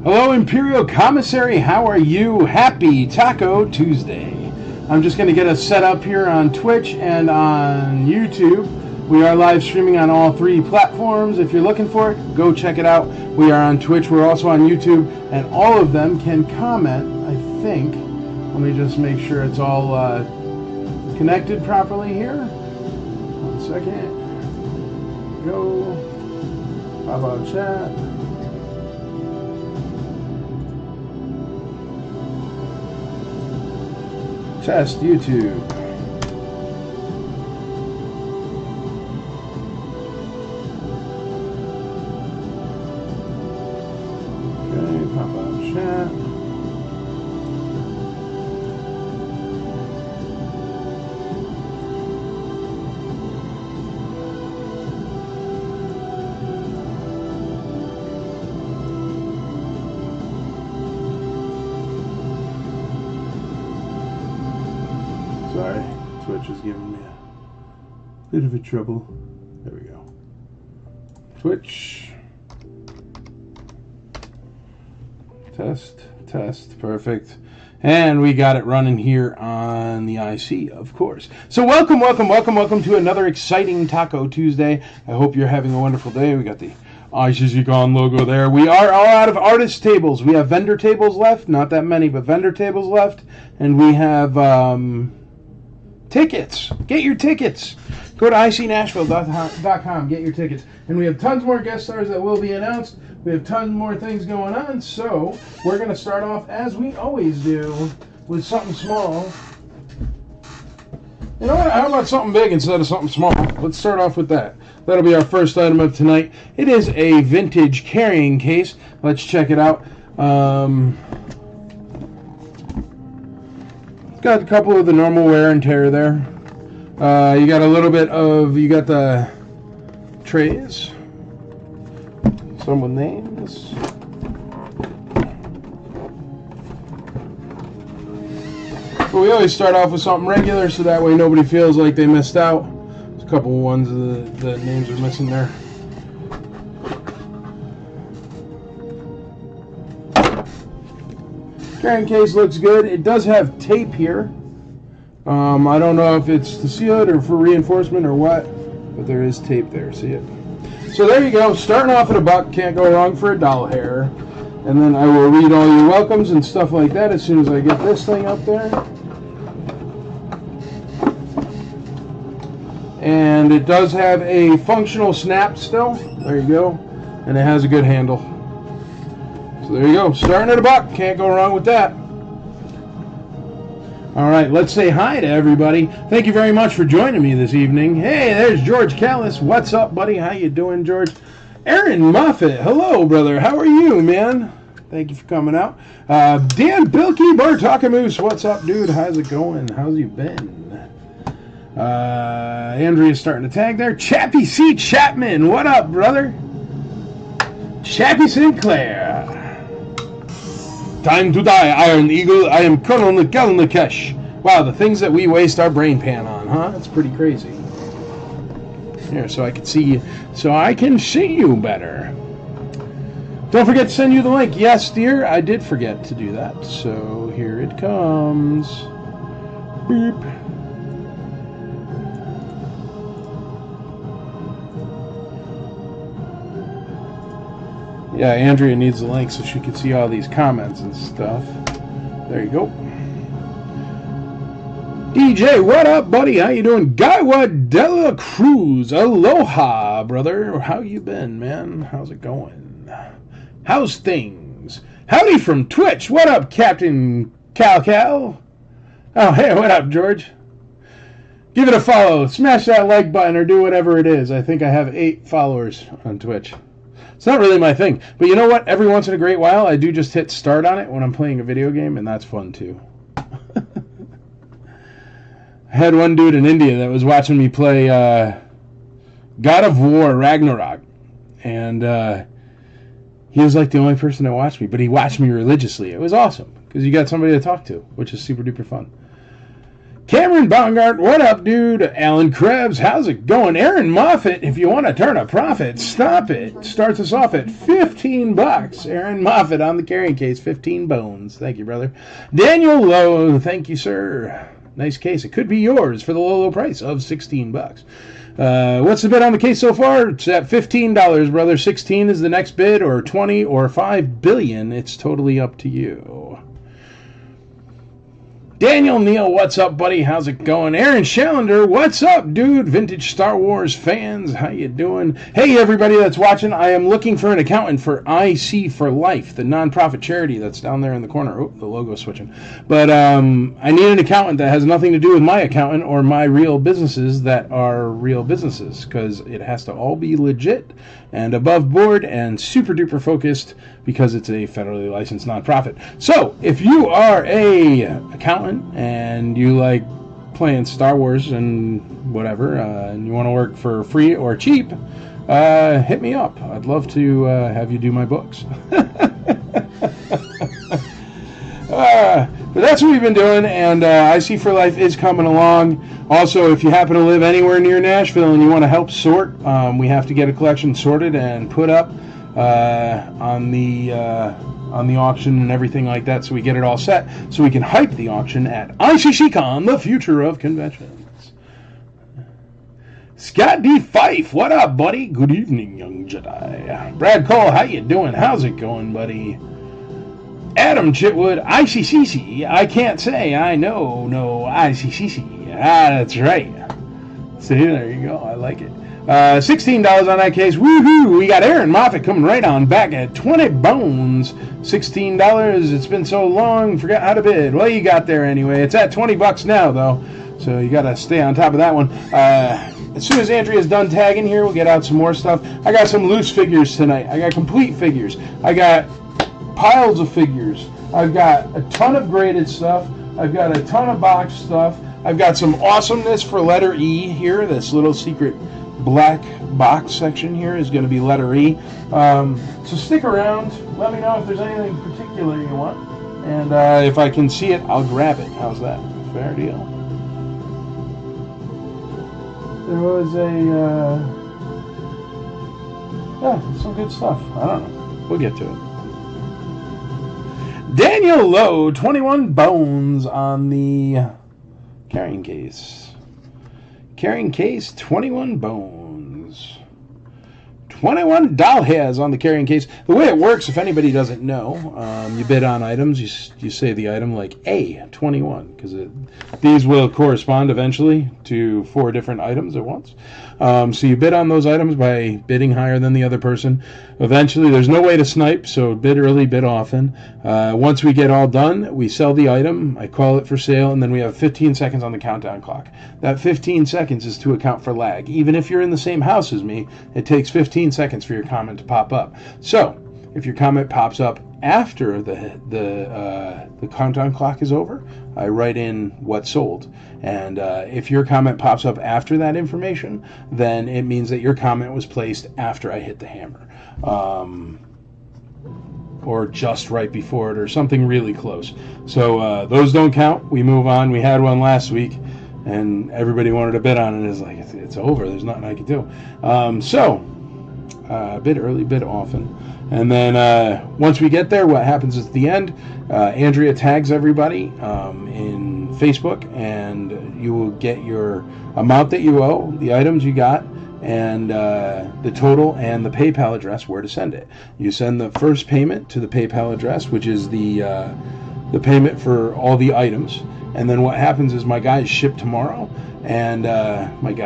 Hello, Imperial Commissary. How are you? Happy Taco Tuesday. I'm just going to get us set up here on Twitch and on YouTube. We are live streaming on all three platforms. If you're looking for it, go check it out. We are on Twitch. We're also on YouTube. And all of them can comment, I think. Let me just make sure it's all connected properly here. 1 second. Go. How about chat? Test YouTube. Okay, pop out chat. Sorry, Twitch is giving me a bit of a trouble. There we go. Twitch. Test, perfect. And we got it running here on the IC, of course. So welcome to another exciting Taco Tuesday. I hope you're having a wonderful day. We got the iChizzyCon logo there. We are all out of artist tables. We have vendor tables left. Not that many, but vendor tables left. And we have tickets. Get your tickets. Go to icnashville.com. Get your tickets. And we have tons more guest stars that will be announced. We have tons more things going on. So we're going to start off, as we always do, with something small. You know what? How about something big instead of something small? Let's start off with that. That'll be our first item of tonight. It is a vintage carrying case. Let's check it out. Got a couple of the normal wear and tear there. You got a little bit of, you got the trays. Some with names. But we always start off with something regular so that way nobody feels like they missed out. There's a couple of ones the names are missing there. Carrying case looks good. It does have tape here. I don't know if it's to seal it or for reinforcement or what, but there is tape there. See it? So there you go. Starting off at $1, can't go wrong for a doll hair. And then I will read all your welcomes and stuff like that as soon as I get this thing up there. And it does have a functional snap still. There you go. And it has a good handle. So there you go. Starting at $1, can't go wrong with that. All right, let's say hi to everybody. Thank you very much for joining me this evening. Hey, there's George Callis. What's up, buddy? How you doing, George? Aaron Moffitt. Hello, brother. How are you, man? Thank you for coming out. Dan Bilkey Bartakamoose. What's up, dude? How's it going? How's you been? Andrea's starting to tag there. Chappie C. Chapman. What up, brother? Chappie Sinclair. Time to die, Iron Eagle. I am Colonel Nikesh. Wow, the things that we waste our brain pan on, huh? That's pretty crazy. Here, so I can see you. So I can see you better. Don't forget to send you the link. Yes, dear, I did forget to do that. So here it comes. Beep. Yeah, Andrea needs the link so she can see all these comments and stuff. There you go. DJ, what up, buddy? How you doing? Gaiwa Dela Cruz. Aloha, brother. How you been, man? How's it going? How's things? Howdy from Twitch. What up, Captain Cal? Oh, hey, what up, George? Give it a follow. Smash that like button or do whatever it is. I think I have 8 followers on Twitch. It's not really my thing. But you know what? Every once in a great while, I do just hit start on it when I'm playing a video game, and that's fun, too. I had one dude in India that was watching me play God of War Ragnarok. And he was like the only person that watched me. But he watched me religiously. It was awesome, because you got somebody to talk to, which is super duper fun. Cameron Bongart, what up, dude? Alan Krebs, how's it going? Aaron Moffat, if you want to turn a profit, stop it. Starts us off at $15. Aaron Moffat on the carrying case, 15 bones. Thank you, brother. Daniel Lowe, thank you, sir. Nice case. It could be yours for the low price of $16. What's the bid on the case so far? It's at $15, brother. 16 is the next bid, or 20, or 5 billion. It's totally up to you. Daniel Neal, what's up, buddy? How's it going? Aaron Shallander, what's up, dude? Vintage Star Wars fans, how you doing? Hey, everybody that's watching, I am looking for an accountant for IC for Life, the nonprofit charity that's down there in the corner. Oh, the logo's switching. But I need an accountant that has nothing to do with my accountant or my real businesses that are real businesses, because it has to all be legit and above board and super duper focused, because it's a federally licensed nonprofit. So if you are a accountant and you like playing Star Wars and whatever, and you want to work for free or cheap, hit me up. I'd love to have you do my books. But that's what we've been doing, and IC for Life is coming along. Also, if you happen to live anywhere near Nashville and you want to help sort, we have to get a collection sorted and put up on the auction and everything like that, so we get it all set, so we can hype the auction at ICCCon, the future of conventions. Scott D. Fife, what up, buddy? Good evening, young Jedi. Brad Cole, how you doing? How's it going, buddy? Adam Chitwood, ICCC, I can't say I know no ICCC. That's right. See, there you go. I like it. $16 on that case. Woohoo! We got Aaron Moffat coming right on back at 20 bones. $16. It's been so long, forgot how to bid. Well, you got there anyway. It's at $20 now, though, so you got to stay on top of that one. As soon as Andrea's done tagging here, we'll get out some more stuff. I got some loose figures tonight. I got complete figures. I got piles of figures. I've got a ton of graded stuff. I've got a ton of box stuff. I've got some awesomeness for letter E here. This little secret black box section here is going to be letter E. So stick around. Let me know if there's anything particular you want. And if I can see it, I'll grab it. How's that? Fair deal. There was some good stuff. I don't know. We'll get to it. Daniel Lowe, 21 bones on the carrying case. Carrying case, 21 bones. 21 doll hairs on the carrying case. The way it works, if anybody doesn't know, you bid on items. You say the item like A21, because these will correspond eventually to 4 different items at once. So you bid on those items by bidding higher than the other person. Eventually, there's no way to snipe, so bid early, bid often. Once we get all done, we sell the item, I call it for sale, and then we have 15 seconds on the countdown clock. That 15 seconds is to account for lag. Even if you're in the same house as me, it takes 15 seconds for your comment to pop up. So, if your comment pops up after the countdown clock is over, I write in what sold. And if your comment pops up after that information, then it means that your comment was placed after I hit the hammer. Or just right before it, or something really close. So those don't count. We move on. We had one last week, and everybody wanted to bid on it. It's like, it's over. There's nothing I can do. Bid early, bid often. And then once we get there, what happens is at the end, Andrea tags everybody in Facebook, and you will get your amount that you owe, the items you got, and the total and the PayPal address where to send it. You send the first payment to the PayPal address, which is the payment for all the items. And then what happens is my guys ship tomorrow, and Mike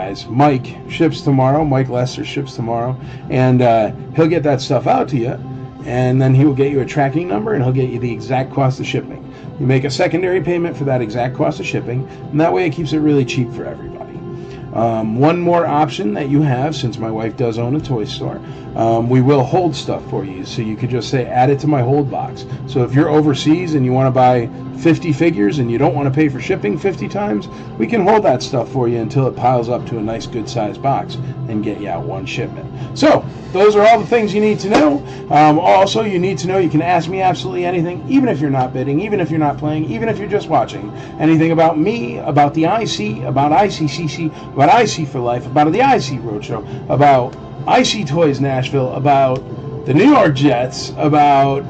ships tomorrow. Mike Lester ships tomorrow, and he'll get that stuff out to you, and then he will get you a tracking number, and he'll get you the exact cost of shipping. You make a secondary payment for that exact cost of shipping, and that way it keeps it really cheap for everybody. One more option that you have, since my wife does own a toy store, we will hold stuff for you. So you could just say, add it to my hold box. So if you're overseas and you want to buy 50 figures and you don't want to pay for shipping 50 times, we can hold that stuff for you until it piles up to a nice good sized box and get you out one shipment. So those are all the things you need to know. Also, you need to know you can ask me absolutely anything, even if you're not bidding, even if you're not playing, even if you're just watching. Anything about me, about the IC, about ICCC, about IC for Life, about the IC Roadshow, about IC Toys Nashville, about the New York Jets, about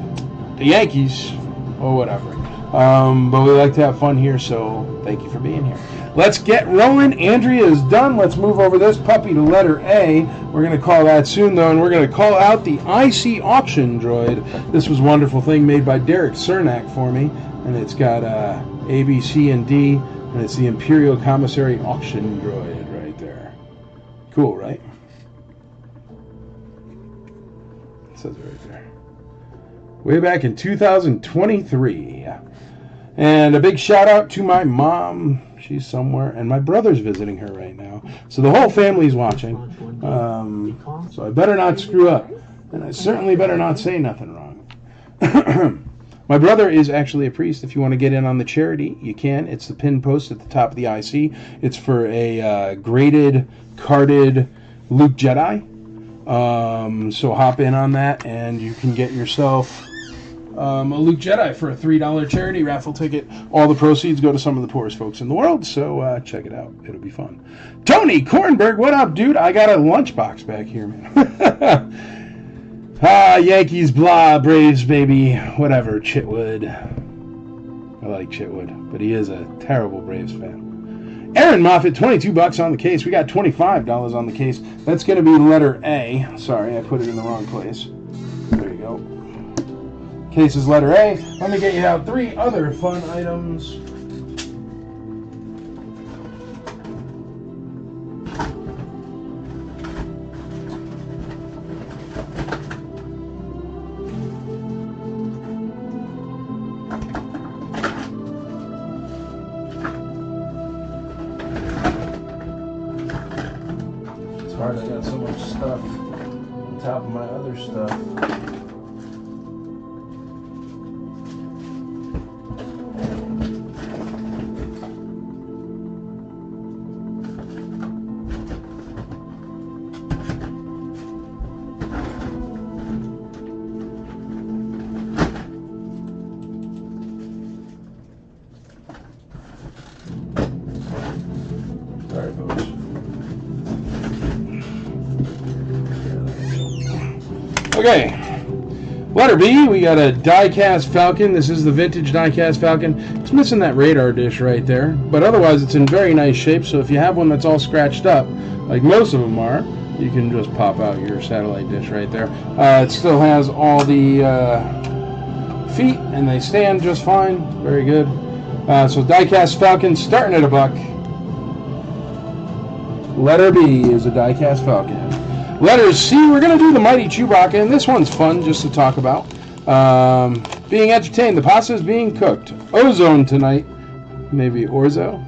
the Yankees, or whatever. But we like to have fun here, so thank you for being here. Let's get rolling. Andrea is done. Let's move over this puppy to letter A. We're going to call that soon, though, and we're going to call out the IC Auction Droid. This was a wonderful thing made by Derek Cernak for me, and it's got A, B, C, and D, and it's the Imperial Commissary Auction Droid right there. Cool, right? It says it right there. Way back in 2023. And a big shout out to my mom. She's somewhere, and my brother's visiting her right now. So the whole family's watching. So I better not screw up. And I certainly better not say nothing wrong. My brother is actually a priest. If you want to get in on the charity, you can. It's the pin post at the top of the IC. It's for a graded, carded Luke Jedi. So hop in on that, and you can get yourself a Luke Jedi for a $3 charity raffle ticket. All the proceeds go to some of the poorest folks in the world, so check it out. It'll be fun. Tony Kornberg, what up, dude? I got a lunchbox back here, man. Yankees, blah, Braves, baby, whatever, Chitwood. I like Chitwood, but he is a terrible Braves fan. Aaron Moffitt, $22 on the case. We got $25 on the case. That's going to be letter A. Sorry, I put it in the wrong place. There you go. Case is letter A. Let me get you out 3 other fun items. It's hard, I got so much stuff on top of my other stuff. Sorry, folks. Okay, letter B, we got a die-cast Falcon. This is the vintage die-cast Falcon. It's missing that radar dish right there, but otherwise it's in very nice shape, so if you have one that's all scratched up, like most of them are, you can just pop out your satellite dish right there. It still has all the feet, and they stand just fine. Very good. So die-cast Falcon starting at $1. Letter B is a die-cast Falcon. Letter C, we're going to do the Mighty Chewbacca, and this one's fun just to talk about. Being entertained. The pasta is being cooked. Ozone tonight. Maybe Orzo.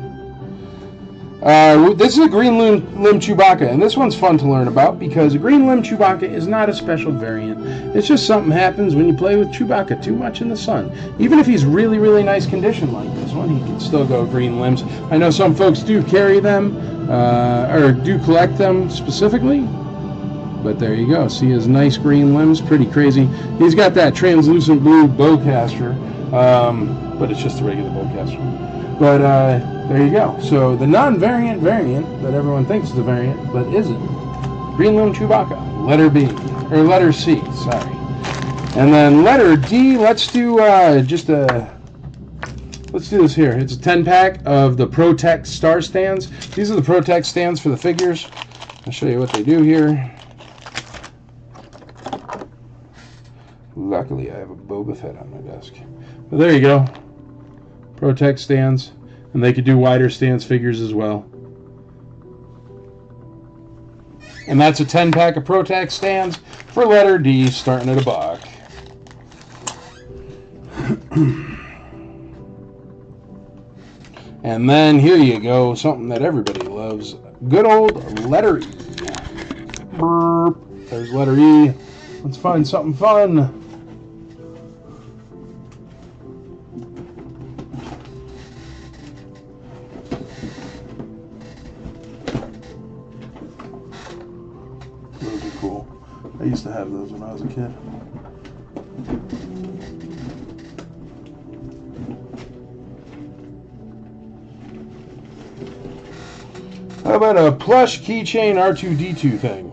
This is a green limb Chewbacca, and this one's fun to learn about because a green limb Chewbacca is not a special variant. It's just something happens when you play with Chewbacca too much in the sun. Even if he's really, really nice condition like this one, he can still go green limbs. I know some folks do carry them, or do collect them specifically. But there you go. See his nice green limbs? Pretty crazy. He's got that translucent blue bowcaster, but it's just a regular bowcaster. But there you go. So the non-variant variant that everyone thinks is a variant, but isn't. Green limb Chewbacca. Letter B. Or letter C, sorry. And then letter D, let's do let's do this here. It's a 10-pack of the Protect Star Stands. These are the Protect stands for the figures. I'll show you what they do here. Luckily, I have a Boba Fett on my desk. But there you go. Protect stands. And they could do wider stance figures as well. And that's a 10-pack of Protect stands for letter D, starting at $1. And then here you go, something that everybody loves. good old letter E. Burp. There's letter E. Let's find something fun. Those are cool. I used to have those when I was a kid. How about a plush keychain R2-D2 thing?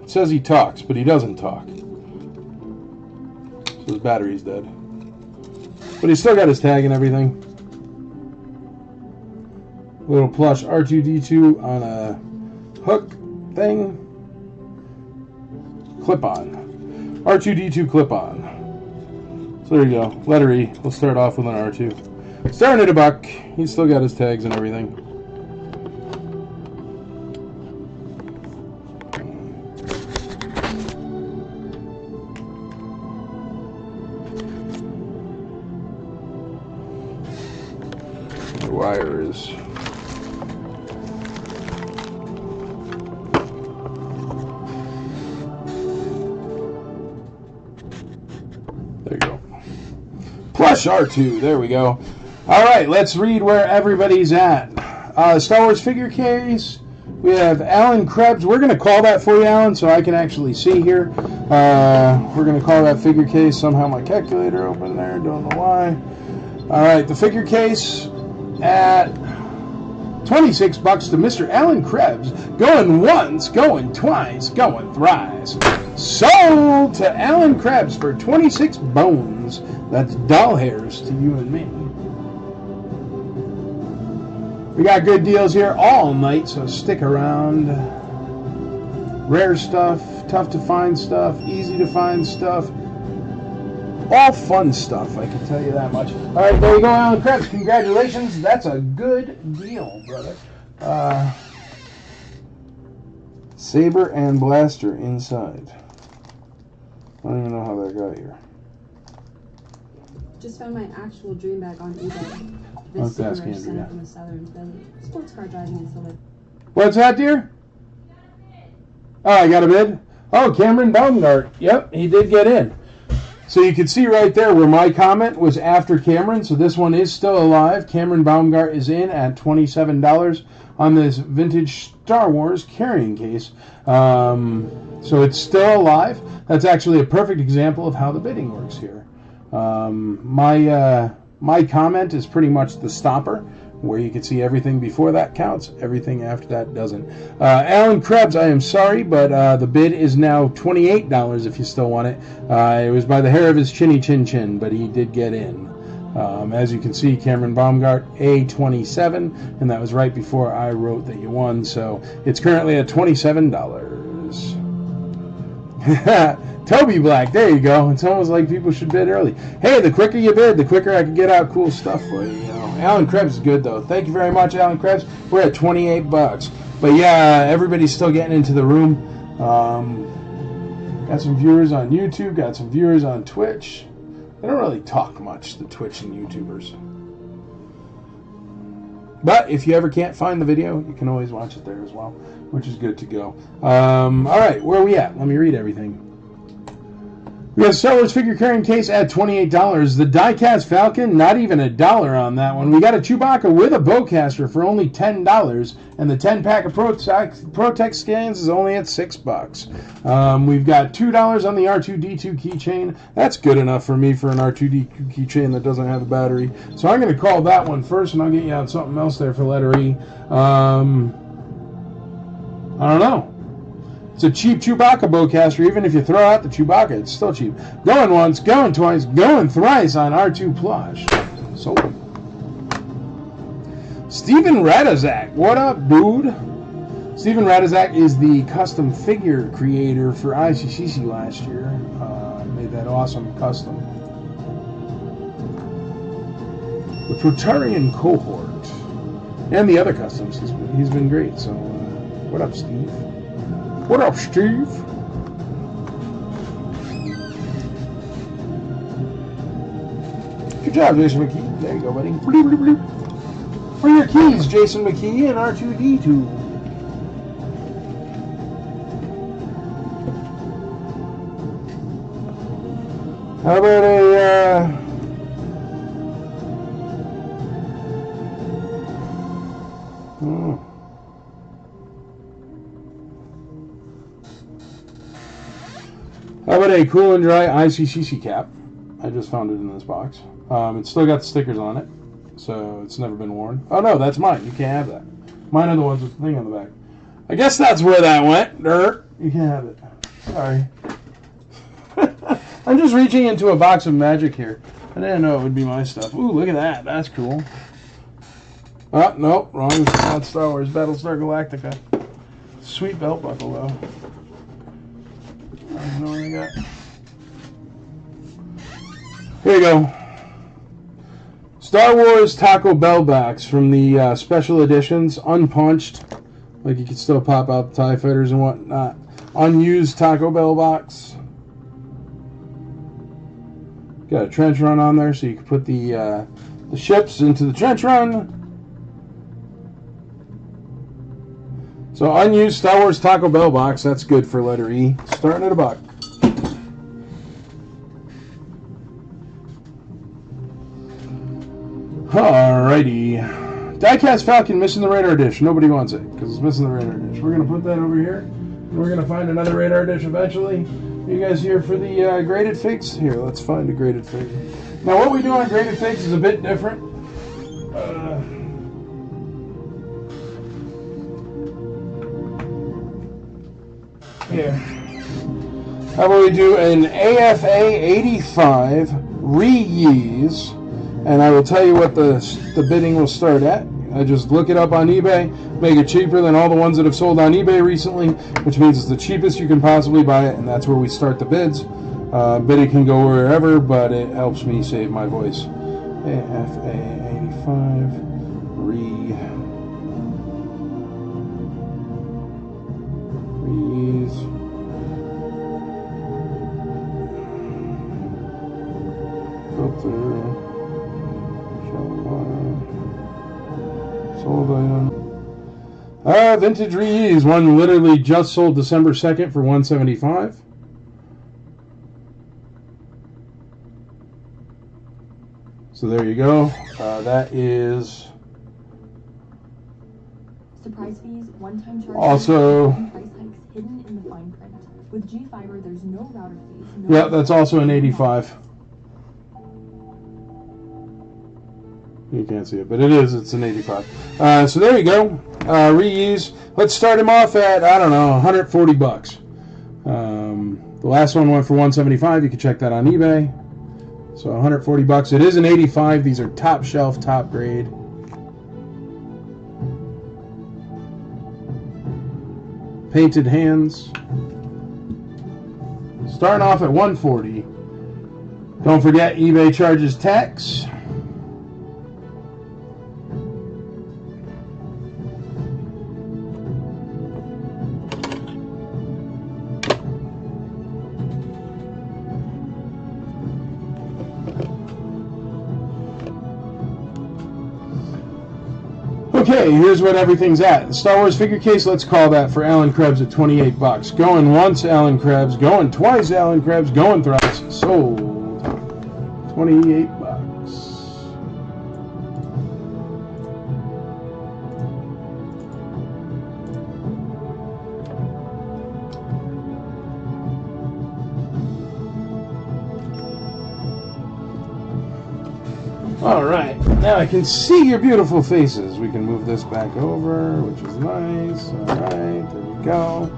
It says he talks, but he doesn't talk. So his battery's dead. But he's still got his tag and everything. Little plush R2-D2 on a hook thing. Clip-on. R2-D2 clip-on. So there you go. Letter E. We'll start off with an R2. Starting at $1. He's still got his tags and everything. The wire is... There you go. Plush R2. There we go. All right, let's read where everybody's at. Star Wars figure case. We have Alan Krebs. We're going to call that for you, Alan, so I can actually see here. We're going to call that figure case. Somehow my calculator opened there. Don't know why. All right, the figure case at $26 to Mr. Alan Krebs. Going once, going twice, going thrice. Sold to Alan Krebs for 26 bones. That's doll hairs to you and me. We got good deals here all night, so stick around. Rare stuff, tough to find stuff, easy to find stuff. All fun stuff, I can tell you that much. All right, there you go, Alan Krebs. Congratulations. That's a good deal, brother. Saber and blaster inside. I don't even know how that got here. Just found my actual dream bag on eBay. Let's This ask summer, Andrew, sent yeah. it from a seller in Philly. Sports car driving and so What's that, dear? Oh, I got a bid? Oh, Cameron Baumgart. Yep, he did get in. So you can see right there where my comment was after Cameron. So this one is still alive. Cameron Baumgart is in at $27 on this vintage Star Wars carrying case. So it's still alive. That's actually a perfect example of how the bidding works here. My comment is pretty much the stopper, where you can see everything before that counts, everything after that doesn't. Alan Krebs, I am sorry, but the bid is now $28 if you still want it. It was by the hair of his chinny chin chin, but he did get in. As you can see, Cameron Baumgart, A27, and that was right before I wrote that you won, so it's currently at $27. Toby Black, there you go. It's almost like people should bid early. Hey, the quicker you bid, the quicker I can get out cool stuff for you. Alan Krebs is good, though. Thank you very much, Alan Krebs. We're at $28. But yeah, everybody's still getting into the room. Got some viewers on YouTube, got some viewers on Twitch. They don't really talk much, the Twitch and YouTubers. But if you ever can't find the video, you can always watch it there as well, which is good to go. All right, where are we at? Let me read everything. We have Star Wars figure carrying case at $28. The die-cast Falcon, not even $1 on that one. We got a Chewbacca with a bowcaster for only $10, and the 10-pack of Protect scans is only at $6. We've got $2 on the R2-D2 keychain. That's good enough for me for an R2-D2 keychain that doesn't have a battery. So I'm going to call that one first, and I'll get you out something else there for letter E. I don't know. It's a cheap Chewbacca bowcaster. Even if you throw out the Chewbacca, it's still cheap. Going once, going twice, going thrice on R2 plush. So, Steven Radazak. What up, dude? Steven Radazak is the custom figure creator for ICCC last year. Made that awesome custom. The Protarian cohort. And the other customs. He's been great. So, what up, Steve? What up, Steve? Good job, Jason McKee. There you go, buddy. Bloop, bloop, bloop. For your keys, Jason McKee and R2-D2. How about a how about a cool and dry ICCC cap? I just found it in this box. It's still got the stickers on it, so it's never been worn. Oh no, that's mine. You can't have that. Mine are the ones with the thing on the back. I guess that's where that went. Dirt. You can't have it. Sorry. I'm just reaching into a box of magic here. I didn't know it would be my stuff. Ooh, look at that. That's cool. Oh, nope. Wrong. Not Star Wars. Battlestar Galactica. Sweet belt buckle, though. I don't know what I got. Here you go. Star Wars Taco Bell box from the special editions. Unpunched. Like you can still pop out the TIE Fighters and whatnot. Unused Taco Bell box. Got a trench run on there, so you can put the ships into the trench run. So unused Star Wars Taco Bell box. That's good for letter E. Starting at $1. Alrighty. Diecast Falcon missing the radar dish. Nobody wants it because it's missing the radar dish. We're gonna put that over here. We're gonna find another radar dish eventually. You guys here for the graded figs? Here, let's find a graded fig. Now, what we do on graded figs is a bit different. Here. How about we do an AFA 85 reuse, and I will tell you what the bidding will start at. I just look it up on eBay, make it cheaper than all the ones that have sold on eBay recently, which means it's the cheapest you can possibly buy it, and that's where we start the bids. Bidding can go wherever, but it helps me save my voice. AFA 85 reuse. Filter. Sold item. Vintage reuse. One literally just sold December 2nd for $175. So there you go. That is surprise fees, one-time charges, also and price hikes hidden in the fine print. With G-Fiber, there's no router fees. No yeah, that's also an 85. You can't see it, but it is. It's an 85. So there you go. Reuse. Let's start him off at, I don't know, 140 bucks. The last one went for 175. You can check that on eBay. So 140 bucks. It is an 85. These are top shelf, top grade. Painted hands. Starting off at 140. Don't forget eBay charges tax. Okay, here's what everything's at. The Star Wars figure case, let's call that for Alan Krebs at 28 bucks. Going once, Alan Krebs. Going twice, Alan Krebs. Going thrice. Sold. 28 bucks. All right, now I can see your beautiful faces. We can move this back over, which is nice. All right, there we go.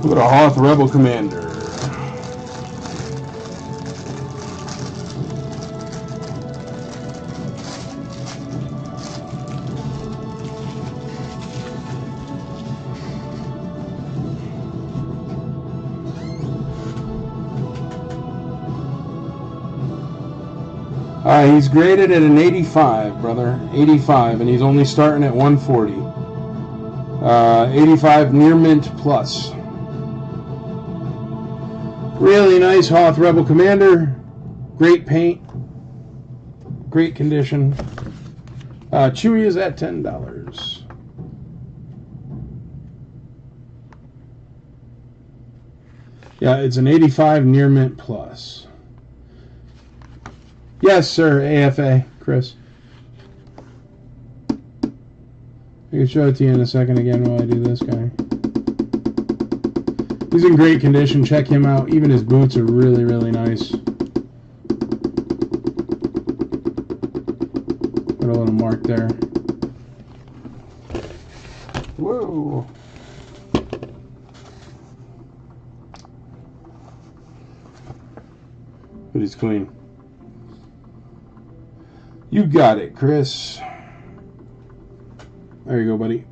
Look at a Hoth Rebel Commander. He's graded at an 85, brother. 85, and he's only starting at 140. 85 near mint plus. Really nice Hoth Rebel Commander. Great paint. Great condition. Chewy is at $10. Yeah, it's an 85 near mint plus. Yes, sir, AFA, Chris. I can show it to you in a second again while I do this guy. He's in great condition. Check him out. Even his boots are really, really nice. Got a little mark there. Whoa. But he's clean. You got it, Chris. There you go, buddy.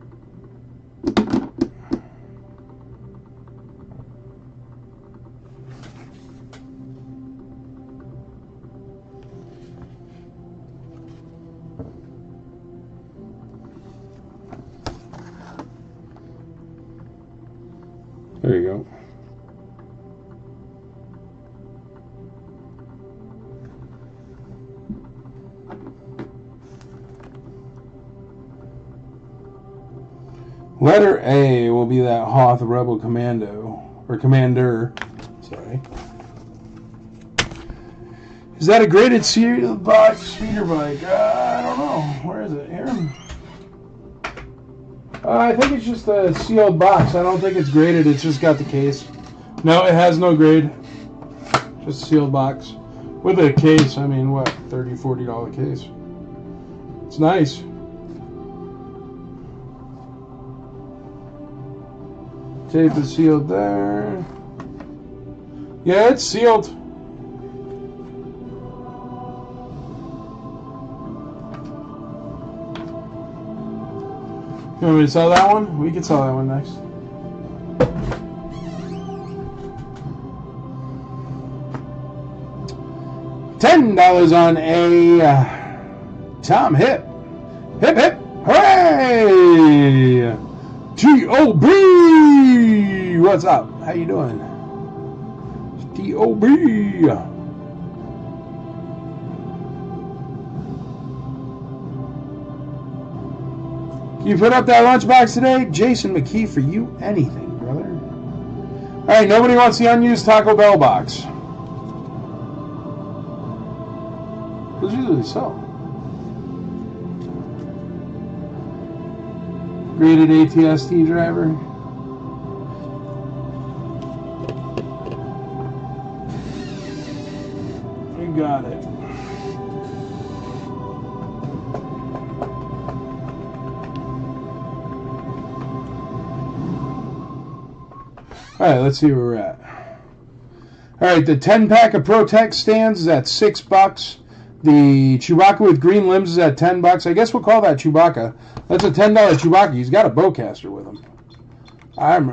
There you go. Letter A will be that Hoth Rebel Commando, or Commander, sorry. Is that a graded sealed box speeder bike? I don't know. Where is it? Here? I think it's just a sealed box. I don't think it's graded. It's just got the case. No, it has no grade. Just a sealed box. With a case, I mean, what? $30, $40 case. It's nice. Tape is sealed there. Yeah, it's sealed. You want me to sell that one? We can sell that one next. $10 on a Tom Hip. Hip hip. Hooray! T.O.B. What's up? How you doing? T.O.B. Can you put up that lunchbox today? Jason McKee, for you, anything, brother. All right, nobody wants the unused Taco Bell box. Those usually sell. Graded ATST driver. We got it. All right, let's see where we're at. All right, the 10-pack of Protect stands is at $6. The Chewbacca with green limbs is at $10. I guess we'll call that Chewbacca. That's a $10 Chewbacca. He's got a bowcaster with him.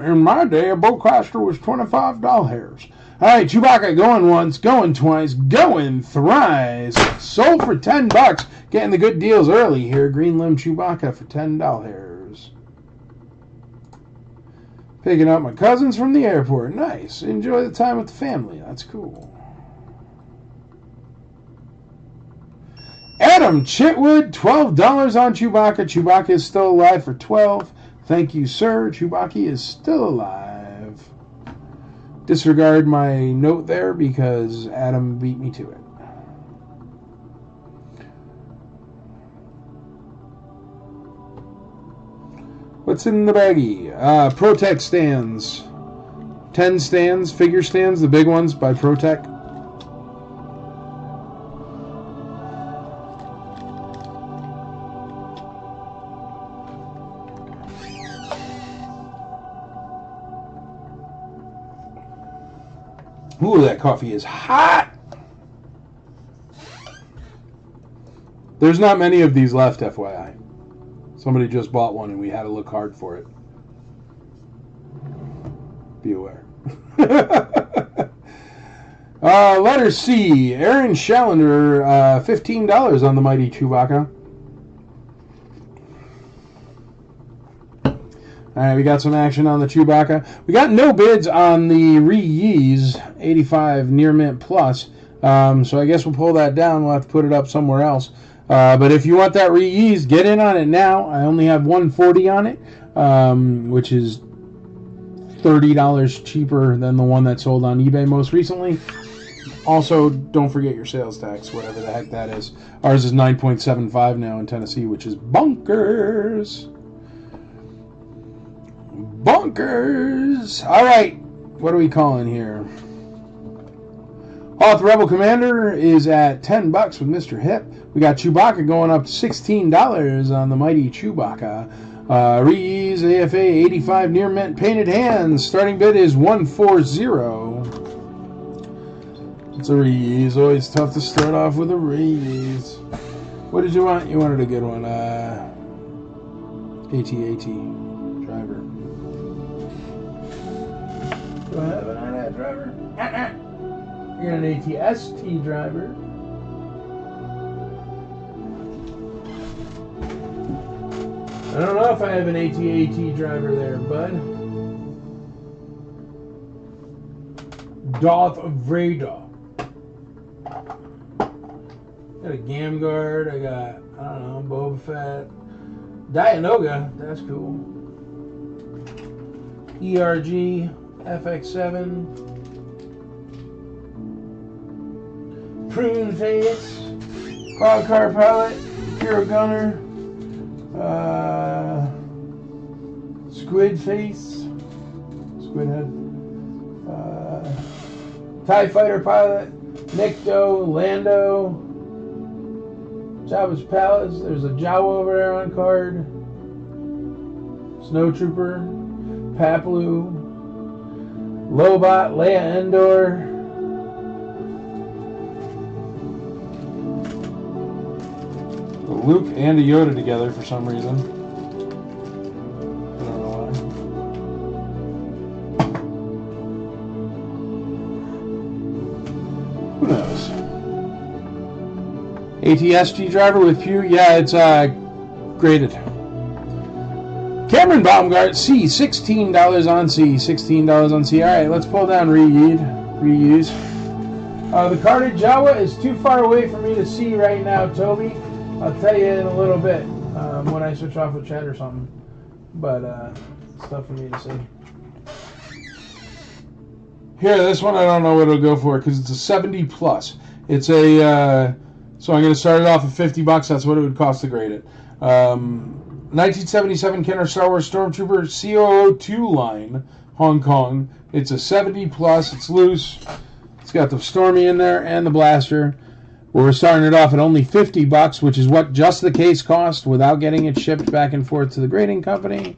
In my day, a bowcaster was $25. All right, Chewbacca going once, going twice, going thrice. Sold for $10. Getting the good deals early here. Green limb Chewbacca for $10. Picking up my cousins from the airport. Nice. Enjoy the time with the family. That's cool. Adam Chitwood, $12 on Chewbacca. Chewbacca is still alive for $12. Thank you, sir. Chewbacca is still alive. Disregard my note there because Adam beat me to it. What's in the baggie? Protect stands. 10 stands, figure stands, the big ones by Protect. Ooh, that coffee is hot! There's not many of these left, FYI. Somebody just bought one and we had to look hard for it. Be aware. Letter C. Aaron Schallander, $15 on the mighty Chewbacca. All right, we got some action on the Chewbacca. We got no bids on the Re-Yeez 85 Near Mint Plus. So I guess we'll pull that down. We'll have to put it up somewhere else. But if you want that Re-Yeez, get in on it now. I only have 140 on it, which is $30 cheaper than the one that sold on eBay most recently. Also, don't forget your sales tax, whatever the heck that is. Ours is 9.75 now in Tennessee, which is bonkers. Bonkers! All right, what are we calling here? Hoth Rebel Commander is at $10 with Mr. Hip. We got Chewbacca going up to $16 on the mighty Chewbacca. Re-Yeez AFA 85 Near Mint Painted Hands. Starting bid is 140. It's a Re-Yeez. Always tough to start off with a Re-Yeez. What did you want? You wanted a good one. AT-AT driver. Do I have an that driver? You're an AT-ST driver. I don't know if I have an AT-AT driver there, bud. Darth Vader. Got a Gamguard. I got, I don't know, Boba Fett. Dianoga. That's cool. ERG. FX7. Prune Face. Cloud Car Pilot. Hero Gunner. Squid Face. Squid Head. TIE Fighter Pilot. Nikto. Lando. Jabba's Palace. There's a Jawa over there on card. Snowtrooper. Paplu. Lobot. Leia Endor. Luke and a Yoda together for some reason. I don't know why. Who knows? ATSG driver with Pew. Yeah, it's graded. Cameron Baumgart, C, $16 on C. $16 on C. All right, let's pull down Reuse. The carded Jawa is too far away for me to see right now, Toby. I'll tell you in a little bit when I switch off with chat or something. But it's tough for me to see. Here, this one I don't know what it'll go for because it's a 70 plus. It's a so I'm going to start it off at $50. That's what it would cost to grade it. 1977 Kenner Star Wars Stormtrooper COO2 line, Hong Kong. It's a 70 plus. It's loose. It's got the Stormy in there and the blaster. We're starting it off at only $50, which is what just the case cost without getting it shipped back and forth to the grading company.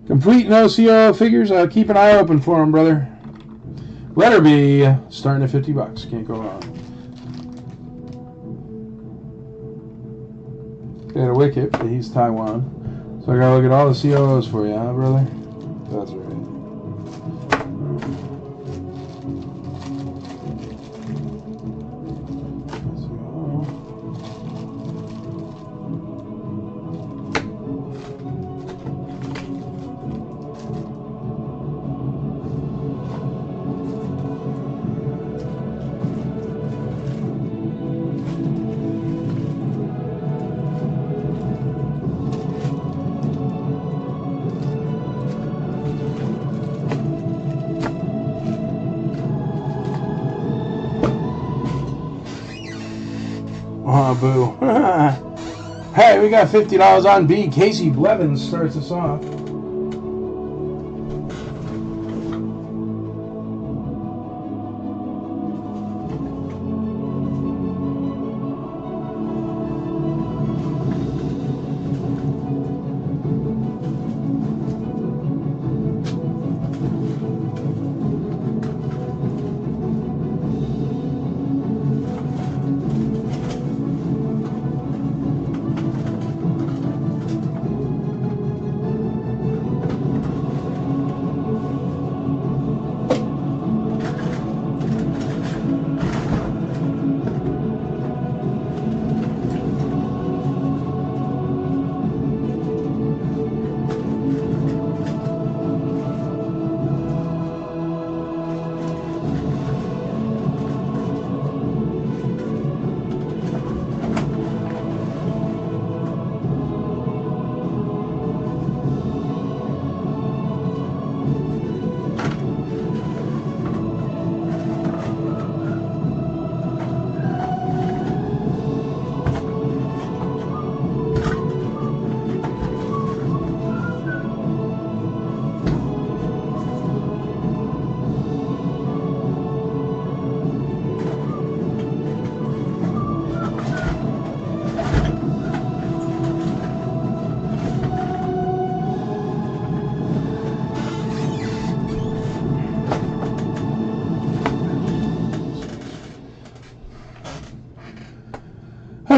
Complete no COO figures. Keep an eye open for them, brother. Letter B, starting at $50. Can't go wrong. Got a Wicket, but he's Taiwan. So I gotta look at all the COOs for you, huh, brother? That's right. Oh, boo. Hey, we got $50 on B. Casey Blevins starts us off.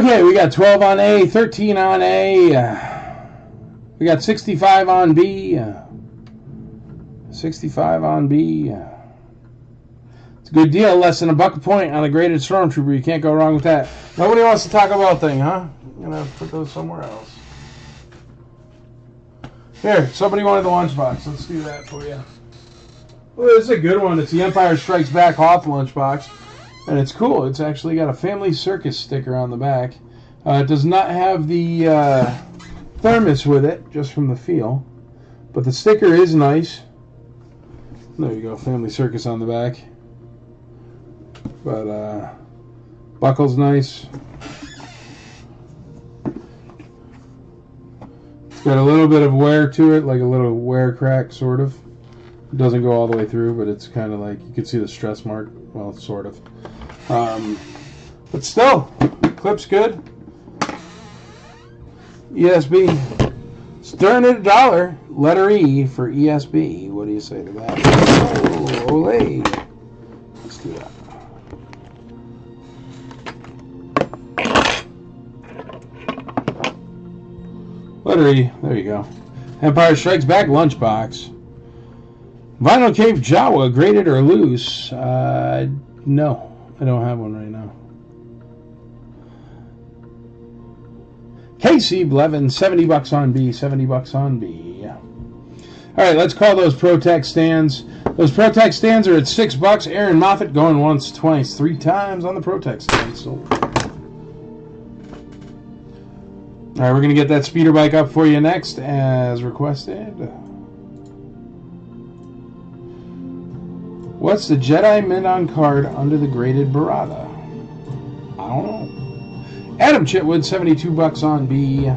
Okay, we got 12 on A, 13 on A. We got 65 on B. 65 on B. It's a good deal, less than $1 a point on a graded Stormtrooper. You can't go wrong with that. Nobody wants to talk about thing, huh? I'm going to put those somewhere else. Here, somebody wanted the lunchbox. Let's do that for you. Well, this is a good one. It's the Empire Strikes Back Hoth lunchbox. And it's cool. It's actually got a Family Circus sticker on the back. It does not have the thermos with it, just from the feel. But the sticker is nice. There you go, Family Circus on the back. But buckle's nice. It's got a little bit of wear to it, like a little wear crack, sort of. It doesn't go all the way through, but it's kind of like, you can see the stress mark. Well, sort of. But still, clip's good. ESB. Stern at $1. Letter E for ESB. What do you say to that? Oh, Olay. Let's do that. Letter E. There you go. Empire Strikes Back lunchbox. Vinyl Cape Jawa, graded or loose? No, I don't have one right now. KC Blevin, $70 on B, $70 on B. All right, let's call those ProTech stands. Those ProTech stands are at $6. Aaron Moffat going once, twice, 3 times on the ProTech stands. So. All right, we're going to get that speeder bike up for you next, as requested. What's the Jedi mint on card under the graded Barada? I don't know. Adam Chitwood, $72 on B.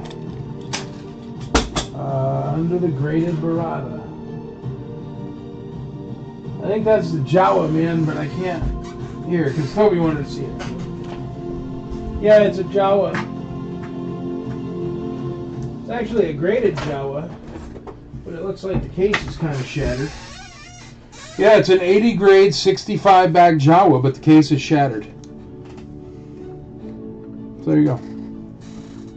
Under the graded Barada. I think that's the Jawa, man, but I can't. Here, because Toby wanted to see it. Yeah, it's a Jawa. It's actually a graded Jawa, but it looks like the case is kind of shattered. Yeah, it's an 80 grade 65 bag Jawa, but the case is shattered. So there you go.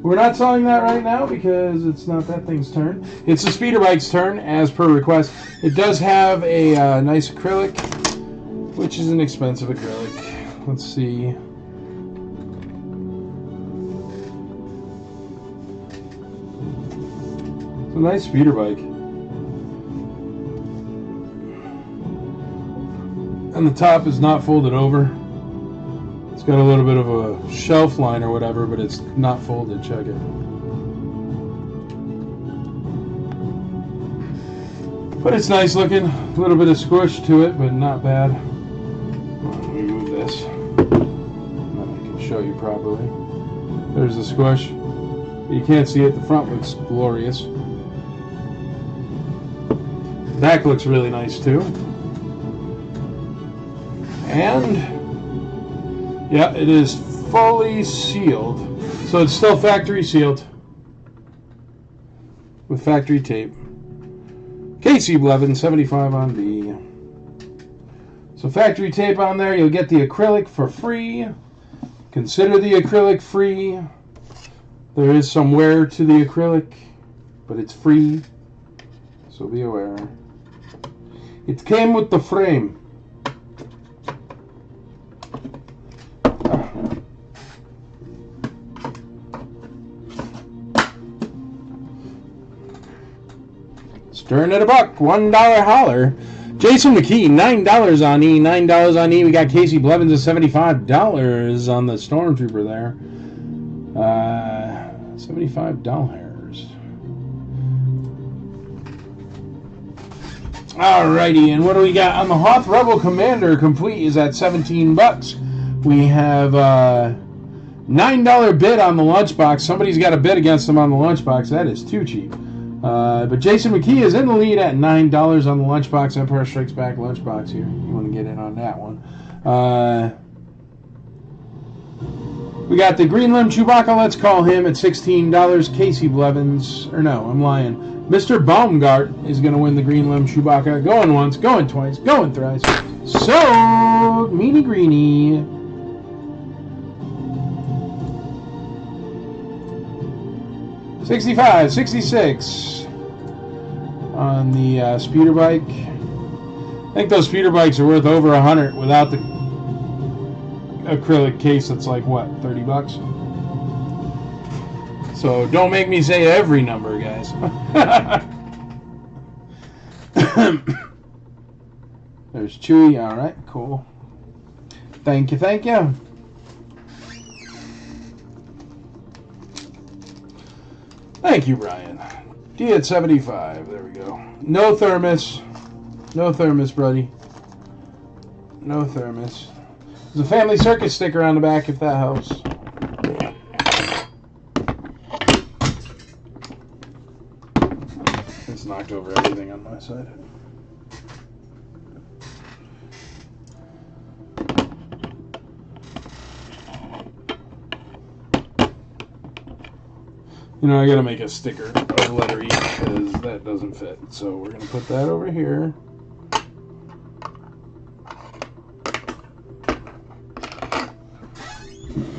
We're not selling that right now because it's not that thing's turn. It's the speeder bike's turn, as per request. It does have a nice acrylic, which is an expensive acrylic. Let's see. It's a nice speeder bike. And the top is not folded over. It's got a little bit of a shelf line or whatever, but it's not folded. Check it. But it's nice looking. A little bit of squish to it, but not bad. Let me move this. Then I can show you properly. There's the squish. You can't see it. The front looks glorious. The back looks really nice too. And yeah, it is fully sealed. So it's still factory sealed with factory tape. KC Blevin, 75 on B. So factory tape on there. You'll get the acrylic for free. Consider the acrylic free. There is some wear to the acrylic, but it's free. So be aware. It came with the frame. Stern at $1, $1 holler. Jason McKee, $9 on E, $9 on E. We got Casey Blevins at $75 on the Stormtrooper there. $75. Alrighty, and what do we got on the Hoth Rebel Commander? Complete is at $17. We have $9 bid on the lunchbox. Somebody's got a bid against them on the lunchbox. That is too cheap. But Jason McKee is in the lead at $9 on the lunchbox. Empire Strikes Back lunchbox here. You want to get in on that one. We got the Green Limb Chewbacca, let's call him, at $16. Casey Blevins, or no, I'm lying. Mr. Baumgart is going to win the Green Limb Chewbacca. Going once, going twice, going thrice. So, Meanie Greenie. 65, 66 on the speeder bike. I think those speeder bikes are worth over 100 without the acrylic case. That's like what, 30 bucks? So don't make me say every number, guys. There's Chewy. All right, cool. Thank you, thank you. Thank you, Brian. D at 75. There we go. No thermos. No thermos, buddy. No thermos. There's a family circus sticker on the back if that helps. It's knocked over everything on my side. You know, I gotta make a sticker of letter E because that doesn't fit. So we're gonna put that over here.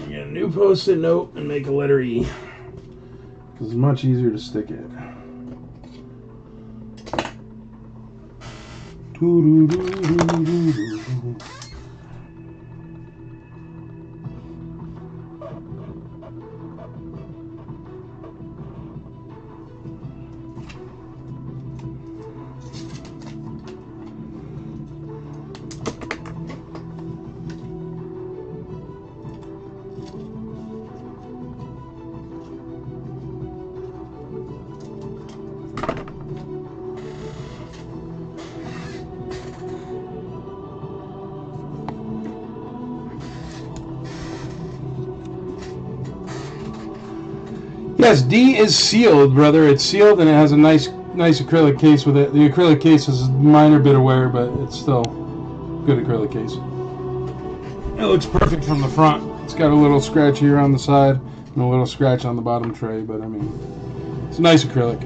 Get a new post-it note and make a letter E because it's much easier to stick it. Yes, D is sealed, brother. It's sealed and it has a nice acrylic case with it. The acrylic case is a minor bit of wear, but it's still good acrylic case. It looks perfect from the front. It's got a little scratch here on the side and a little scratch on the bottom tray, but I mean, it's a nice acrylic.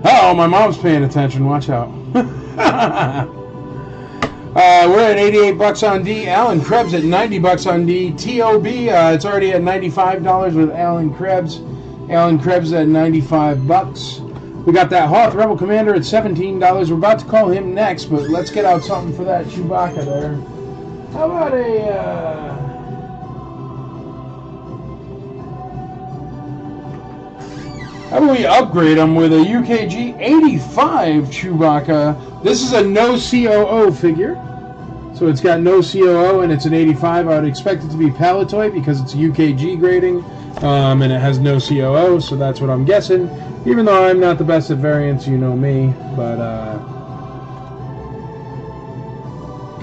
Oh, my mom's paying attention. Watch out. We're at 88 bucks on D. Alan Krebs at 90 bucks on D. TOB, it's already at $95 with Alan Krebs. Alan Krebs at 95 bucks. We got that Hoth Rebel Commander at $17. We're about to call him next, but let's get out something for that Chewbacca there. How about how about we upgrade him with a UKG 85 Chewbacca? This is a no COO figure. So it's got no COO and it's an 85. I would expect it to be Palatoy because it's UKG grading and it has no COO, so that's what I'm guessing. Even though I'm not the best at variants, you know me, but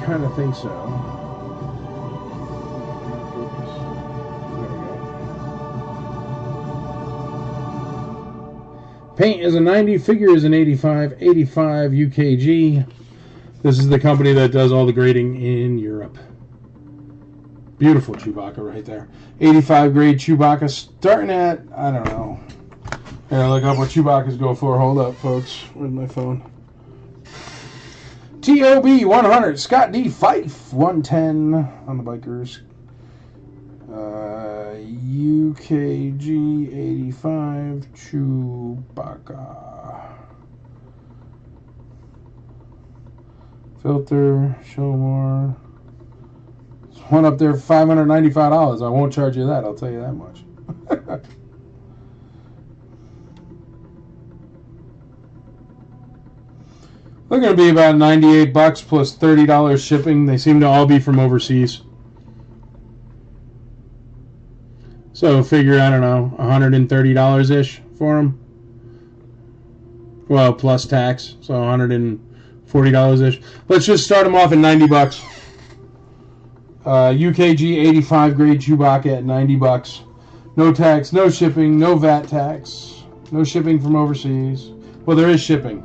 kind of think so. There we go. Paint is a 90, figure is an 85, 85 UKG. This is the company that does all the grading in Europe. Beautiful Chewbacca right there. 85 grade Chewbacca starting at, I don't know. Here, look up what Chewbacca's go for. Hold up, folks. Where's my phone? TOB 100. Scott D. Fife 110 on the bikers. UKG 85 Chewbacca. Filter, show more. There's one up there, $595. I won't charge you that, I'll tell you that much. They're going to be about 98 bucks plus $30 shipping. They seem to all be from overseas. So figure, I don't know, $130-ish for them. Well, plus tax, so $140-ish. Let's just start them off at 90 bucks. UKG 85 grade Chewbacca at 90 bucks. No tax, no shipping, no VAT tax. No shipping from overseas. Well, there is shipping,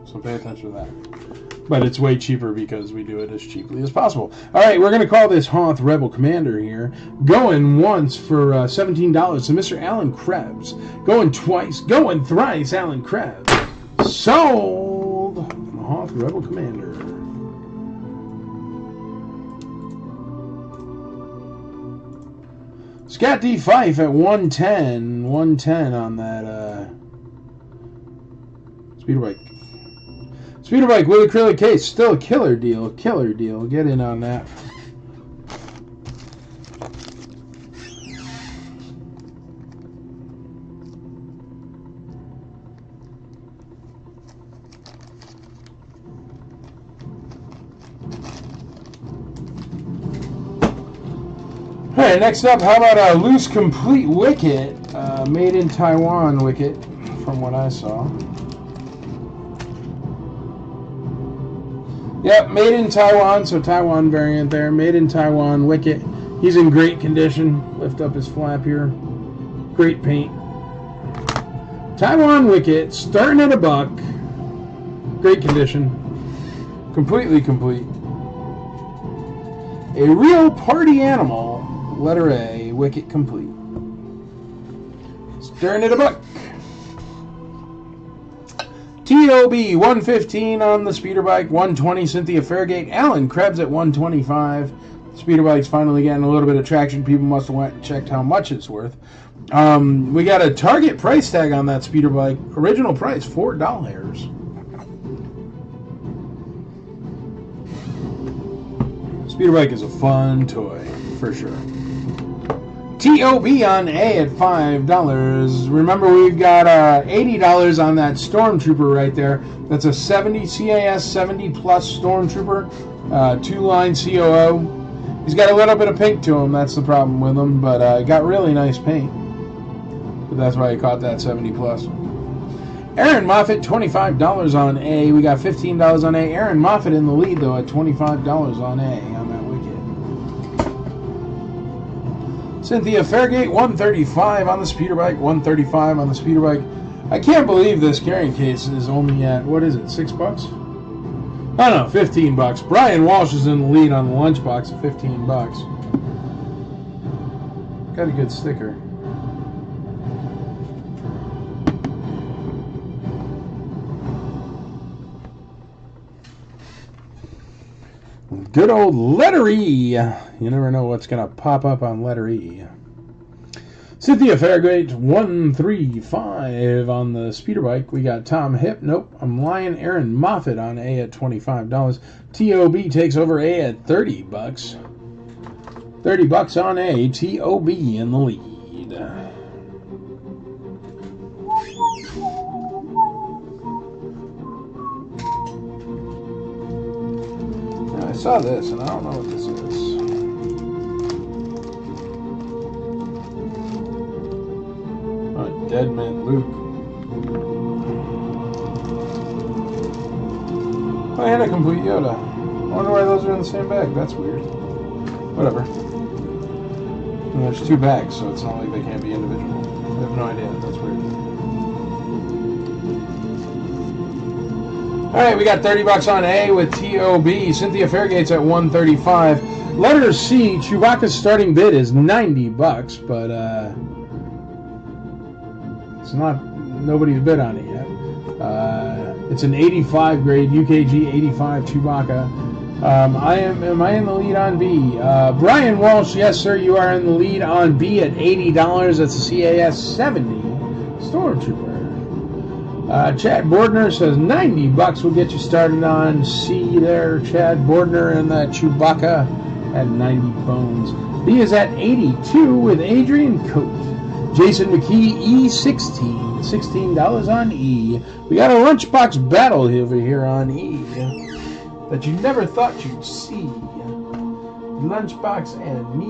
so pay attention to that. But it's way cheaper because we do it as cheaply as possible. All right, we're going to call this Hoth Rebel Commander here. Going once for $17 to Mr. Alan Krebs. Going twice, going thrice, Alan Krebs. Sold! Hoth Rebel Commander. Scott D. Fife at 110. 110 on that speeder bike. Speeder bike with acrylic case. Still a killer deal. Killer deal. Get in on that. All right, next up, how about a loose complete wicket, made in Taiwan wicket, from what I saw. Yep, made in Taiwan, so Taiwan variant there. Made in Taiwan wicket. He's in great condition. Lift up his flap here. Great paint. Taiwan wicket, starting at $1. Great condition. Completely complete. A real party animal. Letter A, wicket complete. Starting at $1. TOB 115 on the speeder bike, 120 Cynthia Fairgate. Alan Krebs at 125. Speeder bike's finally getting a little bit of traction. People must have went and checked how much it's worth. We got a target price tag on that speeder bike. Original price $4. Speeder bike is a fun toy, for sure. TOB on A at $5. Remember, we've got $80 on that Stormtrooper right there. That's a 70 CAS 70 plus Stormtrooper, 2-line COO. He's got a little bit of pink to him. That's the problem with him, but got really nice paint. But that's why he caught that 70 plus. Aaron Moffitt, $25 on A. We got $15 on A. Aaron Moffitt in the lead, though, at $25 on A on that wicket. Cynthia Fairgate, $135 on the speeder bike. $135 on the speeder bike. I can't believe this carrying case is only at, what is it, $6? Oh no, $15. Brian Walsh is in the lead on the lunchbox at $15. Got a good sticker. Good old letter E. You never know what's going to pop up on letter E. Cynthia Fairgate, 135 on the speeder bike. We got Tom Hip. Nope, I'm lying. Aaron Moffitt on A at $25. TOB takes over A at $30. $30 on A. TOB in the lead. I saw this, and I don't know what this is. Oh, Dead Man Luke. Oh, I had a complete Yoda. I wonder why those are in the same bag. That's weird. Whatever. And there's 2 bags, so it's not like they can't be individual. I have no idea. That's weird. Alright, we got $30 on A with TOB. Cynthia Fairgate's at $135. Letter C, Chewbacca's starting bid is $90, but it's not, nobody's bid on it yet. It's an 85 grade, UKG 85 Chewbacca. Am I in the lead on B? Brian Walsh, yes sir, you are in the lead on B at $80. That's a CAS 70 Stormtrooper. Chad Bordner says $90 will get you started on C there. Chad Bordner and that Chewbacca at 90 bones. B is at 82 with Adrian Coate. Jason McKee, E16. $16 on E. We got a lunchbox battle over here on E that you never thought you'd see. Lunchbox and me.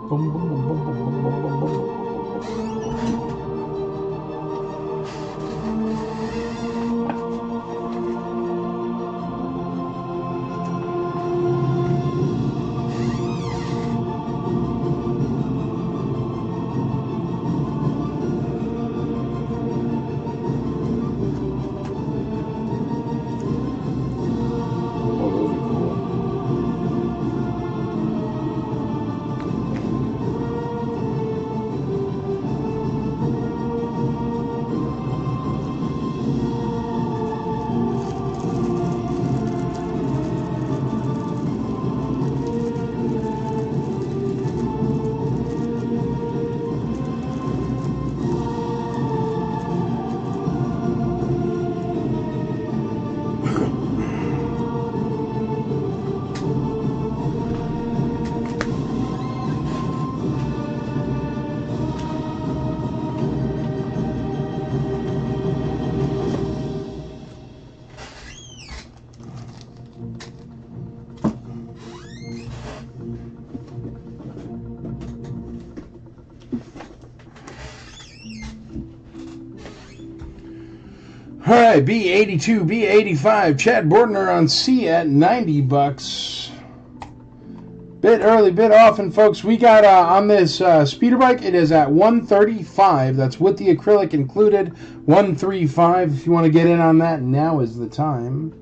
Boom, boom, boom, boom, boom, boom, boom, boom, boom. All right, B82, B85, Chad Bordner on C at $90. Bit early, bit often, folks. We got on this speeder bike, it is at $135. That's with the acrylic included. $135. If you want to get in on that, now is the time.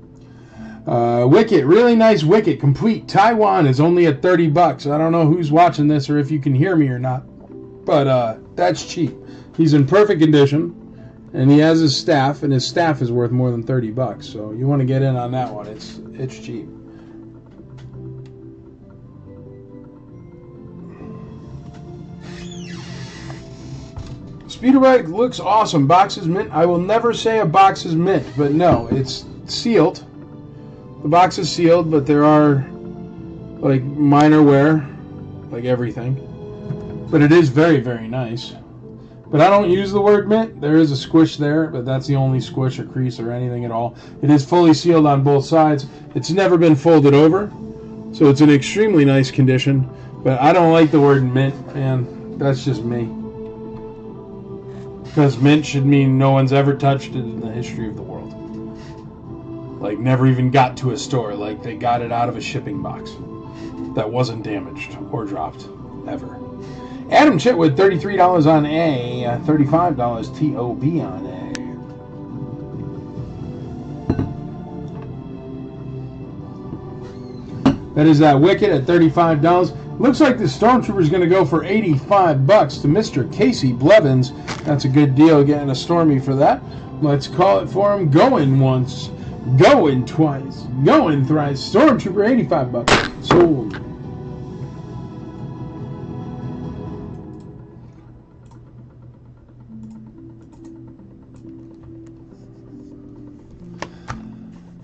Wicket, really nice Wicket, complete. Taiwan is only at $30. I don't know who's watching this or if you can hear me or not, but that's cheap. He's in perfect condition, and he has his staff, and his staff is worth more than $30. So you want to get in on that one. It's cheap. Speeder bike looks awesome. Box is mint. I will never say a box is mint, but no, it's sealed. The box is sealed, but there are like minor wear, like everything. But it is very, very nice. But I don't use the word mint. There is a squish there, but that's the only squish or crease or anything at all. It is fully sealed on both sides. It's never been folded over, so it's in extremely nice condition. But I don't like the word mint, man. That's just me. Because mint should mean no one's ever touched it in the history of the world. Like, never even got to a store. Like, they got it out of a shipping box that wasn't damaged or dropped, ever. Adam Chitwood, $33 on A, $35 TOB on A. That is that Wicket at $35. Looks like the Stormtrooper is going to go for $85 to Mr. Casey Blevins. That's a good deal, getting a Stormy for that. Let's call it for him. Going once, going twice, going thrice. Stormtrooper, $85. Sold.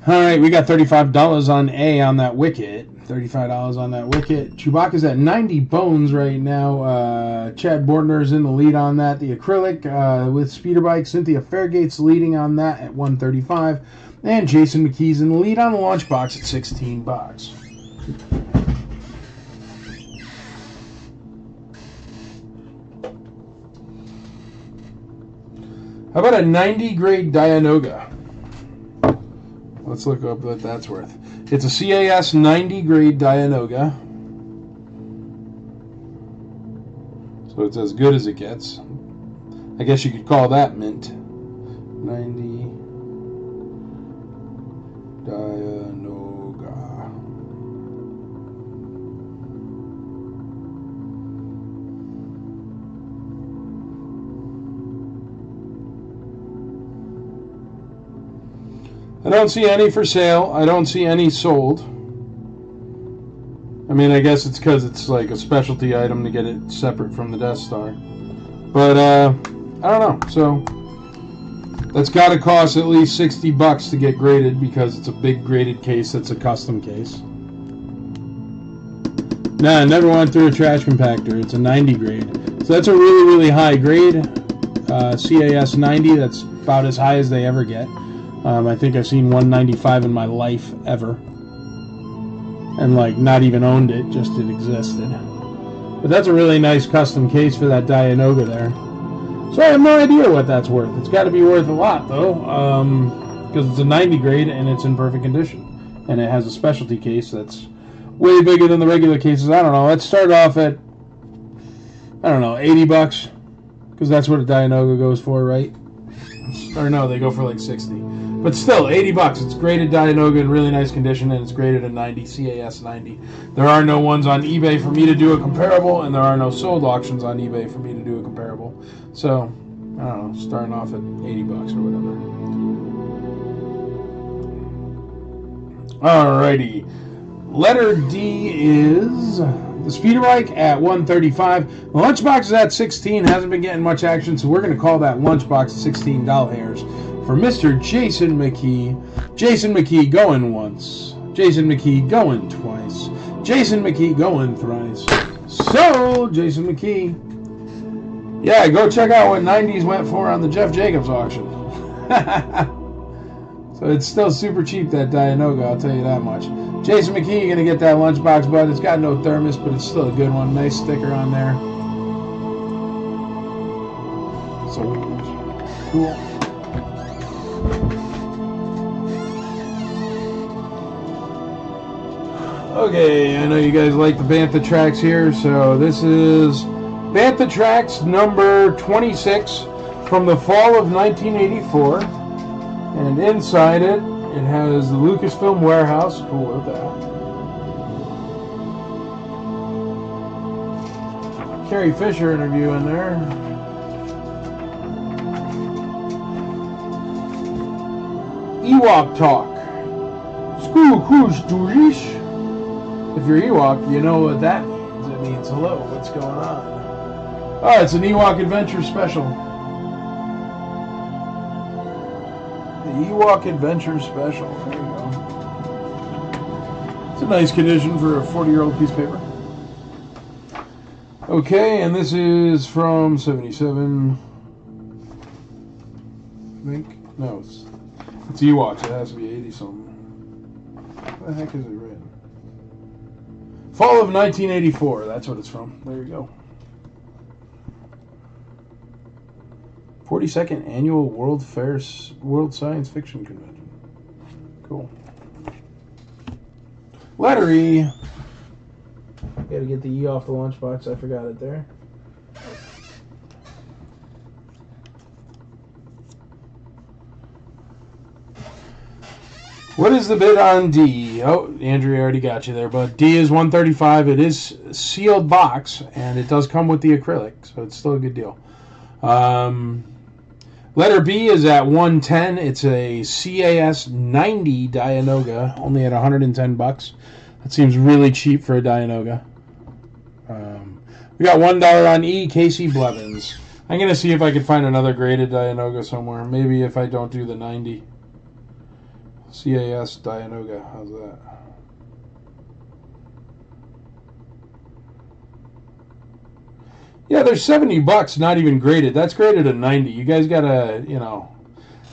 All right, we got $35 on A on that Wicket. $35 on that Wicket. Chewbacca's at 90 bones right now. Chad Bordner's in the lead on that. The acrylic with speeder bike. Cynthia Fairgate's leading on that at $135. And Jason McKee's in the lead on the lunchbox at $16. How about a 90 grade Dianoga? Let's look up what that's worth. It's a CAS 90 grade Dianoga. So it's as good as it gets. I guess you could call that mint. 90 Dianoga. I don't see any for sale. I don't see any sold. I mean, I guess it's because it's like a specialty item to get it separate from the Death Star. But, I don't know. So, that's got to cost at least $60 to get graded because it's a big graded case that's a custom case. Nah, I never went through a trash compactor. It's a 90 grade. So that's a really, really high grade. CAS 90, that's about as high as they ever get. I think I've seen 195 in my life ever. And like not even owned it, just it existed. But that's a really nice custom case for that Dianoga there. So I have no idea what that's worth. It's got to be worth a lot though, because it's a 90 grade and it's in perfect condition. And it has a specialty case that's way bigger than the regular cases. I don't know. Let's start off at, I don't know, $80. Because that's what a Dianoga goes for, right? Or no, they go for like 60. But still, $80. It's graded Dianoga in really nice condition, and it's graded a 90, CAS 90. There are no ones on eBay for me to do a comparable, and there are no sold auctions on eBay for me to do a comparable. So, I don't know, starting off at $80 or whatever. Alrighty. Letter D is the speeder bike at $135. The lunchbox is at $16. Hasn't been getting much action, so we're going to call that lunchbox $16 for Mr. Jason McKee. Jason McKee going once. Jason McKee going twice. Jason McKee going thrice. So, Jason McKee. Yeah, go check out what 90s went for on the Jeff Jacobs auction. So it's still super cheap, that Dianoga, I'll tell you that much. Jason McKee, you're going to get that lunchbox, bud. It's got no thermos, but it's still a good one. Nice sticker on there. So, cool. Okay, I know you guys like the Bantha tracks here, so this is Bantha tracks number 26 from the fall of 1984. And inside it, it has the Lucasfilm warehouse. Cool with that. Carrie Fisher interview in there. Ewok talk. School cruise tourish. If you're Ewok, you know what that means. It means hello, what's going on? Oh, it's an Ewok Adventure special. The Ewok Adventure special. There you go. It's a nice condition for a 40-year-old piece of paper. Okay, and this is from 77. I think. No, it's Ewoks. It has to be 80-something. What the heck is it written? Fall of 1984. That's what it's from. There you go. 42nd Annual World Science Fiction Convention. Cool. Letter E. Gotta get the E off the lunchbox. I forgot it there. What is the bid on D? Oh, Andrea already got you there, but D is $135. It is sealed box, and it does come with the acrylic, so it's still a good deal. Letter B is at $110. It's a CAS 90 Dianoga, only at $110. That seems really cheap for a Dianoga. We got $1 on E, Casey Blevins. I'm going to see if I can find another graded Dianoga somewhere. Maybe if I don't do the 90. CAS Dianoga, how's that? Yeah, there's $70, not even graded. That's graded at 90. You guys gotta,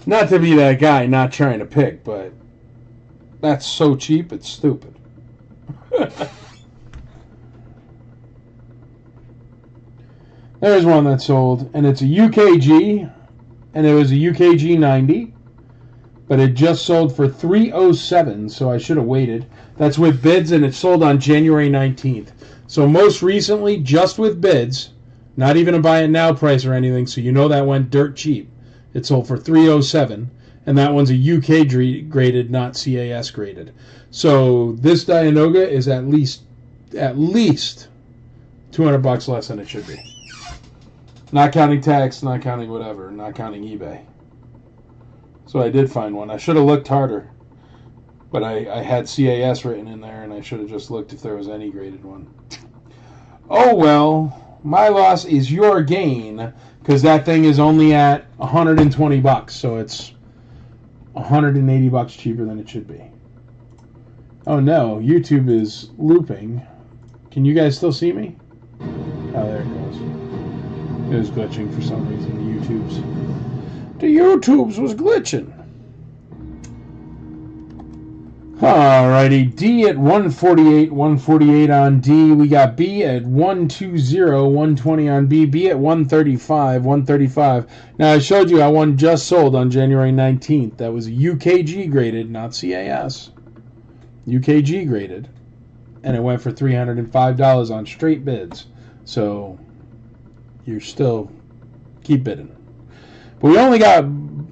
not to be that guy not trying to pick, but that's so cheap, it's stupid. There's one that sold, and it's a UKG, and it was a UKG 90. But it just sold for $307, so I should have waited. That's with bids, and it sold on January 19th. So most recently, just with bids, not even a buy it now price or anything, so you know that went dirt cheap. It sold for $307, and that one's a UK graded, not CAS graded. So this Dianoga is at least $200 less than it should be. Not counting tax, not counting whatever, not counting eBay. So I did find one. I should have looked harder. But I had CAS written in there, and I should have just looked if there was any graded one. Oh, well, my loss is your gain, because that thing is only at $120, so it's $180 cheaper than it should be. Oh, no, YouTube is looping. Can you guys still see me? Oh, there it goes. It was glitching for some reason, the YouTubes was glitching. Alrighty, D at 148, 148 on D. We got B at 120, 120 on B. B at 135, 135. Now I showed you how one just sold on January 19th. That was UKG graded, not CAS. UKG graded. And it went for $305 on straight bids. So you're still keep bidding. But we only got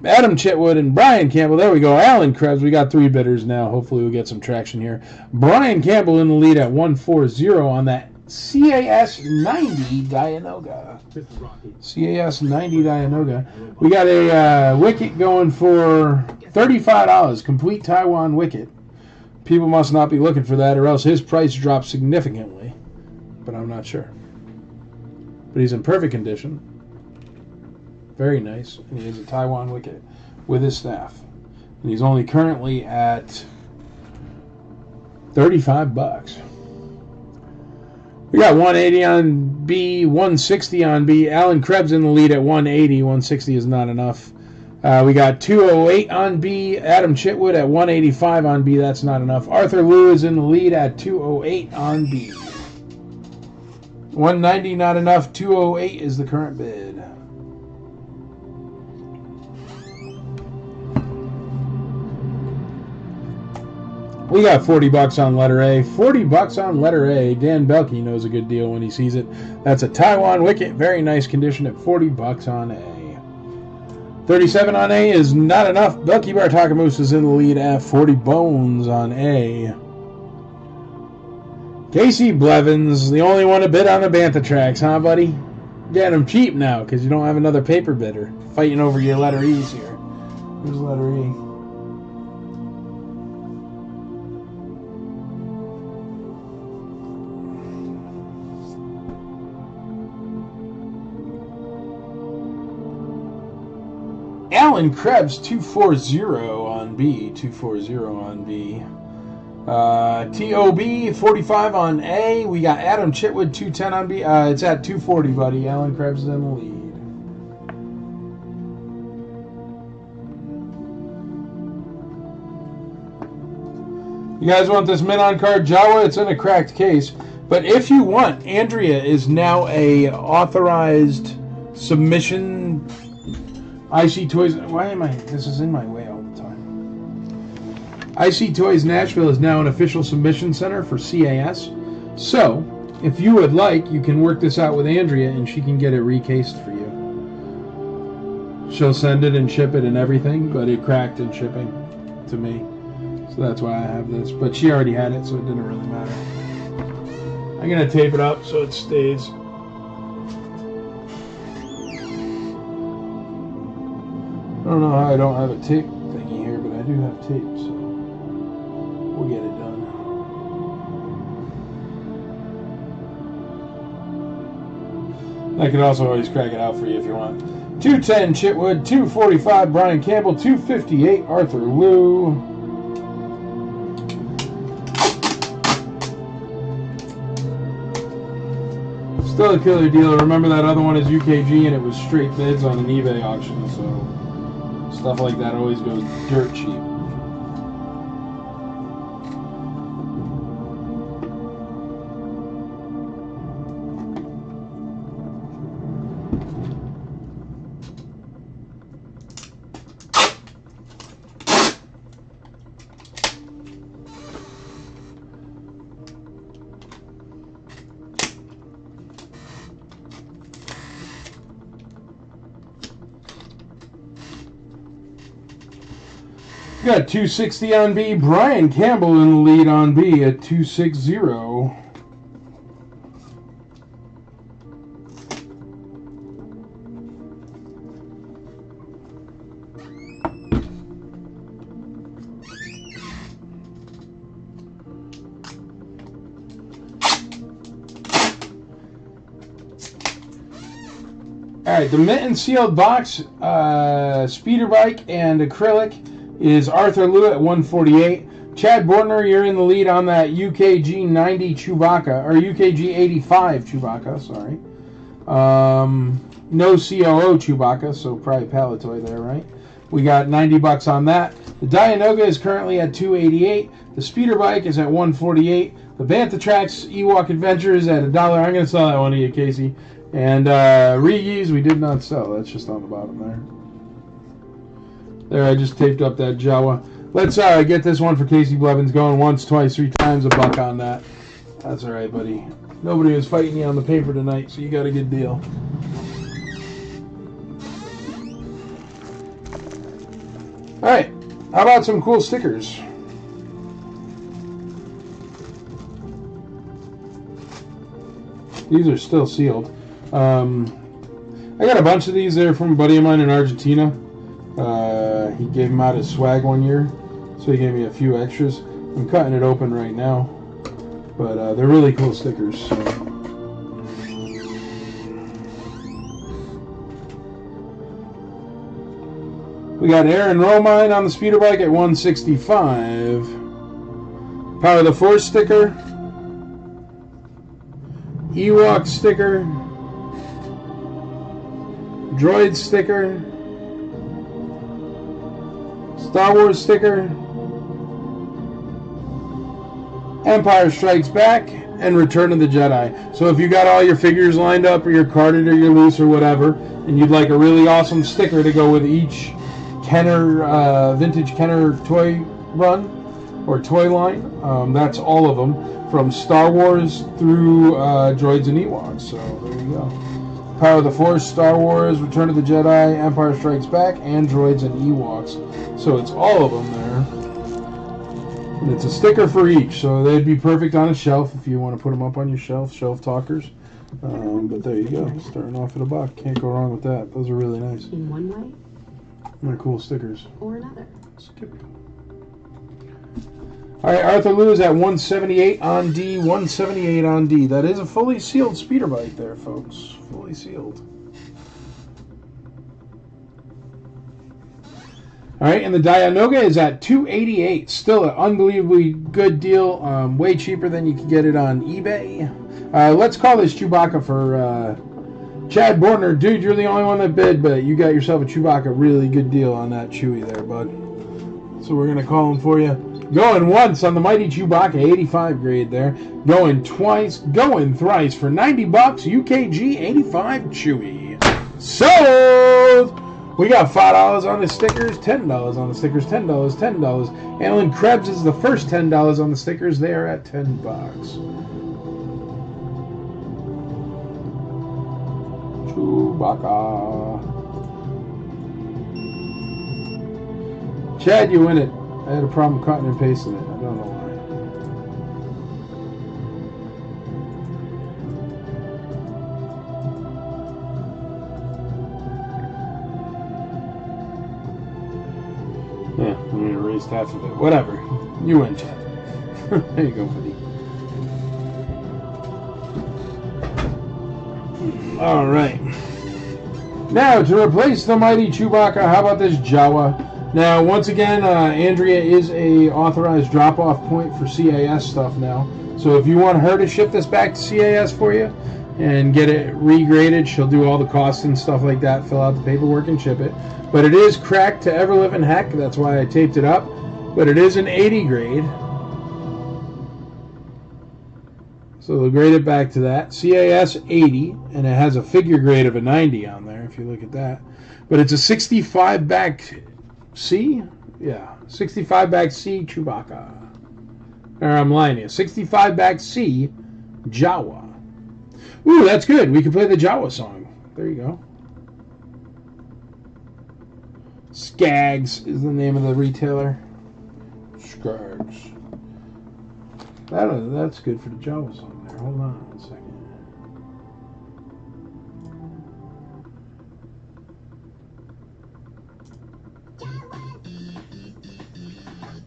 Adam Chitwood and Brian Campbell. There we go. Alan Krebs. We got 3 bidders now. Hopefully we'll get some traction here. Brian Campbell in the lead at 140 on that CAS 90 Dianoga. CAS 90 Dianoga. We got a wicket going for $35. Complete Taiwan wicket. People must not be looking for that, or else his price dropped significantly. But I'm not sure. But he's in perfect condition. Very nice. And he has a Taiwan wicket with his staff. And he's only currently at $35. We got 180 on B, 160 on B. Alan Krebs in the lead at 180. 160 is not enough. We got 208 on B. Adam Chitwood at 185 on B. That's not enough. Arthur Liu is in the lead at 208 on B. 190 not enough. 208 is the current bid. We got 40 bucks on letter A. 40 bucks on letter A. Dan Belke knows a good deal when he sees it. That's a Taiwan Wicket. Very nice condition at 40 bucks on A. 37 on A is not enough. Belke Bartakamoose is in the lead at 40 bones on A. Casey Blevins, the only one to bid on the Bantha tracks, huh, buddy? Getting them cheap now because you don't have another paper bidder. Fighting over your letter E's here. Here's letter E. Alan Krebs, 240 on B. 240 on B. TOB, 45 on A. We got Adam Chitwood, 210 on B. It's at 240, buddy. Alan Krebs is in the lead. You guys want this mint-on card Jawa? It's in a cracked case. But if you want, Andrea is now a authorized submission. IC Toys. Why am I? This is in my way all the time. IC Toys Nashville is now an official submission center for CAS. So, if you would like, you can work this out with Andrea and she can get it recased for you. She'll send it and ship it and everything, but it cracked in shipping to me. So that's why I have this. But she already had it, so it didn't really matter. I'm going to tape it up so it stays. I don't know how I don't have a tape thingy here, but I do have tape, so we'll get it done. I could also always crack it out for you if you want. 210 Chitwood, 245 Brian Campbell, 258 Arthur Liu. Still a killer deal. Remember that other one is UKG and it was straight bids on an eBay auction, so stuff like that always goes dirt cheap. Got 260 on B. Brian Campbell in the lead on B at 260. Alright, the mint and sealed box, speeder bike and acrylic is Arthur Liu at 148. Chad Bortner, you're in the lead on that UKG 90 Chewbacca, or UKG 85 Chewbacca, sorry. No COO Chewbacca, so probably Palatoy there, right? We got 90 bucks on that. The Dianoga is currently at 288. The speeder bike is at 148. The Bantha Tracks Ewok Adventure is at $1. I'm going to sell that one to you, Casey. And Regi's we did not sell. That's just on the bottom there. There, I just taped up that Jawa. Let's get this one for Casey Blevins going once, twice, three times, $1 on that. That's all right, buddy. Nobody was fighting you on the paper tonight, so you got a good deal. All right, how about some cool stickers? These are still sealed. I got a bunch of these there from a buddy of mine in Argentina. He gave them out as swag one year, so he gave me a few extras. I'm cutting it open right now, but they're really cool stickers. So. We got Aaron Romine on the speeder bike at 165. Power of the Force sticker. Ewok sticker. Droid sticker. Star Wars sticker. Empire Strikes Back. And Return of the Jedi. So if you got all your figures lined up, or you're carded, or you're loose, or whatever, and you'd like a really awesome sticker to go with each Kenner, vintage Kenner toy run, or toy line. That's all of them, from Star Wars through Droids and Ewoks. So there you go. Power of the Force, Star Wars, Return of the Jedi, Empire Strikes Back, and Droids and Ewoks. So it's all of them there. And it's a sticker for each, so they'd be perfect on a shelf if you want to put them up on your shelf talkers. But there you go, starting off at $1. Can't go wrong with that. Those are really nice. In one way They're cool stickers. or another. All right, Arthur Lou is at 178 on D. 178 on D. That is a fully sealed speeder bike there, folks. Fully sealed. All right, and the Dianoga is at 288. Still an unbelievably good deal. Way cheaper than you can get it on eBay. Let's call this Chewbacca for Chad Bordner. Dude, you're the only one that bid, but you got yourself a Chewbacca. Really good deal on that Chewie there, bud. So we're going to call him for you. Going once on the mighty Chewbacca, 85 grade there. Going twice, going thrice for $90. UKG 85 Chewie. Sold! We got $5 on the stickers, $10 on the stickers, $10, $10. Alan Krebs is the first $10 on the stickers. They are at $10. Chewbacca. Chad, you win it. I had a problem cutting and pasting it. I don't know why. Yeah, I'm going to erase half of it. Whatever. You win, Chad. There you go, buddy. All right. Now, to replace the mighty Chewbacca, how about this Jawa? Now, once again, Andrea is a authorized drop-off point for CAS stuff now. So if you want her to ship this back to CAS for you and get it regraded, she'll do all the costs and stuff like that, fill out the paperwork and ship it. But it is cracked to ever-living heck. That's why I taped it up. But it is an 80 grade. So they'll grade it back to that. CAS 80, and it has a figure grade of a 90 on there, if you look at that. But it's a 65 back C? Yeah, 65 back C Chewbacca. Or I'm lying here. 65 back C Jawa. Ooh, that's good. We can play the Jawa song. There you go. Skags is the name of the retailer. Skags. That's good for the Jawa song there. Hold on 1 second.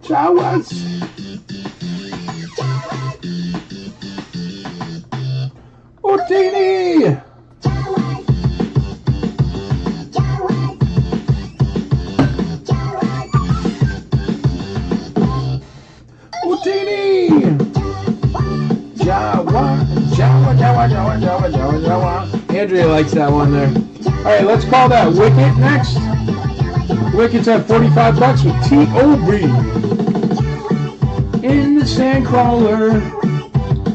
Jawas. Utini. Utini. Jawa. Andrea likes that one there. All right, let's call that Wicket next. Wicket's at $45 with T.O.B. in the Sandcrawler,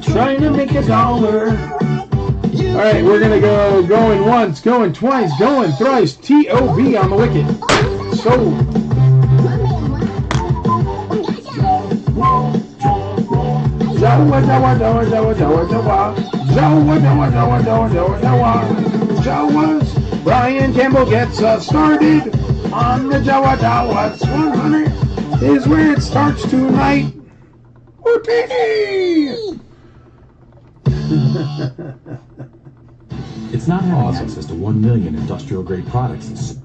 trying to make $1. All right, we're gonna go going once, going twice, going thrice. T.O.B. on the Wicket. Sold. Jawa, Jawa, Jawa, Jawa, Jawa, Jawa. Jawa, Jawa, Jawa, Jawa, Jawa, Jawa. Jawas. Brian Campbell gets us started on the Jawa Jawas. 100 is where it starts tonight. Houdini! It's not having access to 1 million industrial grade products.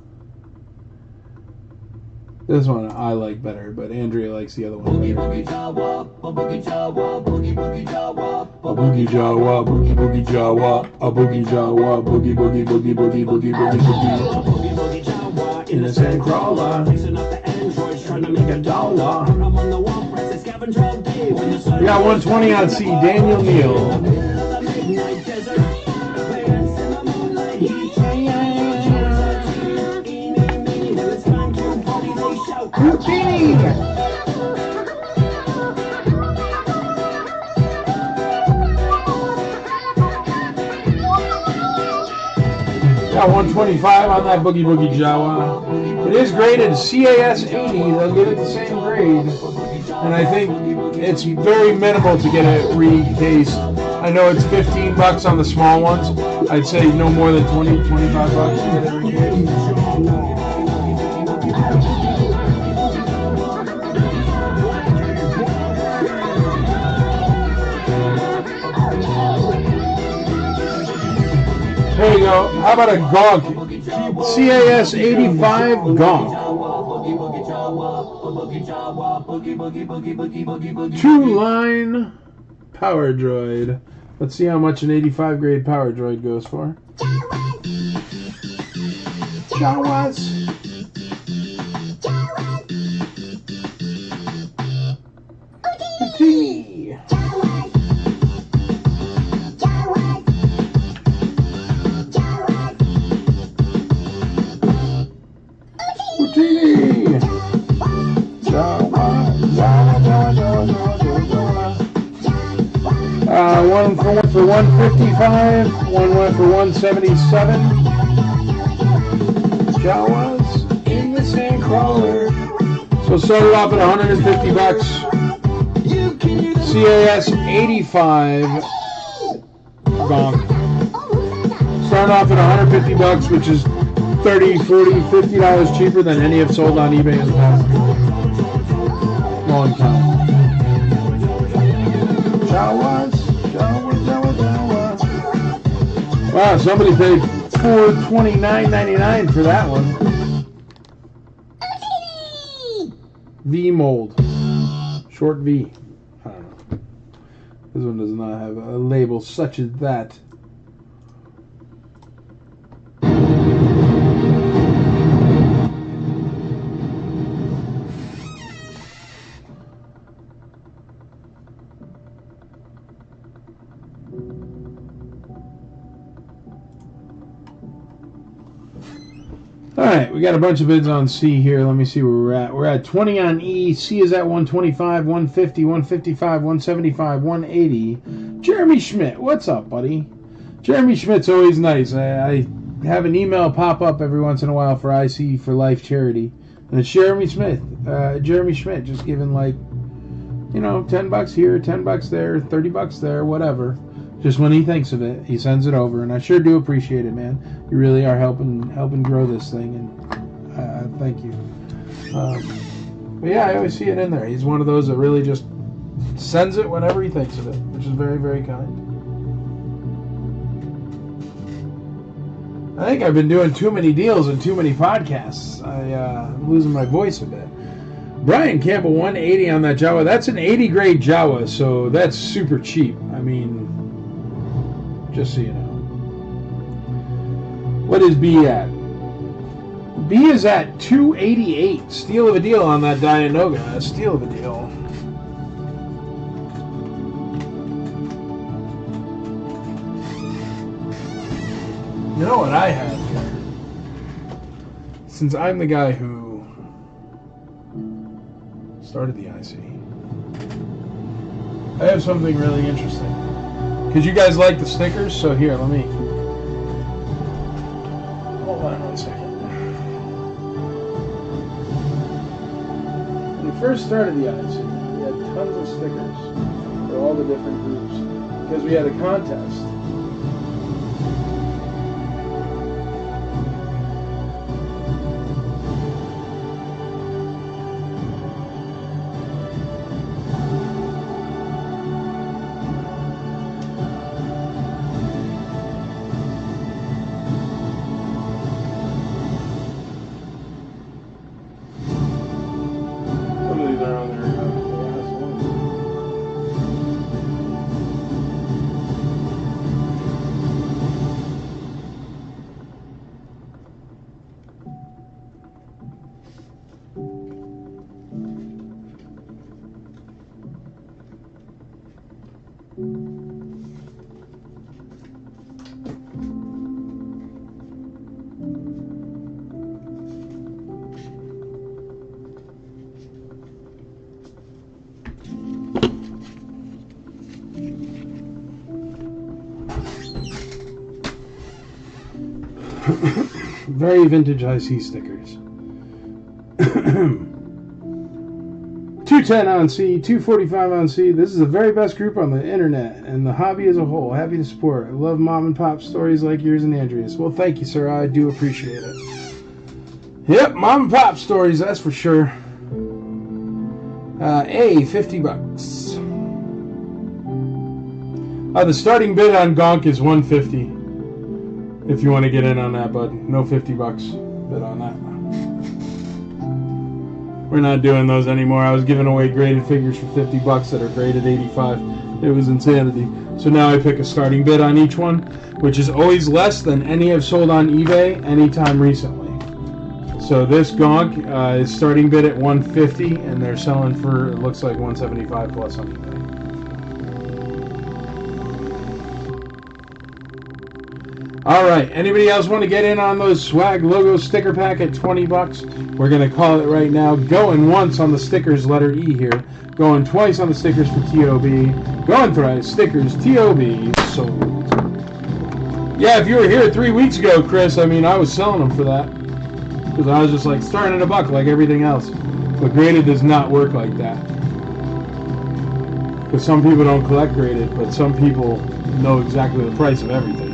This one I like better, but Andrea likes the other one better. Boogie Jawa, a boogie Jawa, boogie Jawa, a boogie Jawa, boogie Jawa, a boogie Jawa, boogie boogie boogie boogie boogie boogie boogie Jawa in a Sandcrawler, fixing up the androids, trying to make $1. I'm on the wall, press the scavenger all day. We got 120 on C. Daniel Neal. Houdini! Got 125 on that Boogie Boogie Jawa. It is graded CAS 80. They'll give it the same grade. And I think it's very minimal to get it recased. I know it's $15 on the small ones. I'd say no more than $20, $25 to get it recased. There you go. How about a gonk? CAS 85 gonk. 2-line power droid. Let's see how much an 85 grade power droid goes for. Jawas. Peezy. One for 155, one went for 177. Jawas in the Sandcrawler. So started off at $150. CAS 85 gonk. Starting off at $150, which is $30, $40, $50 cheaper than any have sold on eBay in the past long time. Jawas. Wow, somebody paid $429.99 for that one. V mold. Short V. I don't know. This one does not have a label such as that. Alright, we got a bunch of bids on C here. Let me see where we're at. We're at 20 on E. C is at 125, 150, 155, 175, 180. Jeremy Schmidt, what's up, buddy? Jeremy Schmidt's always nice. I have an email pop up every once in a while for IC for Life charity. And it's Jeremy Schmidt, just giving like, you know, $10 here, $10 there, $30 there, whatever. Just when he thinks of it, he sends it over, and I sure do appreciate it, man. You really are helping grow this thing, and thank you. But yeah, I always see it in there. He's one of those that really just sends it whenever he thinks of it, which is very, very kind. I think I've been doing too many deals and too many podcasts. I'm losing my voice a bit. Brian Campbell, 180 on that Jawa. That's an 80 grade Jawa, so that's super cheap. I mean, just so you know. What is B at? B is at 288. Steal of a deal on that Dianoga. Steal of a deal. You know what I have here? Since I'm the guy who started the IC, I have something really interesting. Because you guys like the stickers, so here, let me... Hold on 1 second. When we first started the IC, we had tons of stickers for all the different groups. Because we had a contest. Very vintage IC stickers. 210 on C, 245 on C. This is the very best group on the internet and the hobby as a whole. Happy to support. I love mom and pop stories like yours and Andrea's. Well, thank you, sir. I do appreciate it. Yep, mom and pop stories, that's for sure. $50. The starting bid on Gonk is $150. If you want to get in on that, bud. No $50 bid on that. We're not doing those anymore. I was giving away graded figures for $50 that are graded 85. It was insanity. So now I pick a starting bid on each one, which is always less than any I've sold on eBay anytime recently. So this Gonk is starting bid at $150, and they're selling for, it looks like, $175 plus on eBay. All right, anybody else want to get in on those swag logo sticker pack at $20? We're going to call it right now. Going once on the stickers, letter E here. Going twice on the stickers for TOB. Going thrice, stickers, TOB, sold. Yeah, if you were here 3 weeks ago, Chris, I mean, I was selling them for that. Because I was just like, starting at $1 like everything else. But graded does not work like that. Because some people don't collect graded, but some people know exactly the price of everything.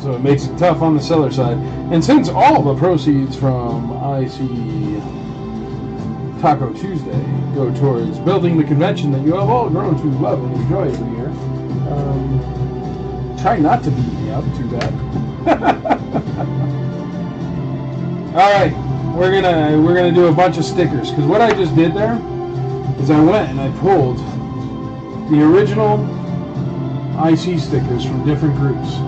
So it makes it tough on the seller side. And since all the proceeds from IC Taco Tuesday go towards building the convention that you have all grown to love and enjoy every year, try not to beat me up too bad. All right, we're gonna do a bunch of stickers, because what I just did there is I went and I pulled the original IC stickers from different groups.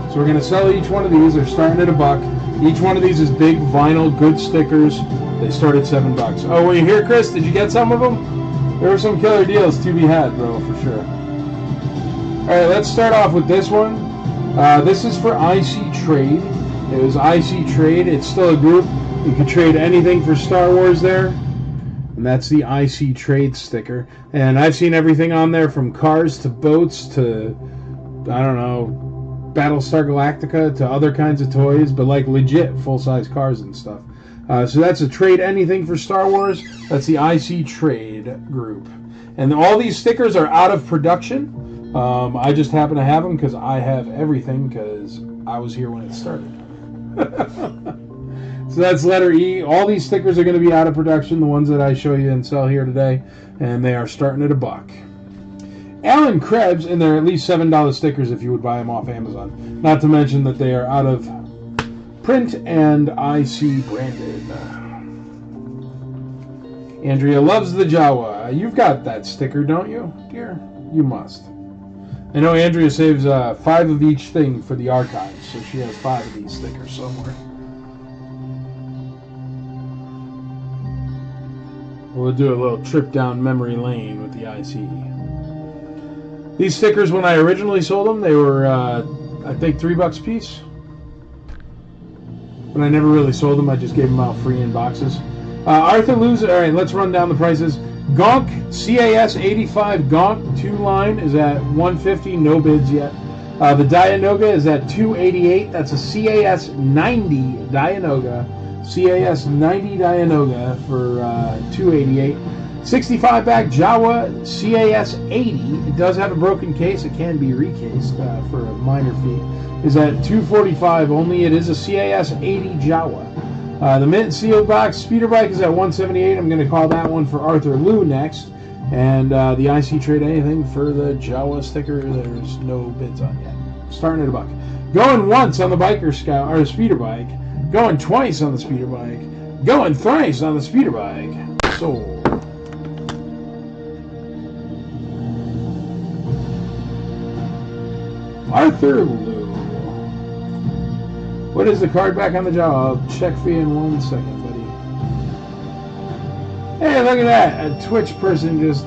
So we're going to sell each one of these. They're starting at $1. Each one of these is big vinyl, good stickers. They start at $7. Oh, were you here, Chris? Did you get some of them? There were some killer deals to be had, bro, for sure. All right, let's start off with this one. This is for IC Trade. It was IC Trade. It's still a group. You can trade anything for Star Wars there. And that's the IC Trade sticker. And I've seen everything on there from cars to boats to, I don't know, Battlestar Galactica to other kinds of toys, but like legit full-size cars and stuff. So that's a trade anything for Star Wars. That's the IC Trade group. And all these stickers are out of production. I just happen to have them because I have everything because I was here when it started. So that's letter E. All these stickers are going to be out of production, the ones that I show you and sell here today, and they are starting at $1. Alan Krebs, and they're at least $7 stickers if you would buy them off Amazon. Not to mention that they are out of print and IC branded. Andrea loves the Jawa. You've got that sticker, don't you, dear? You must. I know Andrea saves 5 of each thing for the archives, so she has 5 of these stickers somewhere. We'll do a little trip down memory lane with the IC. These stickers, when I originally sold them, they were, I think, $3 a piece. But I never really sold them. I just gave them out free in boxes. Arthur Luz, all right, let's run down the prices. Gonk CAS 85 Gonk 2 line is at $150, no bids yet. The Dianoga is at $288. That's a CAS 90 Dianoga. CAS 90 Dianoga for $288. 65-back Jawa CAS 80. It does have a broken case. It can be recased for a minor fee. Is at $245 only. It is a CAS 80 Jawa. The mint sealed box speeder bike is at $178. I'm going to call that one for Arthur Liu next. And the IC Trade anything for the Jawa sticker, there's no bids on yet. Starting at $1. Going once on the biker scout or speeder bike. Going twice on the speeder bike. Going thrice on the speeder bike. Sold. Arthur Liu. What is the card back on the Jawa? I'll check for you in 1 second, buddy. Hey, look at that. A Twitch person just...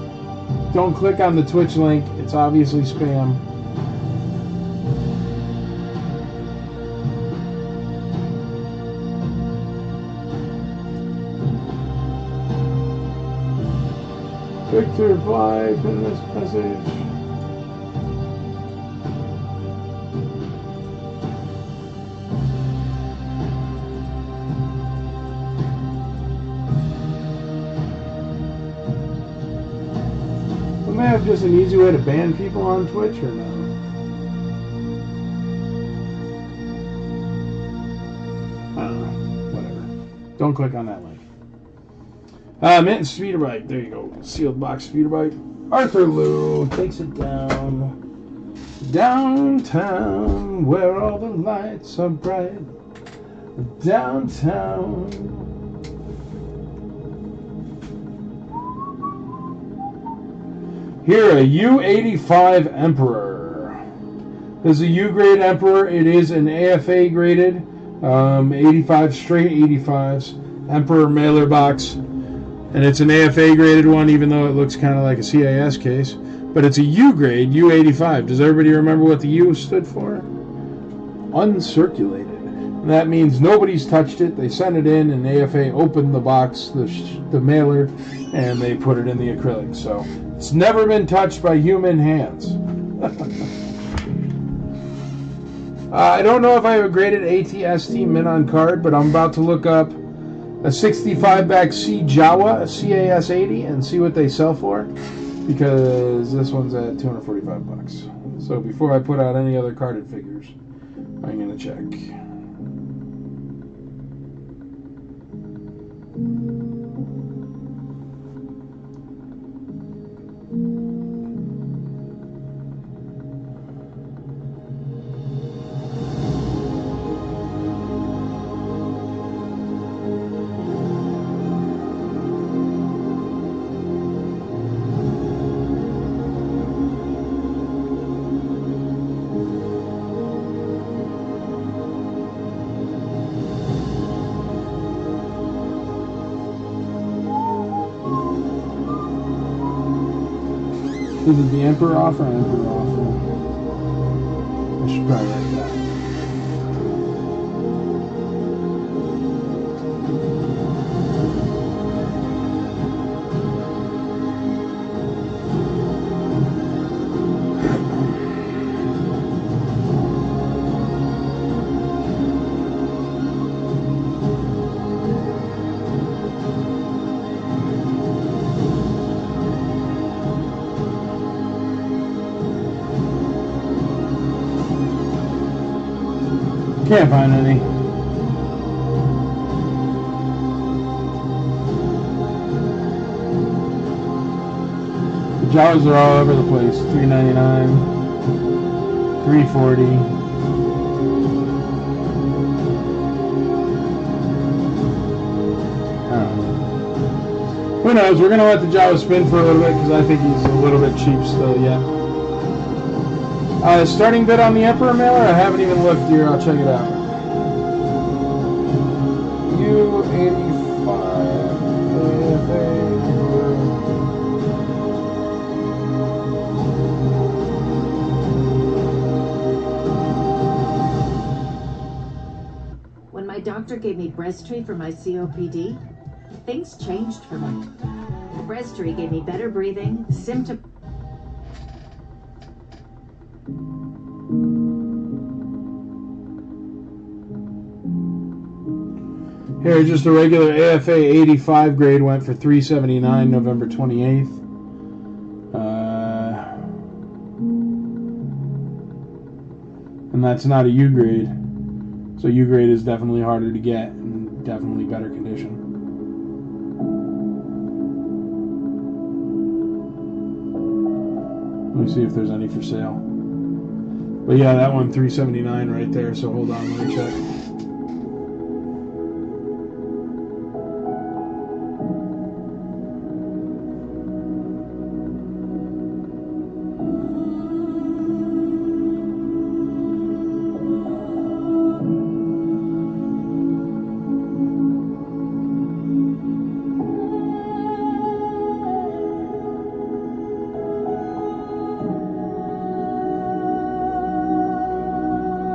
Don't click on the Twitch link. It's obviously spam. Quick to reply, pin this message. they have just an easy way to ban people on Twitch or no? I don't know. Whatever. Don't click on that link. Mint speeder bike. There you go. Sealed box speeder bike. Arthur Lou takes it down. Downtown, where all the lights are bright. Downtown. Here, a U85 Emperor. This is a U-grade Emperor. It is an AFA graded, 85 straight 85s Emperor mailer box, and it's an AFA graded one, even though it looks kind of like a CIS case. But it's a U-grade, U85. Does everybody remember what the U stood for? Uncirculated. And that means nobody's touched it. They sent it in, and AFA opened the box, the mailer, and they put it in the acrylic. So it's never been touched by human hands. I don't know if I have a graded ATST Mint on card, but I'm about to look up a 65 back C Jawa, a CAS 80, and see what they sell for, because this one's at $245. So before I put out any other carded figures, I'm going to check. Is it the Emperor offer or Emperor offer? I should probably write that. Can't find any. The Jawas are all over the place. $3.99, $3.40. Who knows? We're gonna let the Jawa spin for a little bit because I think he's a little bit cheap still yet. Starting bid on the Emperor mailer? I haven't even looked here. I'll check it out. U85 AFA. When my doctor gave me Breztri for my COPD, things changed for me. Breztri gave me better breathing, symptom... Here, just a regular AFA 85 grade went for $379 November 28th. And that's not a U grade. So U grade is definitely harder to get and definitely better condition. Let me see if there's any for sale. But yeah, that one $379 right there. So hold on, let me check.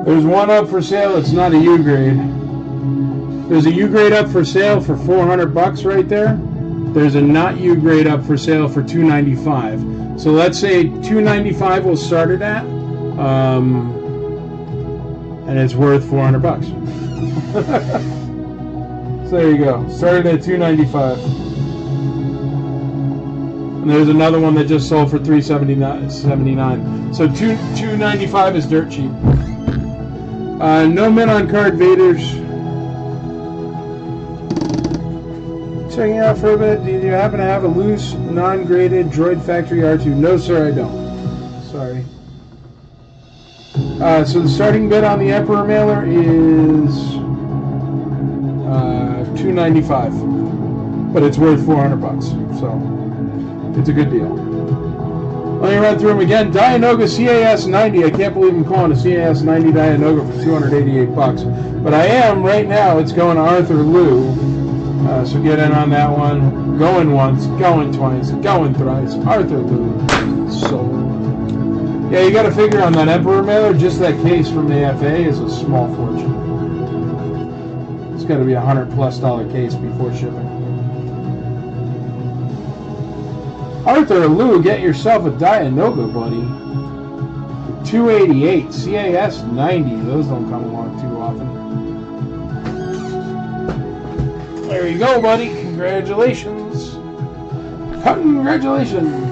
There's one up for sale. It's not a U grade. There's a U grade up for sale for $400 right there. There's a not U grade up for sale for $295. So let's say $295 will start it at, and it's worth $400. So there you go. Started at $295. And there's another one that just sold for $379. So $295 is dirt cheap. No men on card Vaders. Checking out for a bit. Do you happen to have a loose, non-graded Droid Factory R2? No, sir, I don't. Sorry. So the starting bid on the Emperor mailer is $295, but it's worth $400, so it's a good deal. Let me run through them again. Dianoga CAS 90. I can't believe I'm calling a CAS 90 Dianoga for $288, but I am right now. It's going to Arthur Liu. So get in on that one. Going once, going twice, going thrice. Arthur Liu. Sold. Yeah, you got to figure on that Emperor mailer, just that case from the FA is a small fortune. It's got to be $100+ case before shipping. Arthur Liu, get yourself a Dianoga, buddy. $288, CAS 90. Those don't come along too often. There you go, buddy. Congratulations. Congratulations.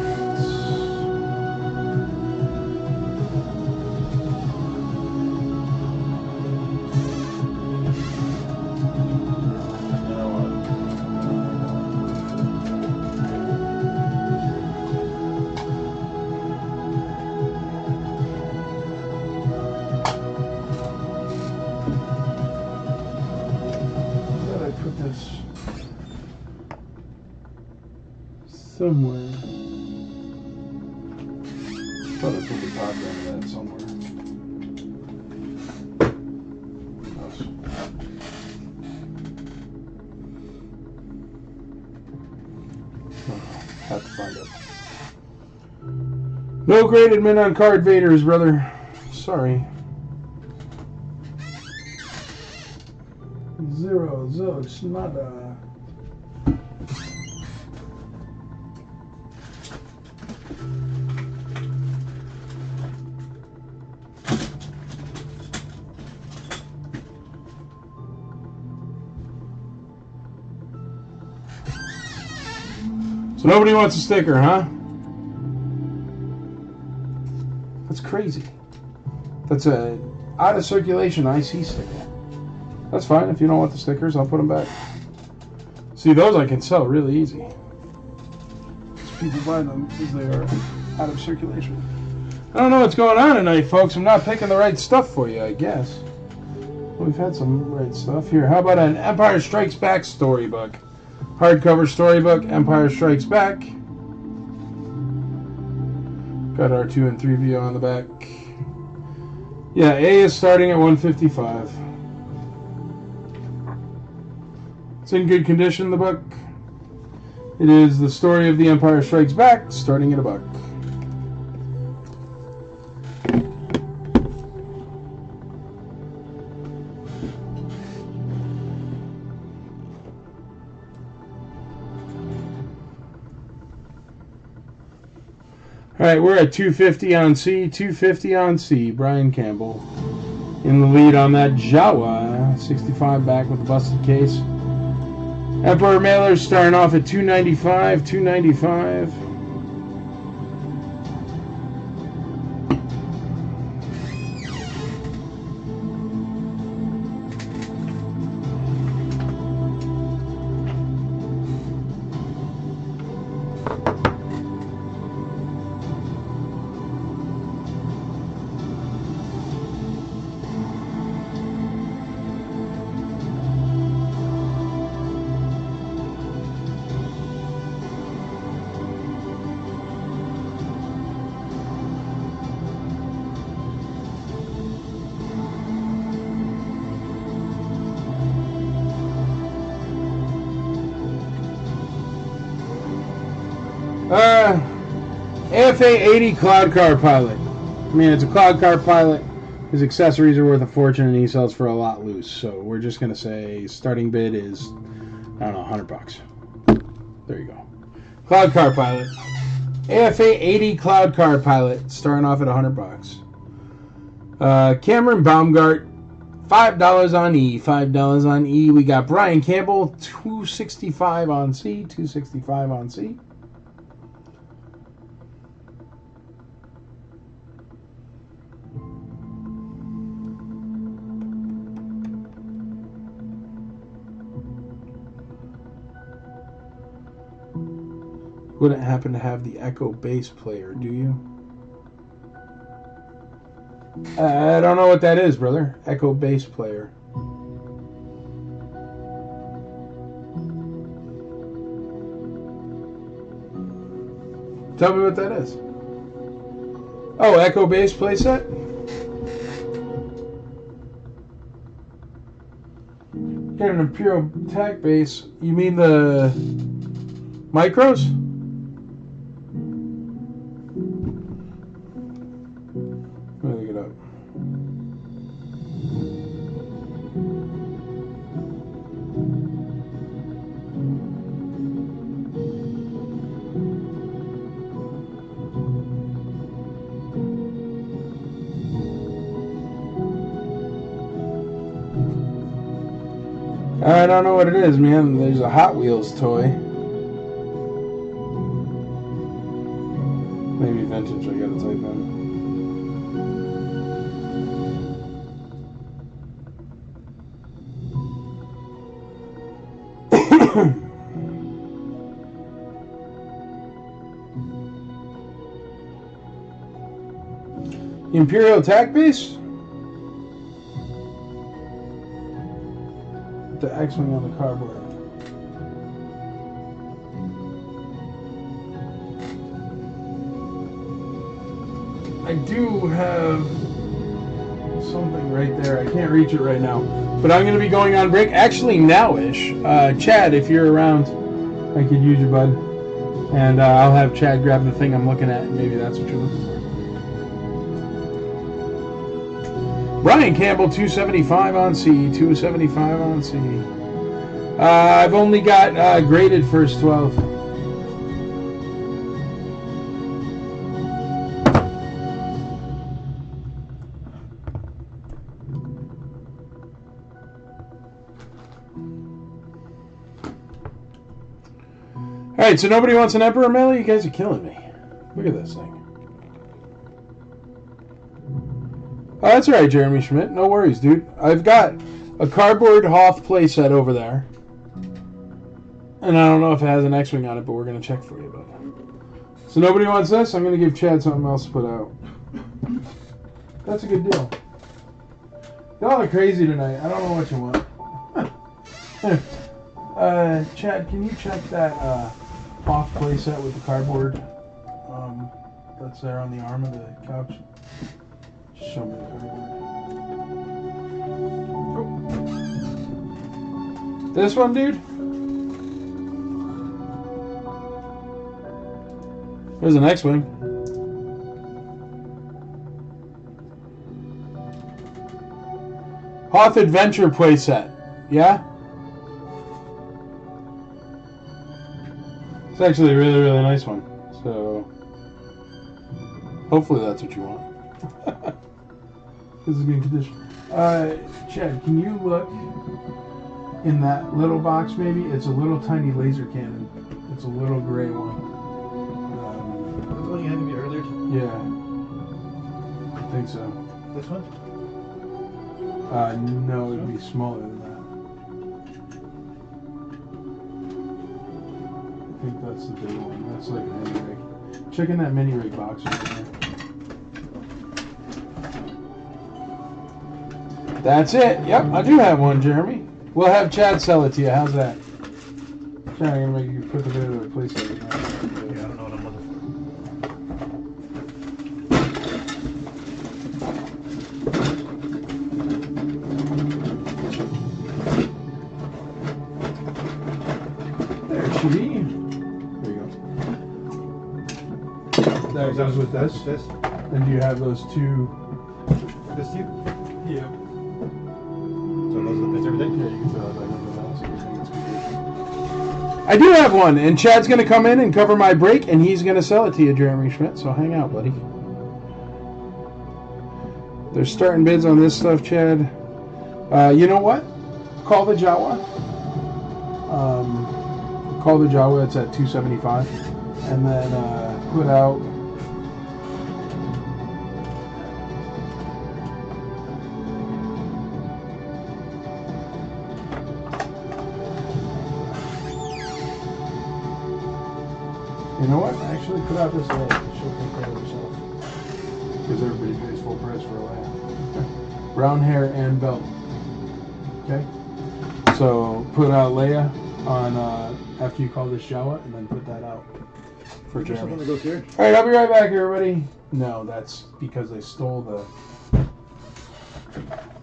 Somewhere. Thought I put the top end of that somewhere. Have to find it. No graded men on card Vaders, brother. Sorry. Zero, zilch, nada. So nobody wants a sticker, huh? That's crazy. That's a out of circulation IC sticker. That's fine. If you don't want the stickers, I'll put them back. See, those I can sell really easy. People buy them because they are out of circulation. I don't know what's going on tonight, folks. I'm not picking the right stuff for you, I guess. We've had some right stuff here. How about an Empire Strikes Back storybook? Hardcover storybook, Empire Strikes Back. Got our 2 and 3 view on the back. Yeah, A is starting at $155. It's in good condition, the book. It is the story of The Empire Strikes Back, starting at $1. All right, we're at 250 on C, 250 on C. Brian Campbell in the lead on that Jawa. 65 back with the busted case. Emperor Mailers starting off at $295, $295. AFA 80 Cloud Car Pilot. I mean, it's a Cloud Car Pilot. His accessories are worth a fortune and he sells for a lot loose. So we're just going to say starting bid is, I don't know, $100. There you go. Cloud Car Pilot. AFA 80 Cloud Car Pilot. Starting off at $100. Cameron Baumgart. $5 on E. $5 on E. We got Brian Campbell. $265 on C. $265 on C. wouldn't happen to have the Echo bass player, do you? I don't know what that is, brother. Echo bass player. Tell me what that is. Oh, Echo bass playset? Get an Imperial Tac bass. You mean the micros? Let me look it up. I don't know what it is, man. There's a Hot Wheels toy. Maybe vintage, I gotta type in. Imperial attack base? The X-Wing on the cardboard. I do have something right there. I can't reach it right now. But I'm going to be going on break. Actually, now-ish. Chad, if you're around, I could use you, bud. And I'll have Chad grab the thing I'm looking at. Maybe that's what you're looking for. Brian Campbell, 275 on C. 275 on C. I've only got graded first 12. Alright, so nobody wants an Emperor Melee? You guys are killing me. Look at this thing. Oh, that's alright, Jeremy Schmidt. No worries, dude. I've got a cardboard Hoth playset over there. And I don't know if it has an X-Wing on it, but we're going to check for you, bud. So nobody wants this? I'm going to give Chad something else to put out. That's a good deal. Y'all are crazy tonight. I don't know what you want. Chad, can you check that Hoth playset with the cardboard that's there on the arm of the couch? Just show me the cardboard. Oh. This one, dude? There's an X-Wing. Hoth Adventure playset. Yeah? It's actually a really, really nice one. So, hopefully that's what you want. This is good condition. Chad, can you look in that little box maybe? It's a little tiny laser cannon. It's a little gray one. That's the one you handed me earlier? Yeah. I think so. This one? No, it would be smaller than that. I think that's the big one. That's like a mini rig. Check in that mini rig box over there. That's it. Yep, I do have one, Jeremy. We'll have Chad sell it to you. How's that? Chad, I'm going to make you put the bit of a place on it. Yeah, I don't know what I'm looking There it should be. There you go. That goes with this. This? And do you have those two? This too? Yeah. So that's everything? Yeah, you can fill it back into that. I do have one, and Chad's going to come in and cover my break, and he's going to sell it to you, Jeremy Schmidt, so hang out, buddy. They're starting bids on this stuff, Chad. You know what? Call the Jawa. Call the Jawa, it's at $275. And then put out... You know what? Actually, put out this Leia. She'll take care of herself. Because everybody pays full price for a Leia. Brown hair and belt. Okay? So put out Leia on after you call this Jawa, and then put that out for Is there something Jeremy. that goes here? All right, I'll be right back, everybody. No, that's because they stole the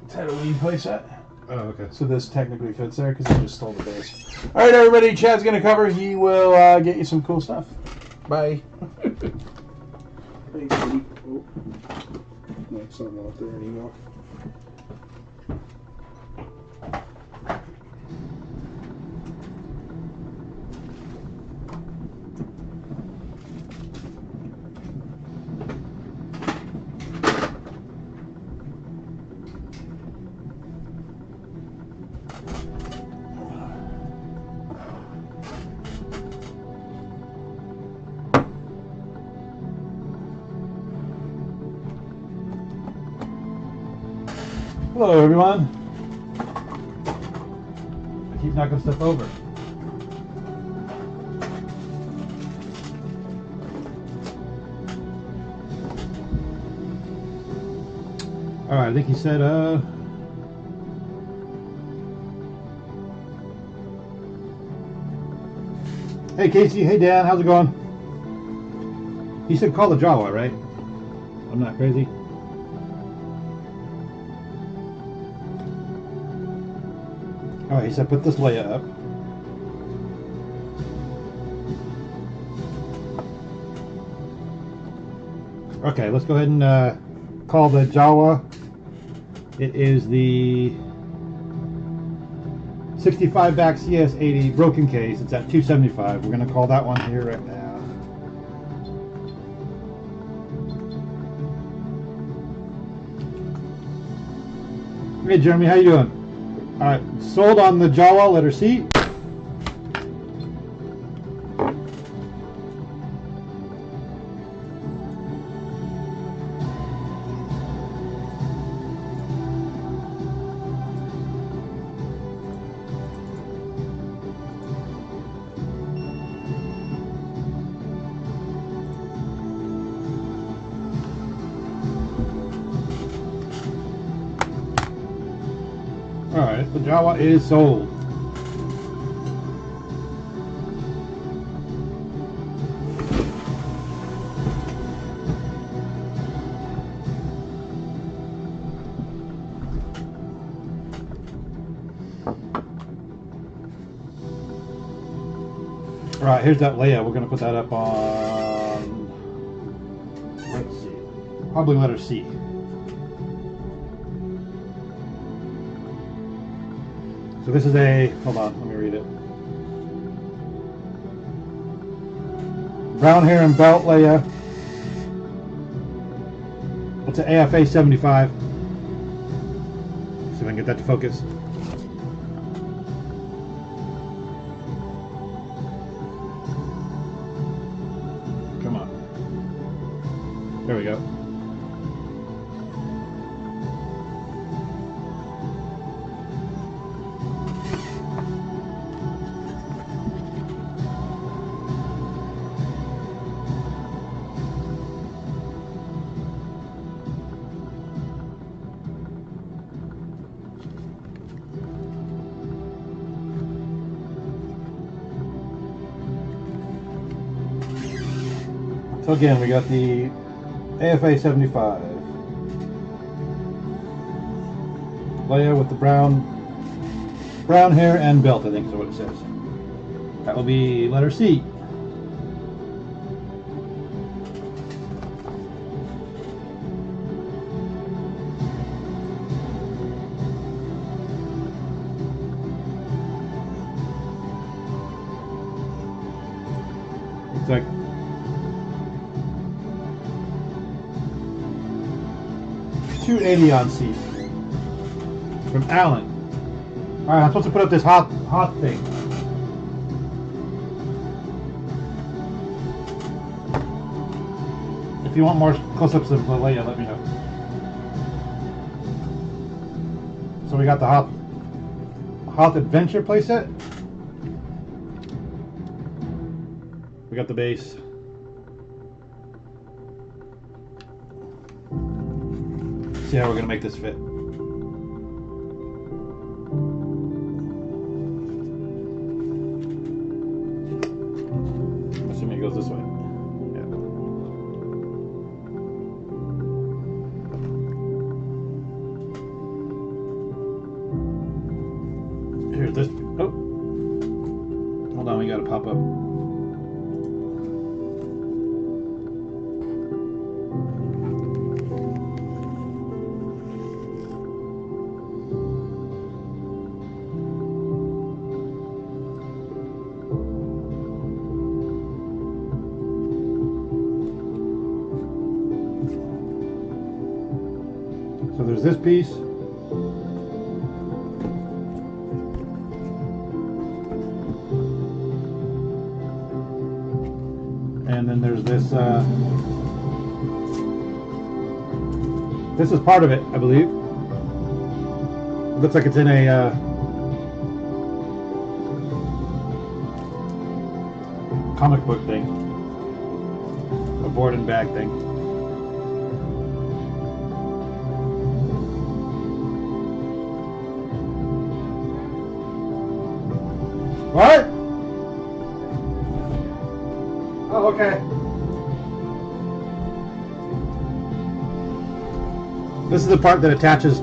Tatooine playset. Oh, okay. So this technically fits there because they just stole the base. All right, everybody. Chad's gonna cover. He will get you some cool stuff. Bye. Thanks, buddy. Oh, no, it's not out there anymore. Hello, everyone. I keep knocking stuff over. All right, I think he said, Hey, Casey. Hey, Dan. How's it going? He said call the Jawa, right? I'm not crazy. All right, he said put this Leia up. Okay, let's go ahead and call the Jawa. It is the 65 back CS80 broken case. It's at 275. We're going to call that one here right now. Hey, Jeremy, how you doing? All right, sold on the Jawa, letter C. All right, the Jawa is sold. All right, here's that Leia. We're going to put that up on, let's see, probably letter C. So this is a, hold on, let me read it. Brown hair and belt Leia. It's an AFA 75. See if I can get that to focus. Come on. There we go. So again, we got the AFA 75. Leia with the brown hair and belt, I think is what it says. That will be letter C. Looks like $280 on C from Alan. All right, I'm supposed to put up this hot thing. If you want more close-ups of Leia, let me know. So we got the Hoth Adventure playset. We got the base. See how we're gonna make this fit. Assuming it goes this way. Yeah. Here's this. Oh, hold on. We gotta pop up. So there's this piece. And then there's this. This is part of it, I believe. It looks like it's in a comic book thing. A board and bag thing. What? Oh, okay. This is the part that attaches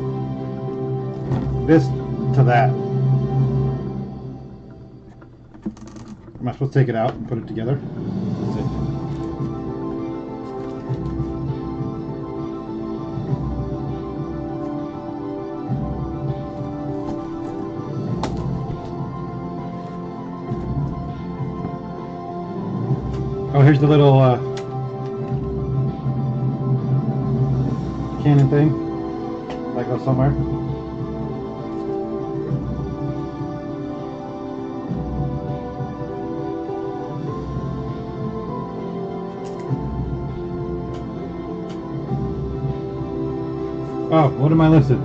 this to that. Am I supposed to take it out and put it together? That's it. Oh, here's the little cannon thing that goes somewhere. Oh, what am I listed?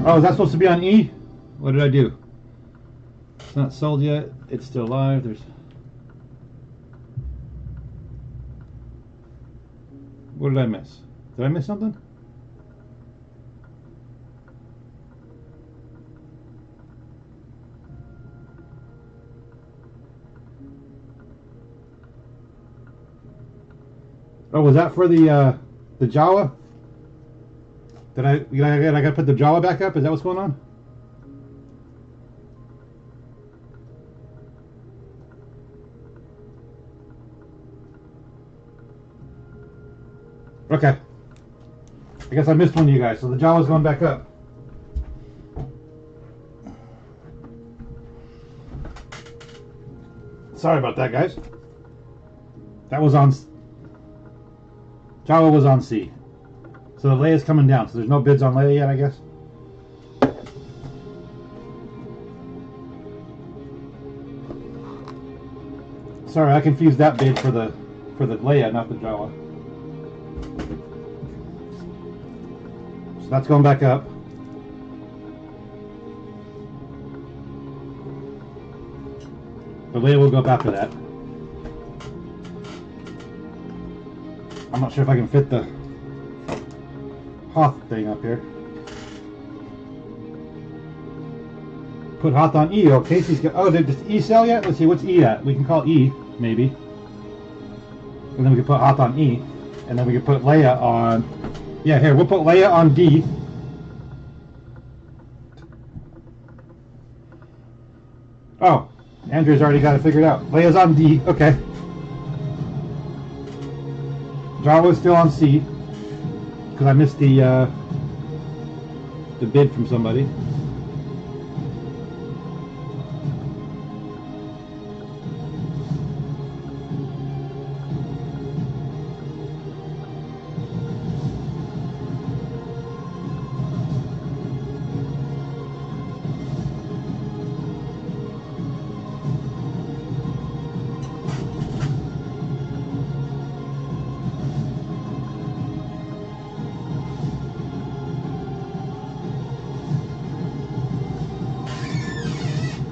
Oh, is that supposed to be on E? What did I do? It's not sold yet. It's still live. There's. What did I miss? Did I miss something? Oh, was that for the Jawa? Did I gotta put the Jawa back up? Is that what's going on? Okay. I guess I missed one of you guys, so the Jawa's going back up. Sorry about that, guys. That was on... Jawa was on C. So the Leia's coming down, so there's no bids on Leia yet, I guess. Sorry, I confused that bid for the Leia, not the Jawa. So that's going back up. The Leia will go up after that. I'm not sure if I can fit the Hoth thing up here. Put Hoth on E. Oh, Casey's got. Oh, did E sell yet? Let's see. What's E at? We can call E maybe, and then we can put Hoth on E, and then we can put Leia on. Yeah, here we'll put Leia on D. Oh, Andrew's already got it figured out. Leia's on D. Okay. Jawa's still on C. Because I missed the bid from somebody.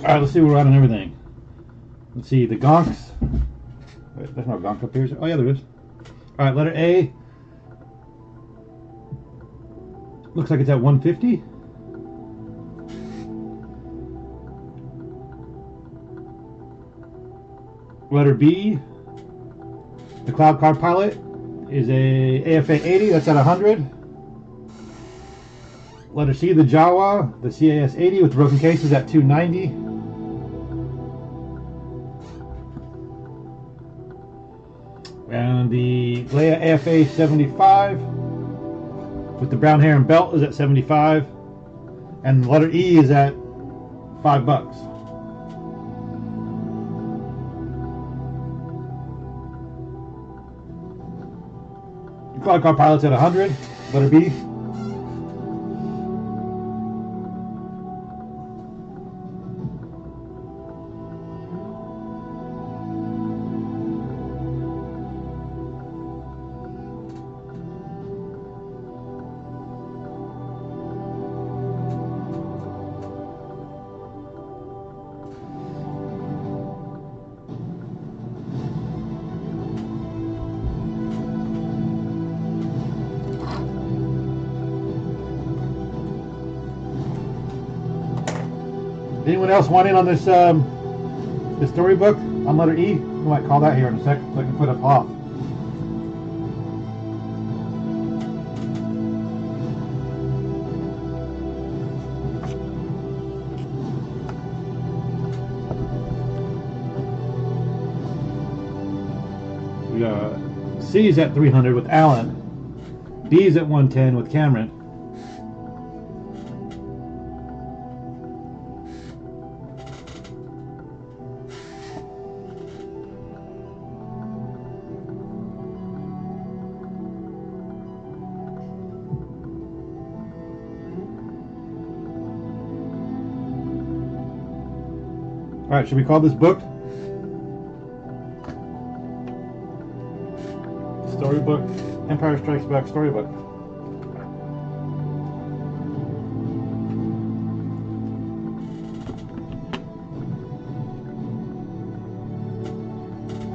Alright, let's see where we're at on everything. Let's see, the gonks. Wait, there's no gonk up here. Oh, yeah, there is. Alright, letter A. Looks like it's at 150. Letter B. The Cloud Car Pilot is a AFA 80. That's at 100. Letter C. The Jawa. The CAS 80 with broken cases at 290. And the Leia AFA 75 with the brown hair and belt is at 75. And the letter E is at $5. The Cloud Car Pilot's at 100. Letter B. Anyone else want in on this this storybook on letter E? We might call that here in a sec so I can put up off. We got C's at 300 with Alan. B's at 110 with Cameron. All right, should we call this book? Storybook, Empire Strikes Back storybook.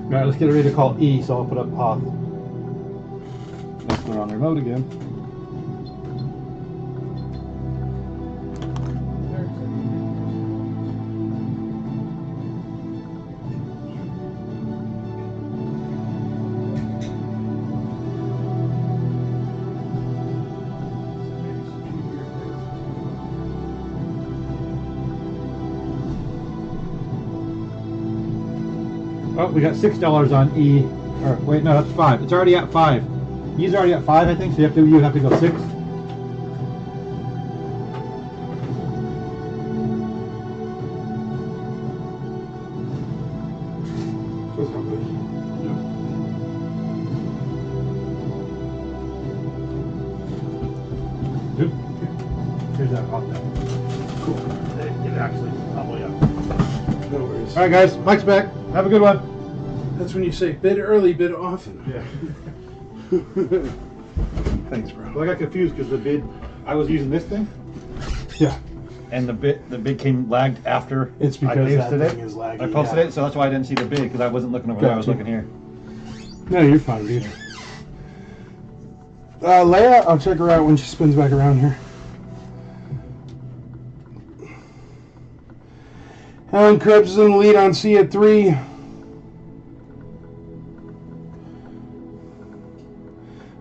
All right, let's get ready to call E, so I'll put up Hoth. Next, we're on remote again. Oh, we got $6 on E. Or wait, no, that's 5. It's already at 5. E's already at 5, I think. So you have to go 6. Good. Here's that hot thing. Cool. It actually probably up. No worries. All right, guys. Mike's back. Have a good one. That's when you say bid early, bid often. Yeah. Thanks, bro. Well, I got confused because the bid, I was using this thing, Yeah. and the bid came lagged after. It's because I that posted thing it. is laggy, I posted yeah. it, so that's why I didn't see the bid because I wasn't looking over there. I was Gotcha. looking here. No, you're fine, dude. Leia, I'll check her out when she spins back around here. Alan Krebs is in the lead on C at 3.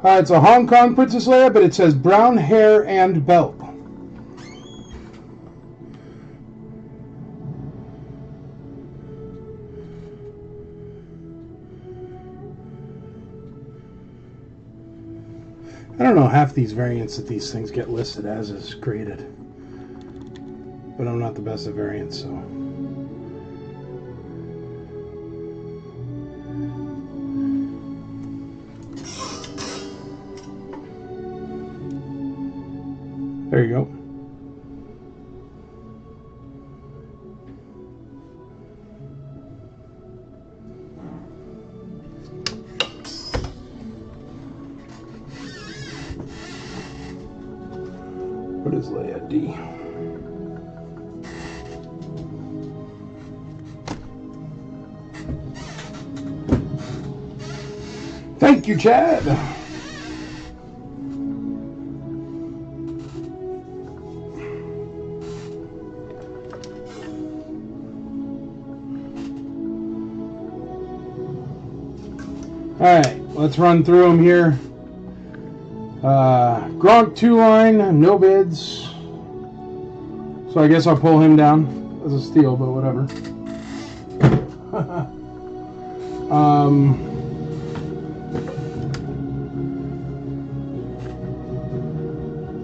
It's a Hong Kong Princess Leia, but it says brown hair and belt. I don't know half these variants that these things get listed as is created. But I'm not the best at variants, so. There you go. What is Leia D? Thank you, Chad. Alright, let's run through them here. Gronk 2-line, no bids. So I guess I'll pull him down as a steal, but whatever.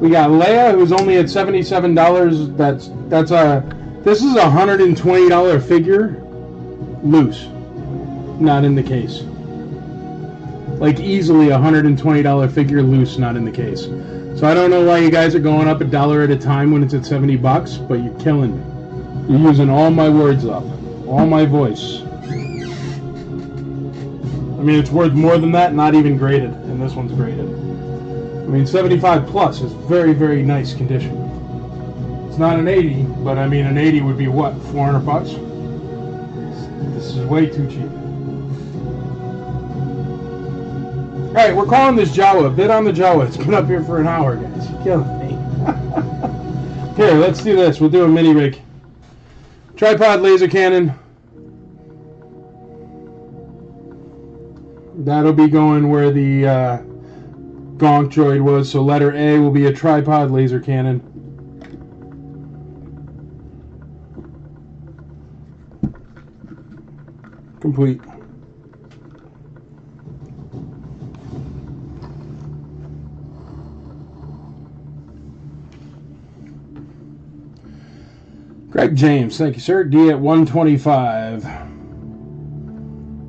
We got Leia, who's only at $77. This is a $120 figure, loose, not in the case. Like easily $120 figure loose, not in the case. So I don't know why you guys are going up $1 at a time when it's at $70, but you're killing me. You're using all my words up, all my voice. I mean, it's worth more than that, not even graded, and this one's graded. I mean, 75 plus is very, very nice condition. It's not an 80, but I mean, an 80 would be what, $400? This is way too cheap. Alright, we're calling this Jawa. Bid on the Jawa. It's been up here for an hour, guys. You're killing me. Here, let's do this. We'll do a mini rig. Tripod laser cannon. That'll be going where the Gonk droid was. So letter A will be a tripod laser cannon. Complete. Greg James, thank you, sir. D at 125.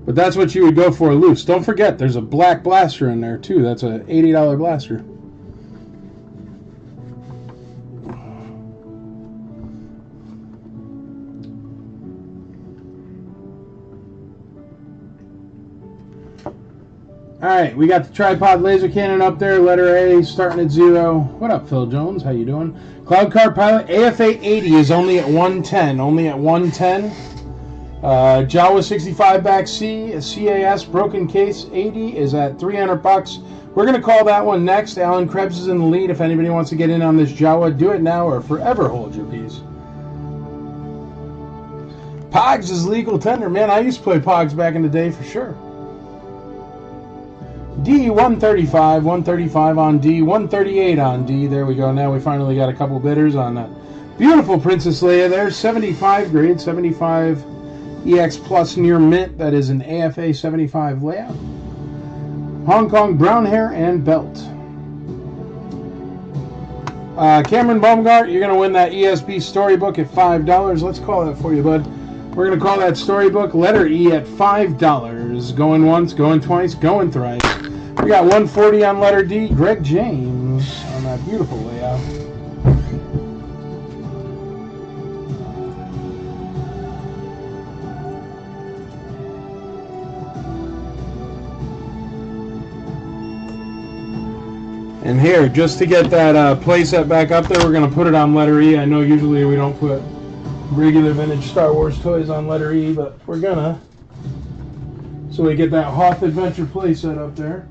But that's what you would go for loose. Don't forget, there's a black blaster in there, too. That's an $80 blaster. Alright, we got the tripod laser cannon up there. Letter A starting at 0. What up, Phil Jones? How you doing? Cloud Car Pilot AFA 80 is only at 110. Only at 110. Jawa 65 back C, CAS broken case 80 is at $300. We're going to call that one next. Alan Krebs is in the lead. If anybody wants to get in on this Jawa, do it now or forever hold your peace. Pogs is legal tender. Man, I used to play Pogs back in the day for sure. D 135, 135 on D, 138 on D. There we go. Now we finally got a couple bidders on that beautiful Princess Leia there. 75 grade, 75 EX Plus near mint. That is an AFA 75 layout. Hong Kong brown hair and belt. Cameron Baumgart, you're going to win that ESB storybook at $5. Let's call that for you, bud. We're going to call that storybook letter E at $5. Going once, going twice, going thrice. We got 140 on letter D. Greg James on that beautiful layout. And here, just to get that playset back up there, we're going to put it on letter E. I know usually we don't put regular vintage Star Wars toys on letter E, but we're gonna. So we get that Hoth Adventure playset up there.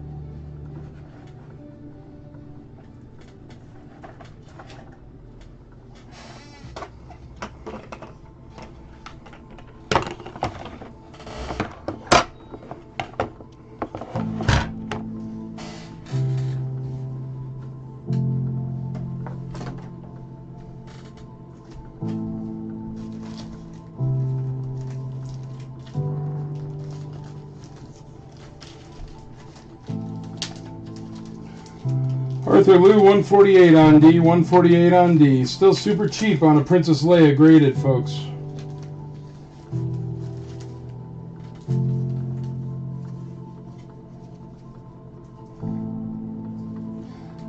Arthur Lou, 148 on D, 148 on D. Still super cheap on a Princess Leia graded, folks.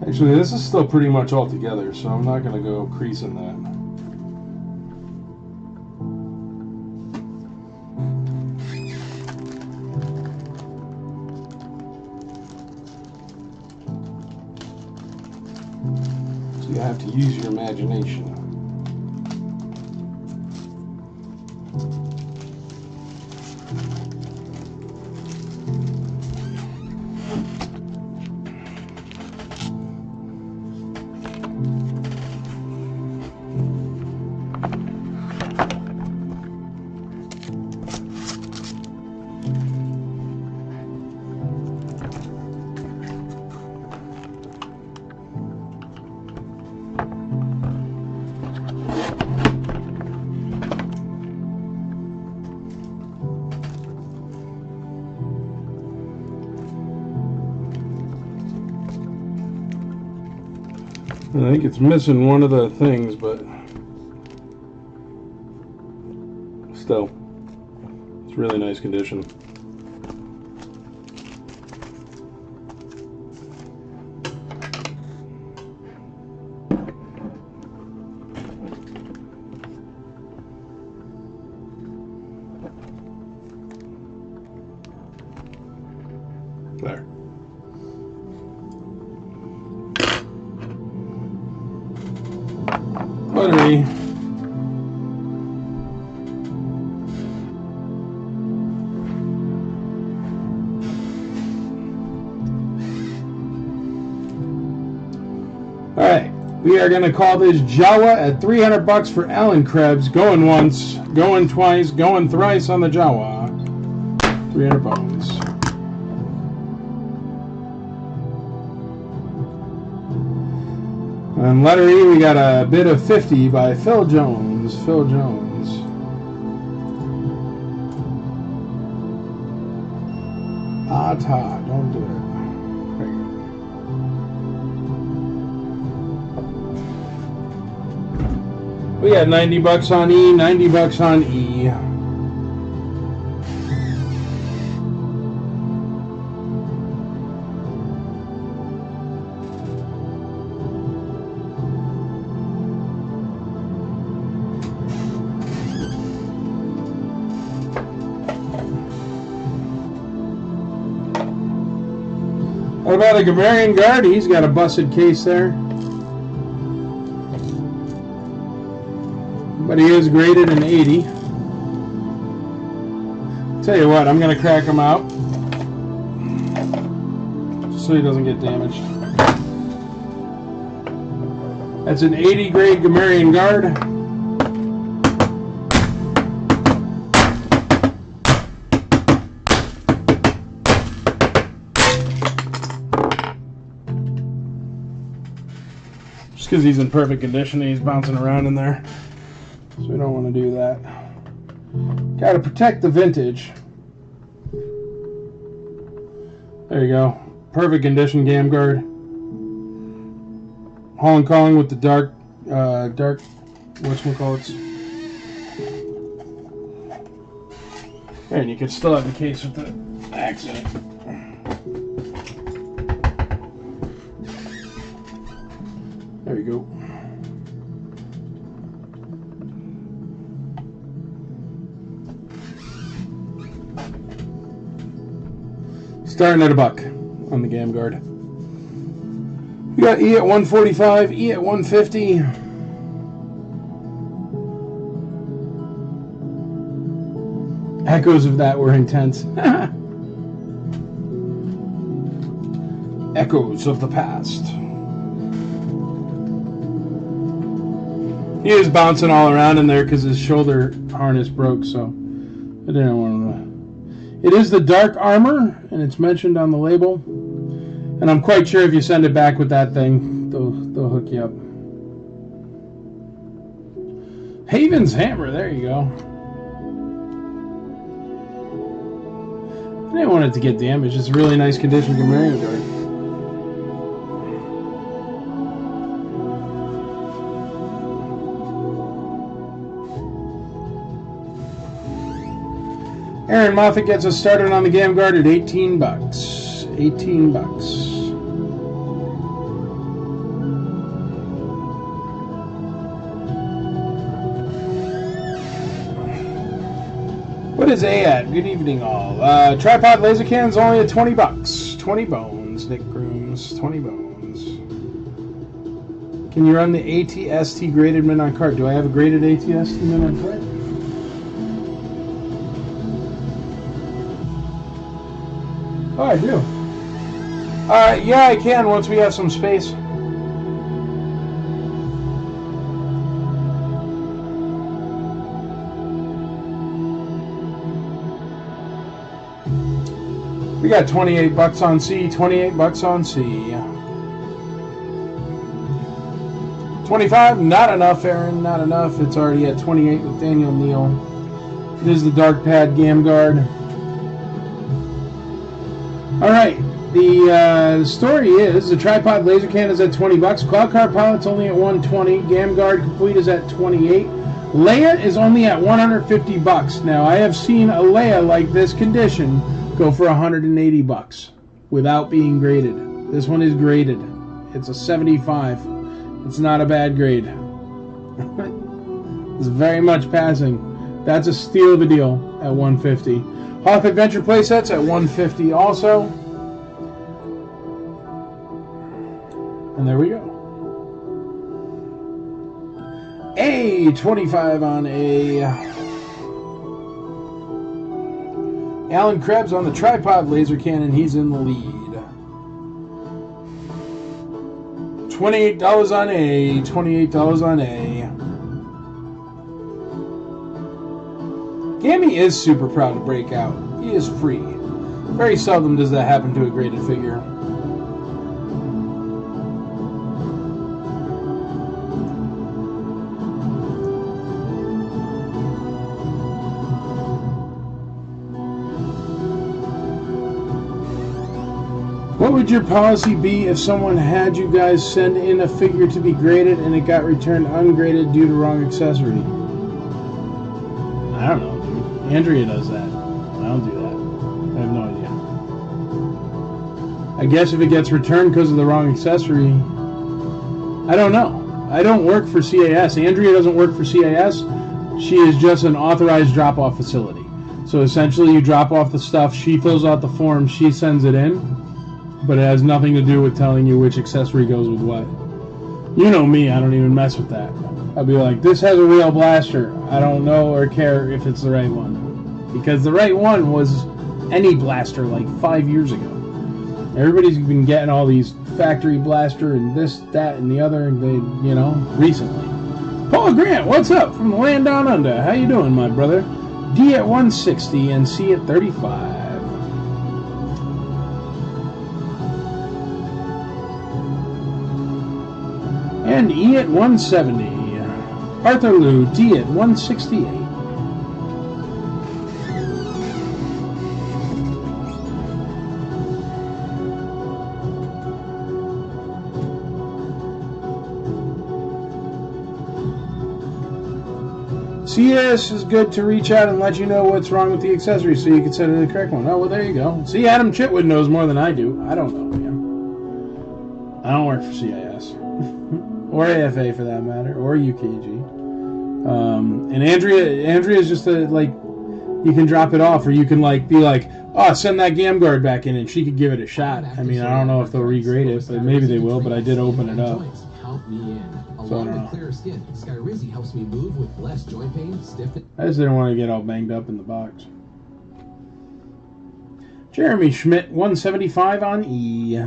Actually, this is still pretty much all together, so I'm not going to go creasing that. You have to use your imagination. I think it's missing one of the things, but still, it's really nice condition. There. Buttery. Alright, we are going to call this Jawa at 300 bucks for Alan Krebs. Going once, going twice, going thrice on the Jawa. 300 bucks. And letter E, we got a bid of 50 by Phil Jones. Phil Jones. Ah, ta, don't do it. There you go. We got 90 bucks on E, 90 bucks on E. What about a Gamarian Guard? He's got a busted case there. But he is graded an 80. Tell you what, I'm going to crack him out. Just so he doesn't get damaged. That's an 80 grade Gamarian Guard. Because he's in perfect condition and he's bouncing around in there. So we don't want to do that. Got to protect the vintage. There you go. Perfect condition Gam Guard. Holland Calling with the dark, whatchamacallits. There, and you could still have the case with the accident. There you go. Starting at $1 on the Gam Guard. We got E at 145, E at 150. Echoes of that were intense. Echoes of the past. He is bouncing all around in there because his shoulder harness broke, so I didn't want to. It is the dark armor, and it's mentioned on the label. And I'm quite sure if you send it back with that thing, they'll hook you up. Haven's Hammer, there you go. I didn't want it to get damaged. It's a really nice condition Gamarian Guard. Aaron Moffat gets us started on the Gam Guard at 18 bucks. 18 bucks. What is A at? Good evening, all. Tripod laser cans only at 20 bucks. 20 bones, Nick Grooms. 20 bones. Can you run the ATST graded Midnight card? Do I have a graded ATST Midnight card? Oh, I do. Yeah, I can once we have some space. We got 28 bucks on C, 28 bucks on C. 25, not enough, Aaron, not enough. It's already at 28 with Daniel Neal. It is the Dark Pad Gam Guard. All right, The story is the tripod laser cannon is at $20. Cloud Car Pilot's only at $120. Gamguard Complete is at $28. Leia is only at $150. Now I have seen a Leia like this condition go for $180 without being graded. This one is graded. It's a 75. It's not a bad grade. It's very much passing. That's a steal of a deal at $150. Hoth Adventure playsets at $150 also. And there we go. A 25 on A. Alan Krebs on the tripod laser cannon. He's in the lead. $28 on A. $28 on A. Gammy is super proud to break out. He is free. Very seldom does that happen to a graded figure. What would your policy be if someone had you guys send in a figure to be graded and it got returned ungraded due to wrong accessory? I don't know, dude. Andrea does that. I don't do that. I have no idea. I guess if it gets returned because of the wrong accessory, I don't know. I don't work for CAS. Andrea doesn't work for CAS. She is just an authorized drop-off facility. So essentially you drop off the stuff, she fills out the form, she sends it in. But it has nothing to do with telling you which accessory goes with what. You know me, I don't even mess with that. I'll be like, this has a real blaster. I don't know or care if it's the right one. Because the right one was any blaster like 5 years ago. Everybody's been getting all these factory blaster and this, that, and the other, and they, you know, recently. Paul Grant, what's up from the land down under? How you doing, my brother? D at 160 and C at 35. And E at 170. Arthur Lou, D at 168. CS is good to reach out and let you know what's wrong with the accessory so you can send in the correct one. Oh, well, there you go. See, Adam Chitwood knows more than I do. I don't know, man. I don't work for CIS. Or AFA for that matter, or UKG. And Andrea is just like, you can drop it off, or you can like be like, oh, send that Gamguard back in, and she could give it a shot. I mean, I don't know if they'll regrade it, but maybe they will. But I did open it up. Help me in. Along with clearer skin, Skyrizi helps me move with less joint pain, stiffness. I just didn't want to get all banged up in the box. Jeremy Schmidt, 175 on E.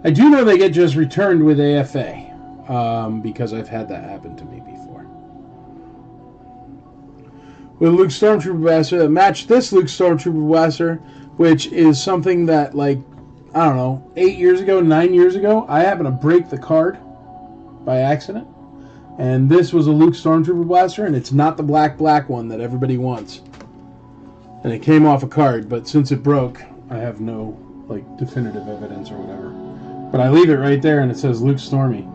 I do know they get just returned with AFA, because I've had that happen to me before. With Luke Stormtrooper Blaster, match this Luke Stormtrooper Blaster, which is something that, like, I don't know, 8 years ago, 9 years ago, I happened to break the card by accident. And this was a Luke Stormtrooper Blaster, and it's not the black one that everybody wants. And it came off a card, but since it broke, I have no, like, definitive evidence or whatever. But I leave it right there, and it says Luke Stormy.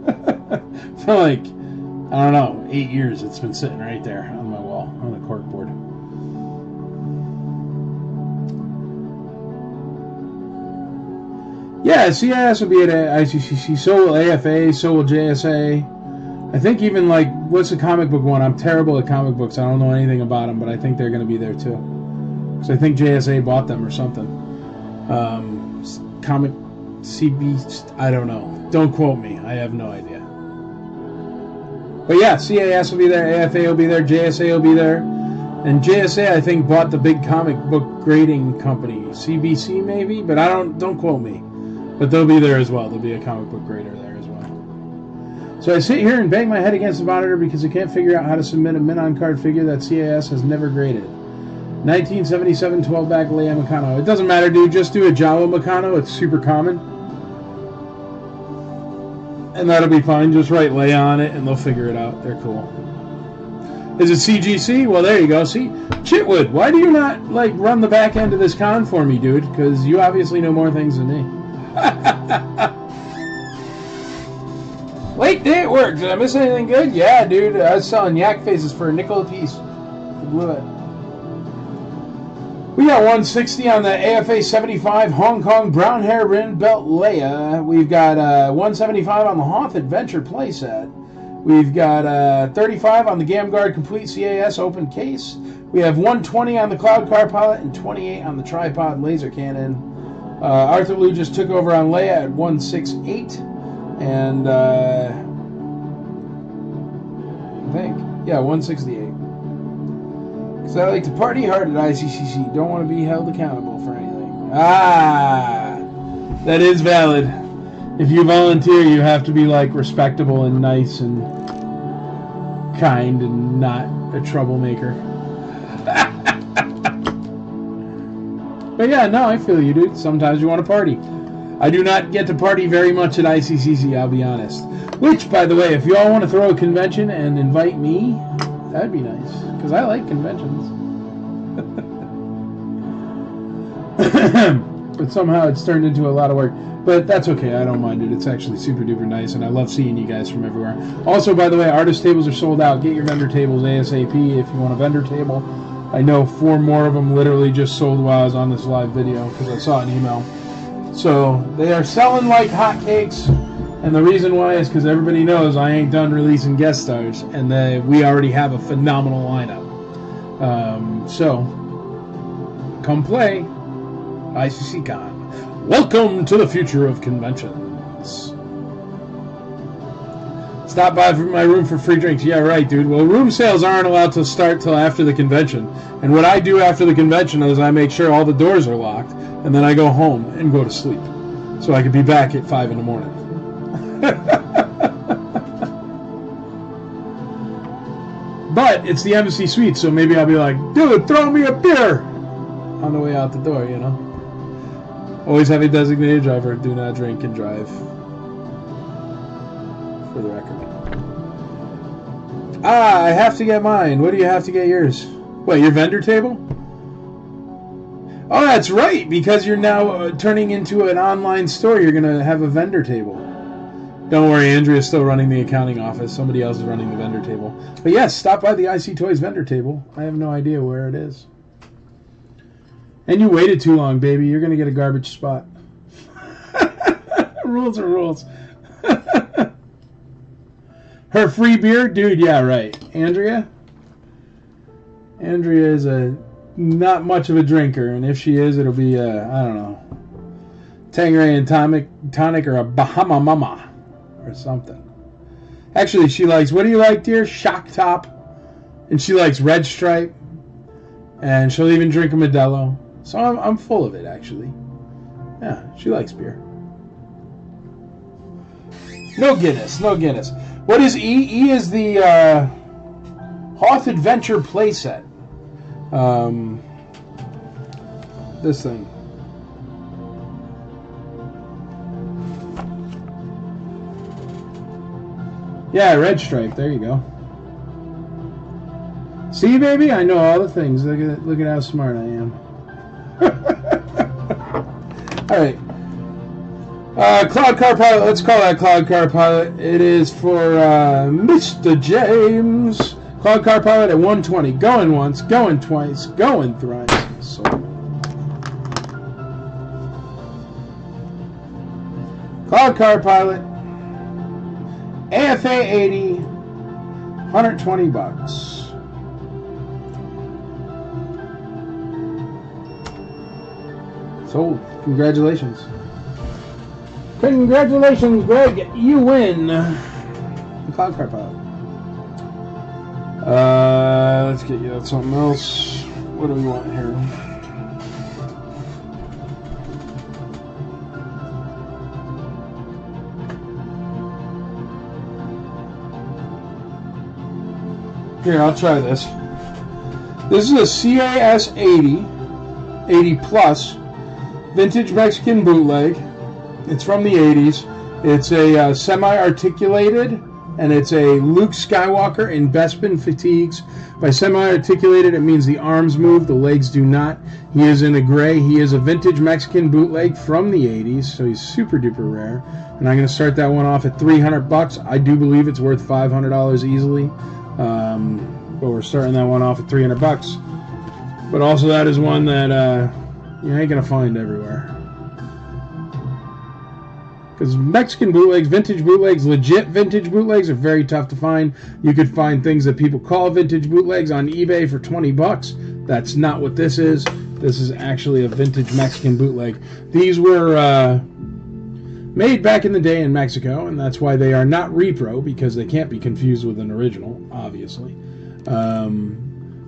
For like, I don't know, 8 years it's been sitting right there on my wall, on the corkboard. Yeah, CIS will be at ICCC, so will AFA, so will JSA. I think even like, what's the comic book one? I'm terrible at comic books. I don't know anything about them, but I think they're going to be there too. Because I think JSA bought them or something. Comic CB, I don't know. Don't quote me. I have no idea. But yeah, CAS will be there, AFA will be there, JSA will be there. And JSA, I think, bought the big comic book grading company. CBC maybe? But don't quote me. But they'll be there as well. There'll be a comic book grader there as well. So I sit here and bang my head against the monitor because I can't figure out how to submit a min-on card figure that CAS has never graded. 1977 12-back Leia Meccano. It doesn't matter, dude. Just do a Jawa Meccano. It's super common. And that'll be fine. Just write Leia on it and they'll figure it out. They're cool. Is it CGC? Well, there you go. See, Chitwood, why do you not like run the back end of this con for me, dude? Because you obviously know more things than me. Late day at work. Did I miss anything good? Yeah, dude. I was selling yak faces for a nickel a piece. Blew it. We got 160 on the AFA 75 Hong Kong brown hair rim belt Leia. We've got 175 on the Hoth Adventure playset. We've got 35 on the Gamguard Complete CAS open case. We have 120 on the Cloud Car Pilot and 28 on the Tripod Laser Cannon. Arthur Liu just took over on Leia at 168. And I think, yeah, 168. Because I like to party hard at ICCC. Don't want to be held accountable for anything. Ah! That is valid. If you volunteer, you have to be like respectable and nice and kind and not a troublemaker. But yeah, no, I feel you, dude. Sometimes you want to party. I do not get to party very much at ICCC, I'll be honest. Which, by the way, if you all want to throw a convention and invite me, that'd be nice. Because I like conventions. But somehow it's turned into a lot of work. But that's okay, I don't mind it. It's actually super duper nice, and I love seeing you guys from everywhere. Also, by the way, artist tables are sold out. Get your vendor tables ASAP if you want a vendor table. I know 4 more of them literally just sold while I was on this live video because I saw an email. So they are selling like hotcakes, and the reason why is because everybody knows I ain't done releasing guest stars, and we already have a phenomenal lineup. So come play ICC Con. Welcome to the future of conventions. Stop by my room for free drinks. Yeah, right, dude. Well, room sales aren't allowed to start till after the convention. And what I do after the convention is I make sure all the doors are locked, and then I go home and go to sleep. So I could be back at 5 in the morning. But it's the embassy suite, so maybe I'll be like, dude, throw me a beer on the way out the door, you know? Always have a designated driver. Do not drink and drive. For the record. Ah, I have to get mine. What do you have to get yours? What, your vendor table? Oh, that's right. Because you're now turning into an online store, you're going to have a vendor table. Don't worry, Andrea's still running the accounting office. Somebody else is running the vendor table. But yes, stop by the IC Toys vendor table. I have no idea where it is. And you waited too long, baby. You're going to get a garbage spot. Rules are rules. Her free beer? Dude, yeah, right. Andrea? Andrea is not much of a drinker, and if she is, it'll be, I don't know, Tanqueray and tonic or a Bahama Mama or something. Actually, she likes, what do you like, dear? Shock Top. And she likes Red Stripe. And she'll even drink a Modelo. So I'm full of it, actually. Yeah, she likes beer. No Guinness, no Guinness. What is E? E is the Hoth Adventure playset. This thing. Yeah, Red Stripe. There you go. See, baby? I know all the things. Look at how smart I am. Alright. Cloud Car Pilot. Let's call that Cloud Car Pilot. It is for Mr. James. Cloud Car Pilot at 120. Going once, going twice, going thrice. So. Cloud Car Pilot. AFA 80. $120. Sold. Congratulations. Congratulations, Greg. You win the Cloud Car Pilot. Let's get you something else. What do we want here? Here, I'll try this. This is a CAS 80 Plus vintage Mexican bootleg. It's from the 80s. It's a semi-articulated and it's a Luke Skywalker in Bespin fatigues. By semi-articulated, it means the arms move, the legs do not. He is in a gray. He is a vintage Mexican bootleg from the 80s, so he's super duper rare. And I'm going to start that one off at $300. I do believe it's worth $500 easily, but we're starting that one off at $300. But also, that is one that you ain't going to find everywhere. Because Mexican bootlegs, vintage bootlegs, legit vintage bootlegs are very tough to find. You could find things that people call vintage bootlegs on eBay for $20. That's not what this is. This is actually a vintage Mexican bootleg. These were made back in the day in Mexico, and that's why they are not repro, because they can't be confused with an original, obviously.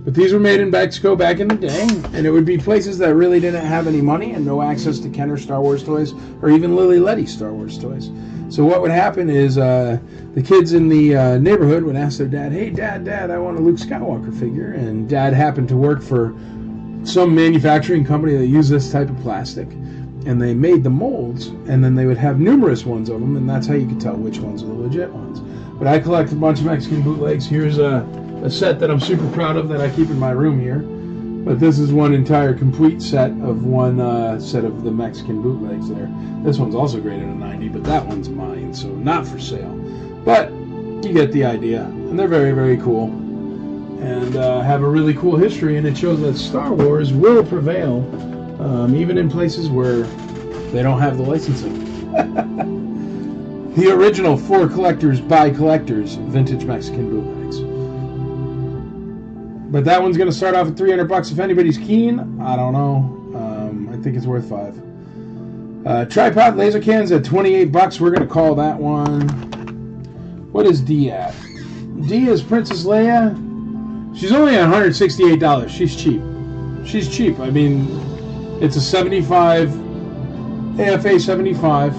But these were made in Mexico back in the day, and it would be places that really didn't have any money and no access to Kenner Star Wars toys or even Lily Letty Star Wars toys. So what would happen is the kids in the neighborhood would ask their dad, "Hey, Dad, I want a Luke Skywalker figure." And Dad happened to work for some manufacturing company that used this type of plastic. And they made the molds, and then they would have numerous ones of them, and that's how you could tell which ones are the legit ones. But I collect a bunch of Mexican bootlegs. Here's a set that I'm super proud of that I keep in my room here. But this is one entire complete set of one set of the Mexican bootlegs there. This one's also graded a 90, but that one's mine, so not for sale. But you get the idea. And they're very, very cool. And have a really cool history, and it shows that Star Wars will prevail, even in places where they don't have the licensing. The original for collectors by collectors vintage Mexican bootlegs. But that one's going to start off at $300 if anybody's keen. I don't know. I think it's worth $5. Tripod laser cans at $28. We're going to call that one. What is D at? D is Princess Leia. She's only at $168. She's cheap. She's cheap. I mean, it's a 75 AFA 75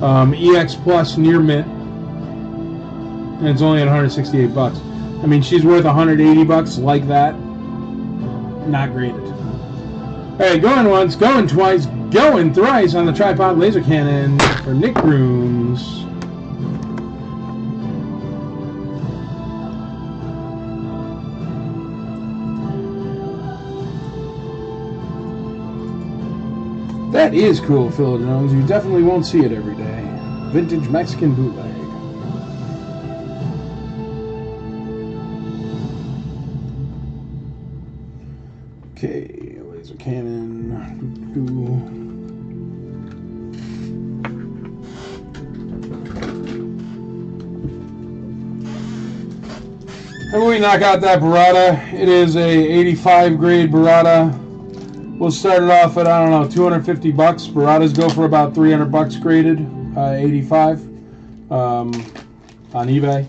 EX Plus near mint, and it's only at $168. I mean, she's worth $180 like that. Not graded. All right, going once, going twice, going thrice on the tripod laser cannon for Nick Grooms. That is cool, Phil Jones. You definitely won't see it every day. Vintage Mexican bootleg. Okay, laser cannon. How we knock out that burrata? It is a 85 grade burrata. We'll start it off at, I don't know, $250. Burratas go for about $300 graded, 85 on eBay.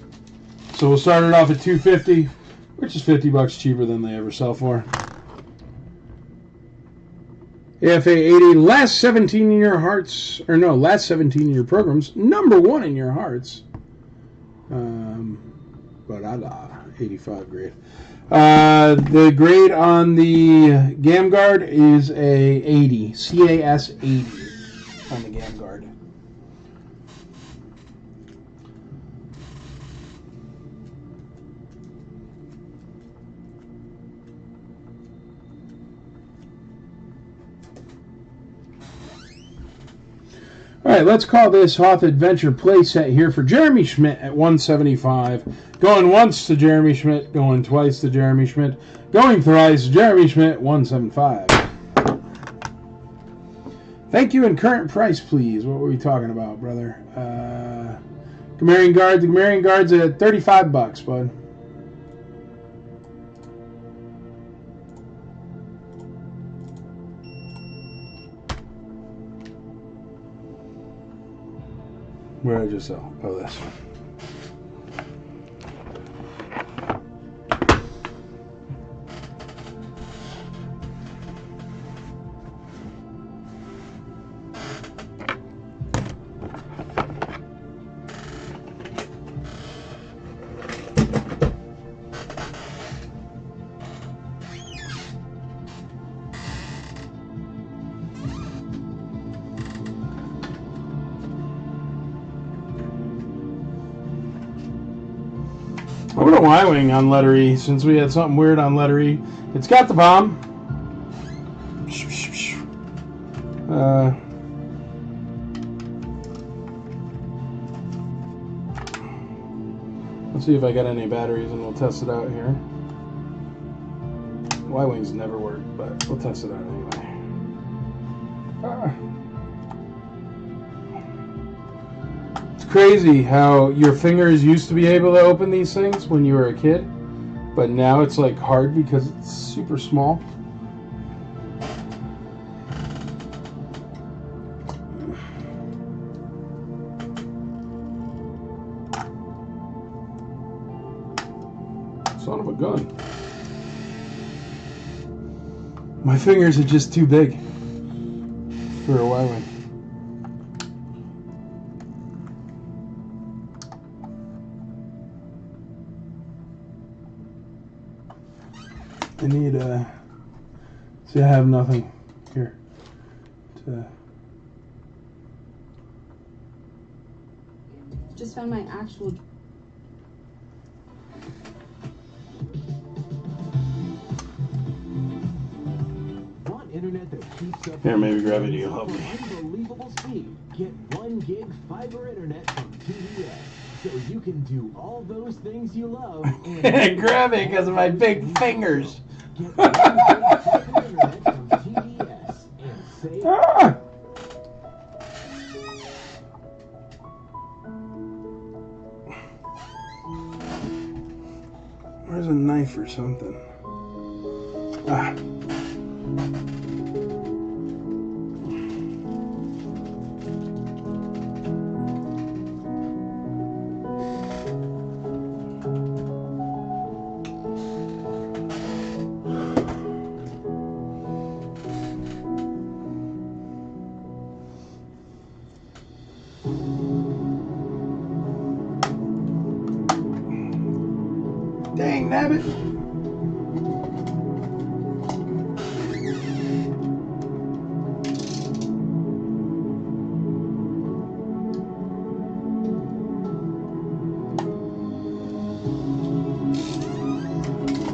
So we'll start it off at $250, which is $50 cheaper than they ever sell for. AFA 80, last 17 in your hearts, or no, last 17 in your programs, #1 in your hearts. Burrata, 85 grade. The grade on the Gam Guard is a 80, CAS 80 on the Gam Guard. All right, let's call this Hoth Adventure playset here for Jeremy Schmidt at $175. Going once to Jeremy Schmidt, going twice to Jeremy Schmidt, going thrice to Jeremy Schmidt, $175. Thank you, and current price, please. What were we talking about, brother? Gamarian Guard. The Gamarian Guard's at $35, bud. Where did I just sell? Oh, this. a Y-Wing on letter E, since we had something weird on letter E. It's got the bomb. Let's see if I got any batteries, and we'll test it out here. Y-Wings never work, but we'll test it out anyway. It's crazy how your fingers used to be able to open these things when you were a kid, but now it's like hard because it's super small. Son of a gun. My fingers are just too big for a Y-Wing. I need see, I have nothing here to. Just found my actual. Want internet that keeps up? Here, maybe gravity will help me. Unbelievable speed. Get 1 gig fiber internet from TDS, so you can do all those things you love. And grab it because of my big fingers. Get 1 gig fiber internet from TDS and save. Ah! Where's a knife or something? Ah. Dang, nabbit.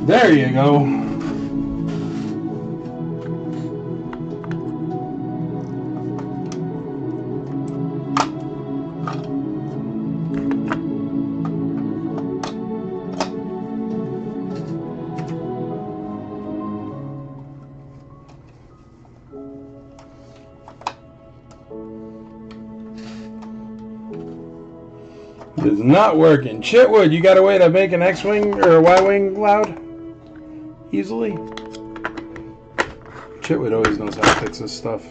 There you go. It's not working. Chitwood, you got a way to make an X-Wing or a Y-Wing loud? Easily? Chitwood always knows how to fix this stuff.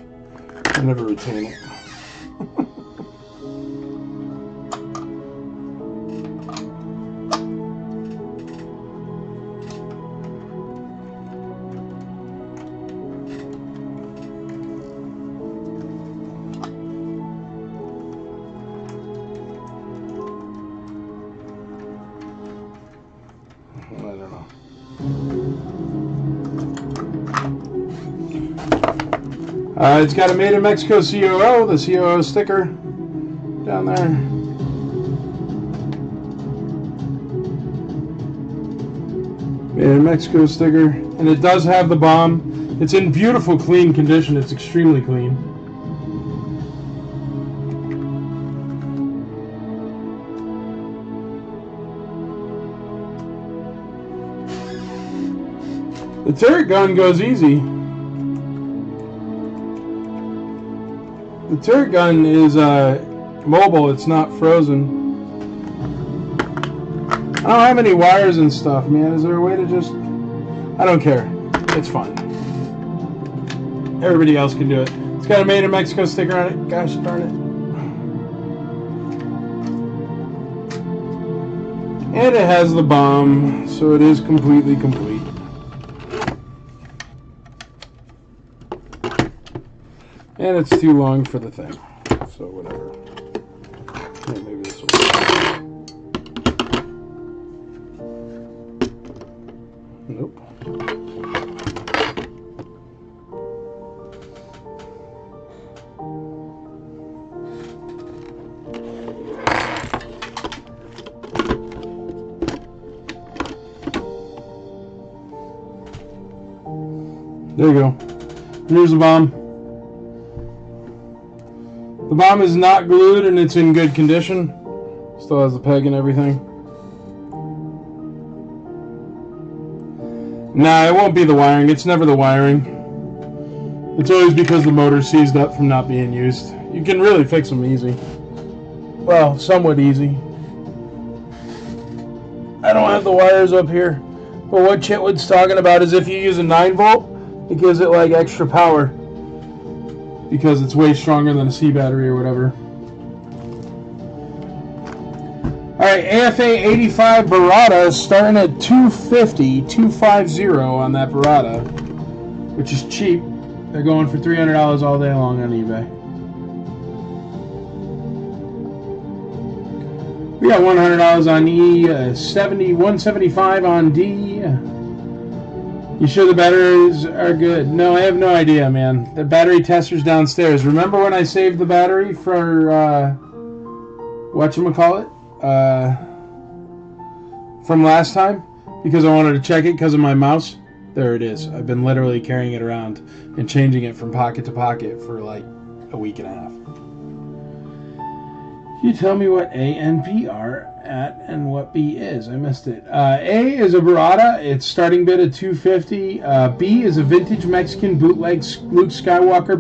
I never retain it. I don't know. It's got a Made in Mexico COO, the COO sticker down there. Made in Mexico sticker. And it does have the bomb. It's in beautiful, clean condition. It's extremely clean. The turret gun goes easy. The turret gun is mobile, it's not frozen. I don't have any wires and stuff, man. Is there a way to just... I don't care. It's fine. Everybody else can do it. It's got a Made in Mexico sticker on it. Gosh darn it. And it has the bomb, so it is completely complete. And it's too long for the thing, so whatever. Yeah, maybe this will work. Nope. There you go. Here's the bomb. The bomb is not glued and it's in good condition. Still has the peg and everything. Nah, it won't be the wiring. It's never the wiring. It's always because the motor's seized up from not being used. You can really fix them easy. Well, somewhat easy. I don't have the wires up here. But what Chitwood's talking about is if you use a 9-volt, it gives it like extra power. Because it's way stronger than a C battery or whatever. Alright, AFA 85 Barada is starting at $250 on that Barada, which is cheap. They're going for $300 all day long on eBay. We got $100 on E, $175 on D. You sure the batteries are good? No, I have no idea, man. The battery tester's downstairs. Remember when I saved the battery for, whatchamacallit? From last time? Because I wanted to check it because of my mouse? There it is. I've been literally carrying it around and changing it from pocket to pocket for like a week and a half. Can you tell me what A and B are at and what B is? I missed it. A is a Barada. It's starting bid at $250. B is a vintage Mexican bootleg Luke Skywalker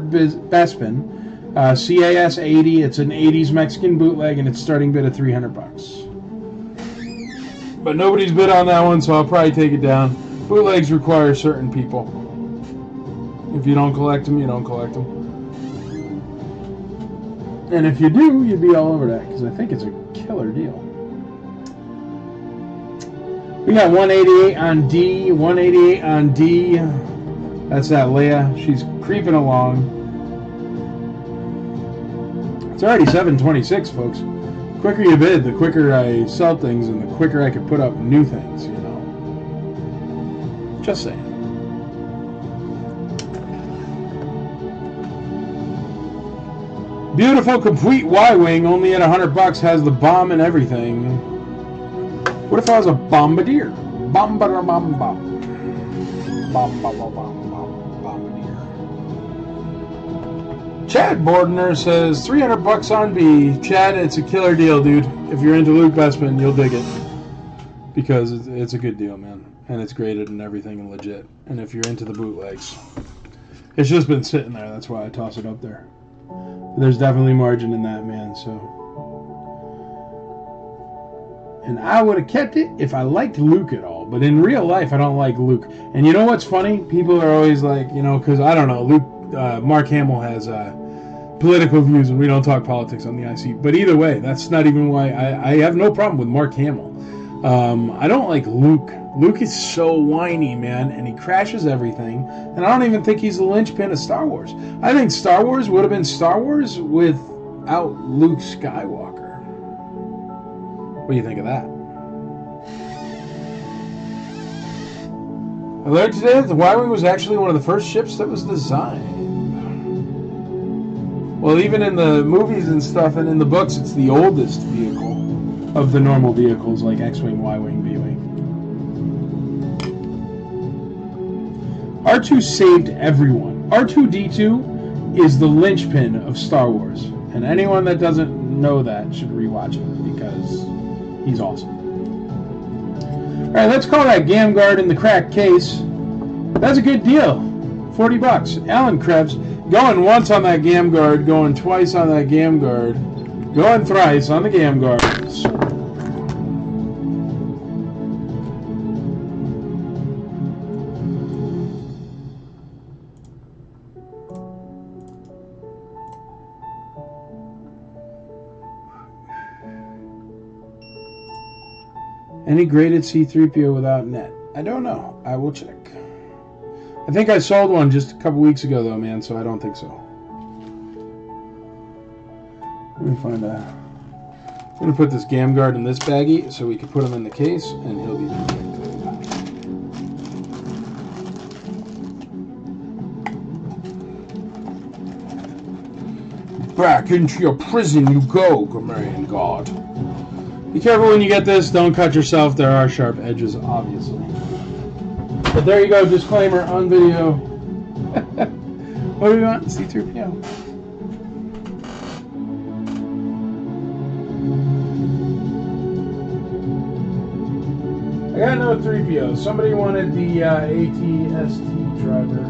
Bespin. CAS 80. It's an 80s Mexican bootleg and it's starting bid at $300. But nobody's bid on that one, so I'll probably take it down. Bootlegs require certain people. If you don't collect them, you don't collect them. And if you do, you'd be all over that, because I think it's a killer deal. We got 188 on D, 188 on D. That's that Leia. She's creeping along. It's already 7:26, folks. The quicker you bid, the quicker I sell things, and the quicker I can put up new things, you know. Just saying. Beautiful, complete Y-Wing, only at $100, has the bomb and everything. What if I was a bombardier? Bombardier. Chad Bordner says $300 on B. Chad, it's a killer deal, dude. If you're into Luke Bespin, you'll dig it. Because it's a good deal, man. And it's graded and everything and legit. And if you're into the bootlegs. It's just been sitting there, that's why I toss it up there. There's definitely margin in that, man, so. And I would have kept it if I liked Luke at all. But in real life, I don't like Luke. And you know what's funny? People are always like, you know, because I don't know, Mark Hamill has political views, and we don't talk politics on the IC. But either way, that's not even why I have no problem with Mark Hamill. I don't like Luke. Luke is so whiny, man, and he crashes everything. And I don't even think he's the linchpin of Star Wars. I think Star Wars would have been Star Wars without Luke Skywalker. What do you think of that? I learned today that the Y-Wing was actually one of the first ships that was designed. Well, even in the movies and stuff and in the books, it's the oldest vehicle of the normal vehicles like X-Wing, Y-Wing, B-Wing. R2 saved everyone. R2-D2 is the linchpin of Star Wars. And anyone that doesn't know that should rewatch it because he's awesome. Alright, let's call that Gam Guard in the cracked case. That's a good deal. $40. Alan Krebs, going once on that Gam Guard, going twice on that Gam Guard, going thrice on the Gam Guards. Any graded C-3PO without net? I don't know. I will check. I think I sold one just a couple weeks ago, though, man, so I don't think so. Let me find out. I'm going to put this Gam Guard in this baggie so we can put him in the case, and he'll be there. Back into your prison you go, Grammarian God. Be careful when you get this. Don't cut yourself. There are sharp edges, obviously. But there you go. Disclaimer on video. What do we want? C-3PO. I got no 3PO. Somebody wanted the ATST driver.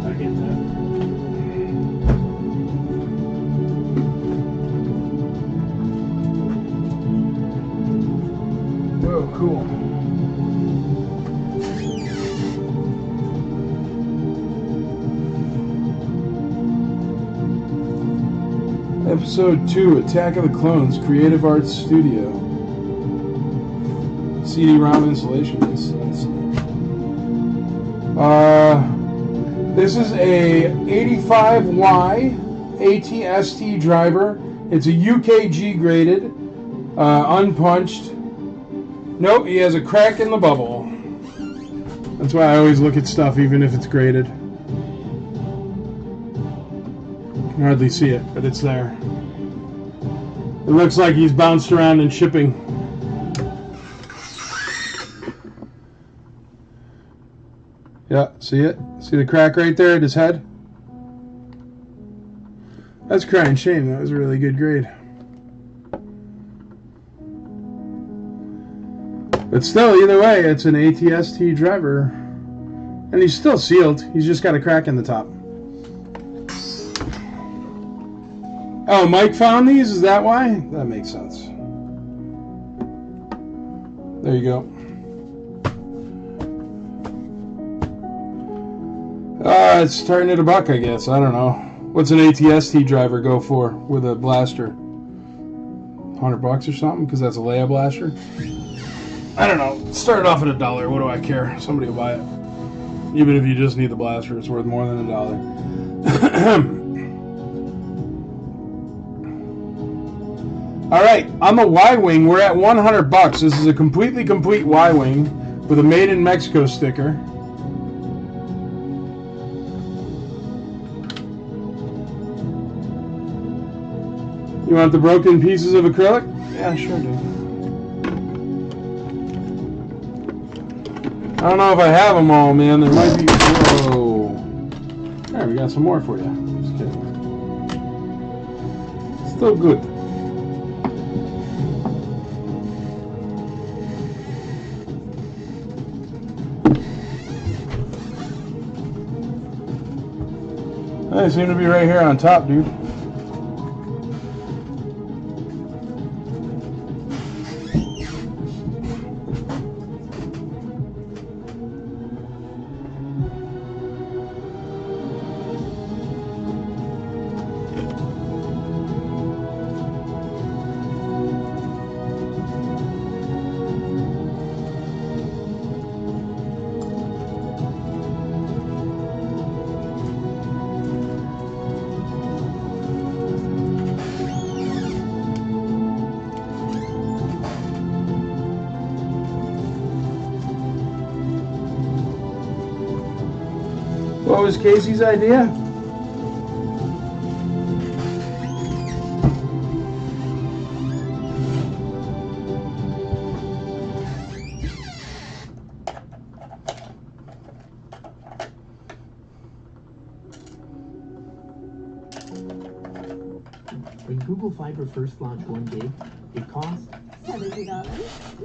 I get that. Whoa, cool. Episode 2, Attack of the Clones, Creative Arts Studio. CD-ROM installation. This is a 85Y ATST driver. It's a UKG graded, unpunched. Nope, he has a crack in the bubble. That's why I always look at stuff, even if it's graded. You can hardly see it, but it's there. It looks like he's bounced around in shipping. Yeah, see it? See the crack right there at his head? That's a crying shame. That was a really good grade. But still, either way, it's an ATST driver. And he's still sealed. He's just got a crack in the top. Oh, Mike found these? Is that why? That makes sense. There you go. It's starting at $1, I guess. I don't know. What's an ATST driver go for with a blaster? $100 or something? Because that's a Leia blaster? I don't know. It started off at $1. What do I care? Somebody will buy it. Even if you just need the blaster, it's worth more than $1. Alright, on the Y-Wing, we're at $100. This is a completely complete Y-Wing with a Made in Mexico sticker. You want the broken pieces of acrylic? Yeah, sure do. I don't know if I have them all, man. There might be... Whoa. There, we got some more for you. Just kidding. Still good. They seem to be right here on top, dude. What was Casey's idea? When Google Fiber first launched 1 gig, it cost $70.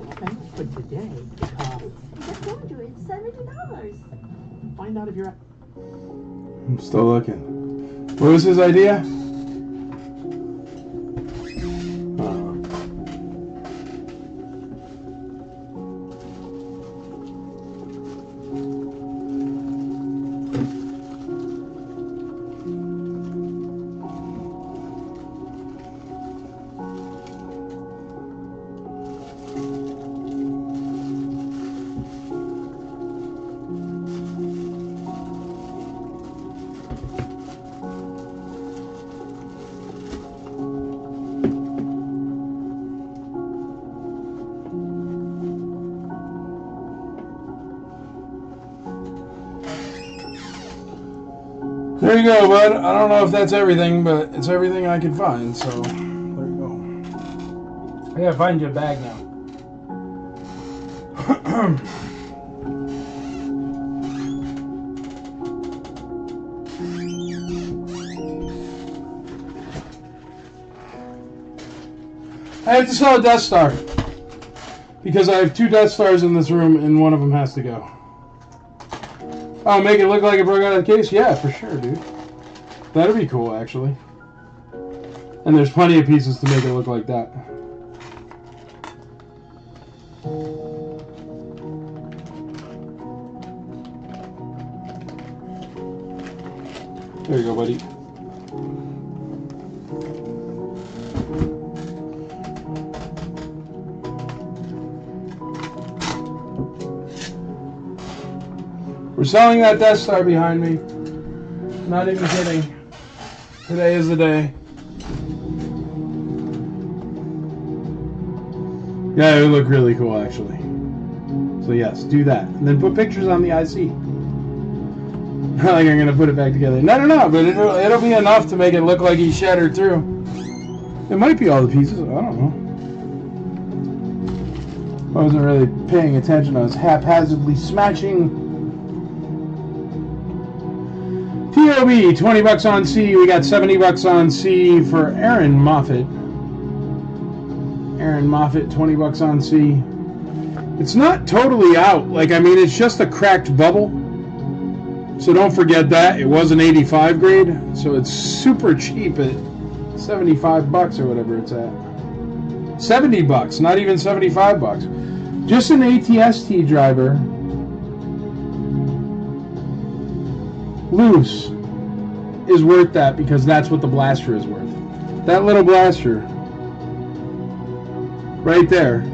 okay, but today it costs. Just told you it's $70. Find out if you're. I'm still looking. What was his idea? There you go, bud. I don't know if that's everything, but it's everything I could find, so there you go. I gotta find you a bag now. I have to sell a Death Star. Because I have 2 Death Stars in this room and one of them has to go. Oh, make it look like it broke out of the case? Yeah, for sure, dude. That'd be cool, actually. And there's plenty of pieces to make it look like that. There you go, buddy. We're selling that Death Star behind me. Not even kidding. Today is the day. Yeah, it would look really cool, actually. So yes, do that. And then put pictures on the IC. Not like I'm going to put it back together. No, but it'll be enough to make it look like he shattered through. It might be all the pieces. I don't know. I wasn't really paying attention. I was haphazardly smashing. TOB, 20 bucks on C. We got 70 bucks on C for Aaron Moffat. Aaron Moffat, 20 bucks on C. It's not totally out. Like, I mean, it's just a cracked bubble. So don't forget that. It was an 85 grade. So it's super cheap at 75 bucks or whatever it's at. 70 bucks, not even 75 bucks. Just an ATST driver. Loose is worth that because that's what the blaster is worth. That little blaster right there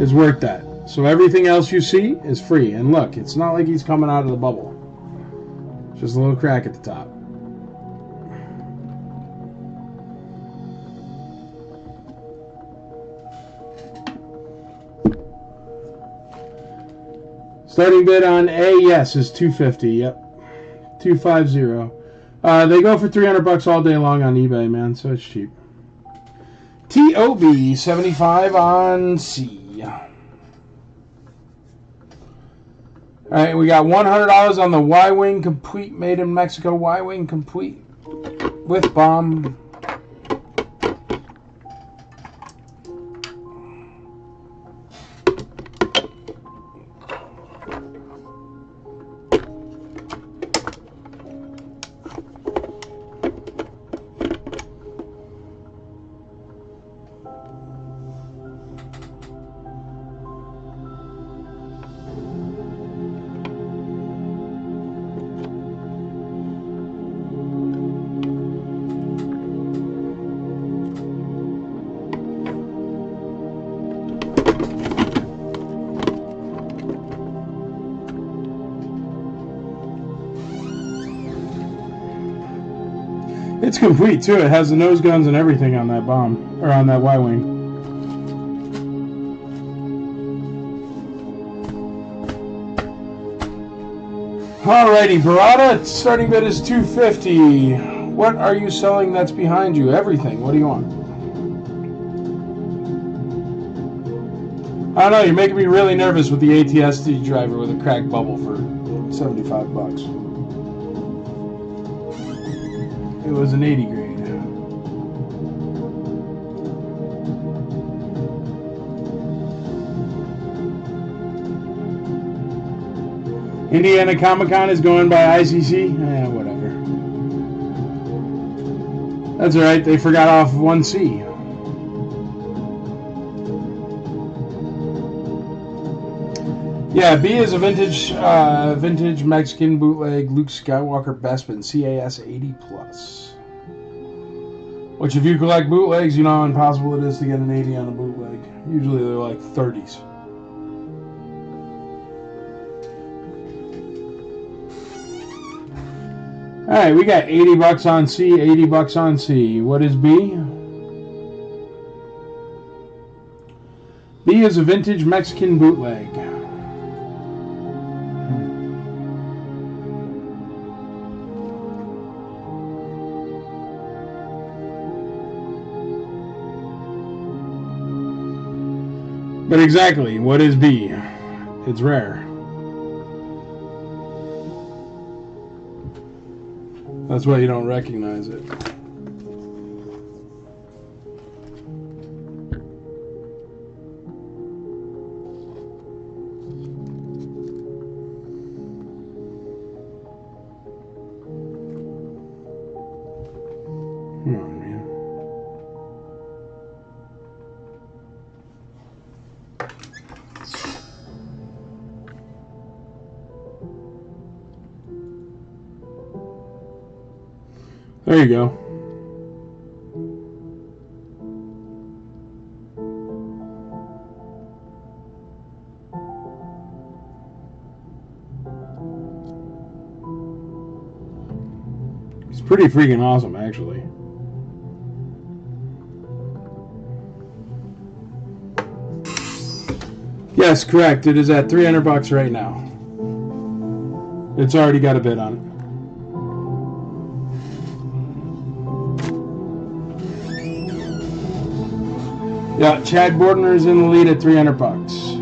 is worth that. So everything else you see is free. And look, it's not like he's coming out of the bubble. Just a little crack at the top. Starting bid on A, yes, is $250. Yep, $250. They go for 300 bucks all day long on eBay, man. So it's cheap. TOB 75 on C. All right, we got $100 on the Y-Wing complete, made in Mexico Y-Wing complete with bomb. It's complete too. It has the nose guns and everything on that bomb, or on that Y-Wing. Alrighty, Barada, starting bid is $250. What are you selling that's behind you? Everything. What do you want? I don't know, you're making me really nervous with the ATST driver with a cracked bubble for 75 bucks. It was an 80 grade. Indiana Comic-Con is going by ICC? Whatever. That's alright, they forgot off 1C. Yeah, B is a vintage Mexican bootleg Luke Skywalker Bespin CAS 80+. Which, if you collect bootlegs, you know how impossible it is to get an 80 on a bootleg. Usually they're like 30s. Alright, we got 80 bucks on C, 80 bucks on C. What is B? B is a vintage Mexican bootleg. But exactly, what is B? It's rare. That's why you don't recognize it. There you go. It's pretty freaking awesome, actually. Yes, correct. It is at $300 right now. It's already got a bid on it. Yeah, Chad Bordner is in the lead at $300.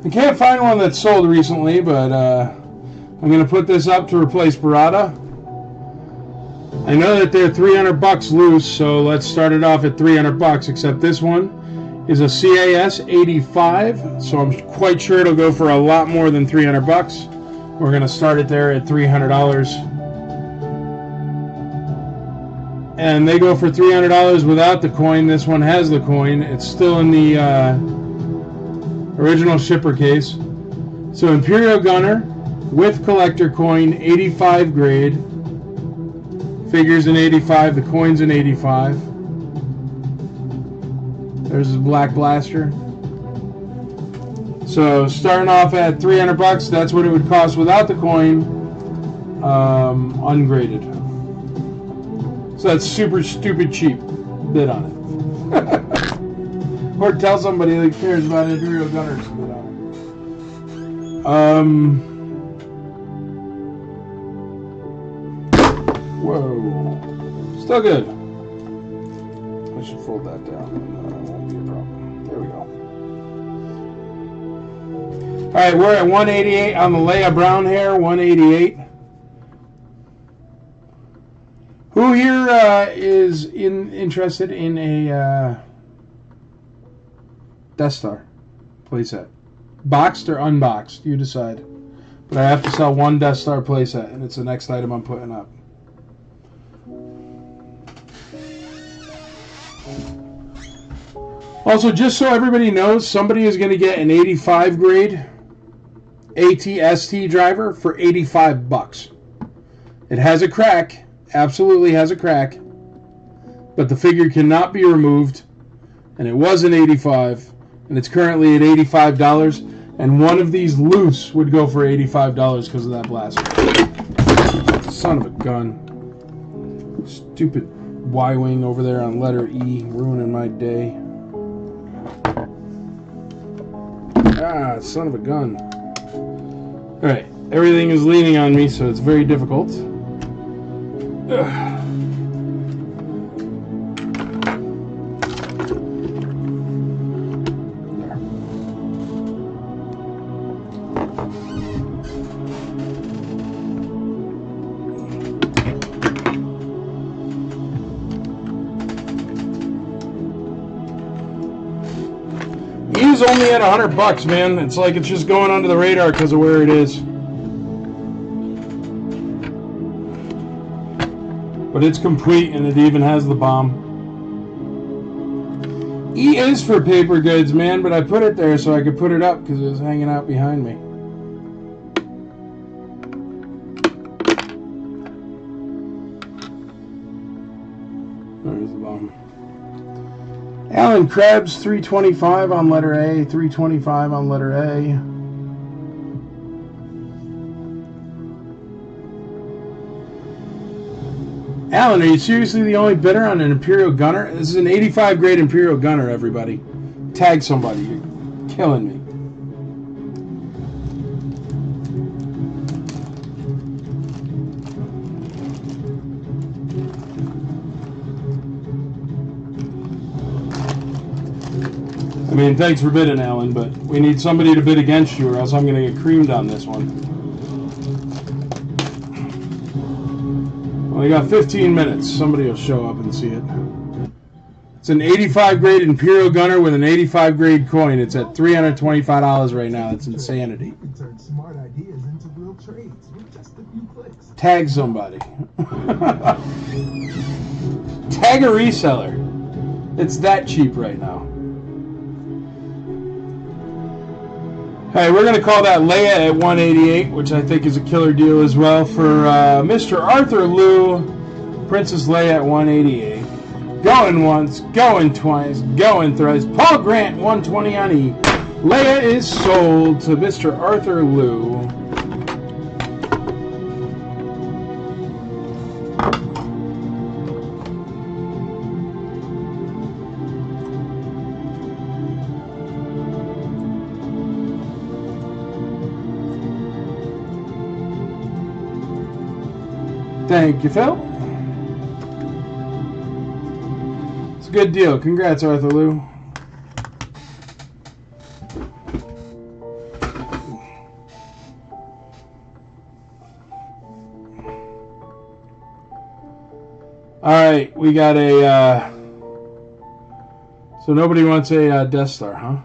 I can't find one that's sold recently, but I'm going to put this up to replace Barada. I know that they're $300 loose, so let's start it off at $300, except this one is a CAS 85, so I'm quite sure it'll go for a lot more than $300. We're going to start it there at $300. And they go for $300 without the coin. This one has the coin. It's still in the original shipper case. So Imperial Gunner with collector coin, 85 grade. Figures in 85, the coin's in 85. There's his Black Blaster. So starting off at $300, that's what it would cost without the coin, ungraded. So that's super stupid cheap bid on it. Or tell somebody that cares about Imperial Gunners to bid on it. Whoa. Still good. I should fold that down. That won't be a problem. There we go. Alright, we're at 188 on the Leia Brown hair. 188. Who here is interested in a Death Star playset? Boxed or unboxed? You decide. But I have to sell one Death Star playset, and it's the next item I'm putting up. Also, just so everybody knows, somebody is going to get an 85 grade AT-ST driver for $85. It has a crack, absolutely has a crack, but the figure cannot be removed, and it was an 85, and it's currently at $85, and one of these loose would go for $85 because of that blaster. Son of a gun. Stupid Y-wing over there on letter E, ruining my day. Ah, son of a gun. Alright, everything is leaning on me, so it's very difficult. Ugh. He's only at $100, man. It's like it's just going under the radar because of where it is. But it's complete, and it even has the bomb. E is for paper goods, man, but I put it there so I could put it up because it was hanging out behind me. There's the bottom. Alan Krebs, 325 on letter A, 325 on letter A. Alan, are you seriously the only bidder on an Imperial Gunner? This is an 85 grade Imperial Gunner, everybody. Tag somebody. You're killing me. I mean, thanks for bidding, Alan, but we need somebody to bid against you or else I'm going to get creamed on this one. Well, you got 15 minutes. Somebody will show up and see it. It's an 85 grade Imperial Gunner with an 85 grade coin. It's at $325 right now. That's insanity. You can turn smart ideas into real trades with just a few clicks. Tag somebody. Tag a reseller. It's that cheap right now. Hey, we're going to call that Leia at 188, which I think is a killer deal as well for Mr. Arthur Liu, Princess Leia at 188. Going once, going twice, going thrice. Paul Grant, 120 on E. Leia is sold to Mr. Arthur Liu. Thank you, Phil. It's a good deal. Congrats, Arthur Liu. Alright, we got a... so nobody wants a Death Star, huh?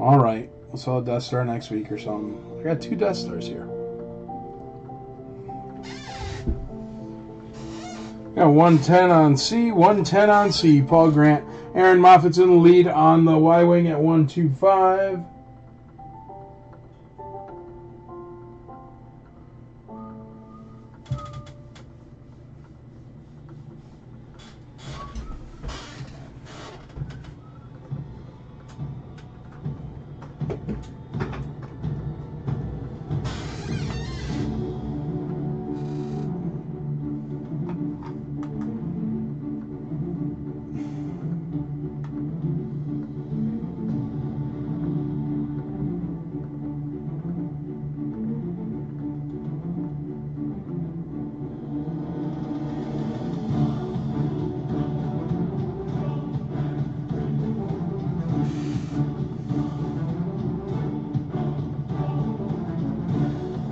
Alright, we'll sell a Death Star next week or something. I got 2 Death Stars here. Got 110 on C, 110 on C. Paul Grant. Aaron Moffat's in the lead on the Y-Wing at 125.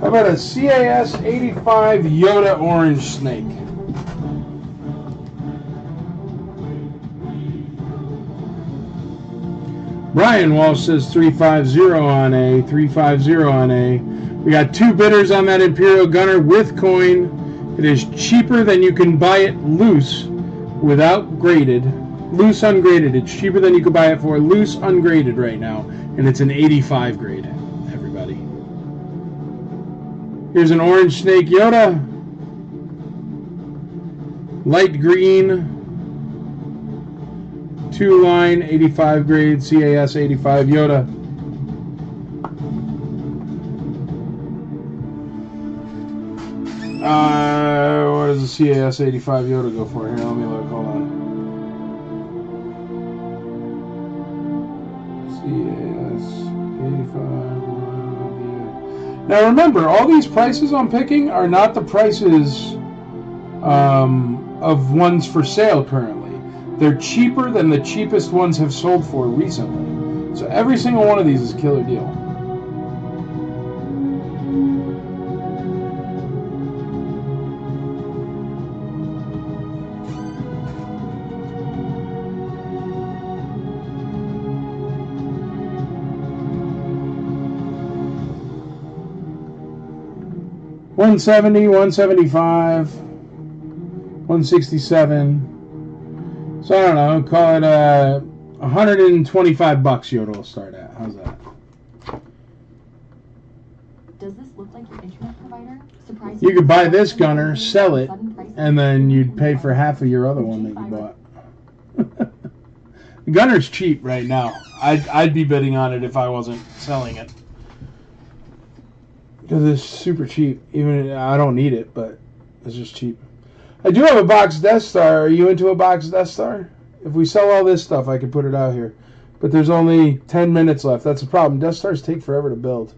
How about a CAS 85 Yoda Orange Snake? Brian Walsh says 350 on A, 350 on A. We got 2 bidders on that Imperial Gunner with coin. It is cheaper than you can buy it loose without graded. Loose ungraded. It's cheaper than you could buy it for loose ungraded right now. And it's an 85 grade, everybody. Here's an Orange Snake Yoda. Light green. 2-line 85 grade CAS 85 Yoda. What does the CAS 85 Yoda go for here? Let me look. Hold on. CAS 85. Now remember, all these prices I'm picking are not the prices of ones for sale currently. They're cheaper than the cheapest ones have sold for recently. So every single one of these is a killer deal. $170, $175, $167. So I don't know, call it $125 Yoda will start at. How's that? Does this look like your internet provider? Surprisingly, You could buy this gunner, sell it, and then you'd pay for half of your other one that you bought. The gunner's cheap right now. I'd be bidding on it if I wasn't selling it. Because it's super cheap. Even I don't need it, but it's just cheap. I do have a box Death Star. Are you into a box Death Star? If we sell all this stuff, I could put it out here. But there's only 10 minutes left. That's the problem. Death Stars take forever to build.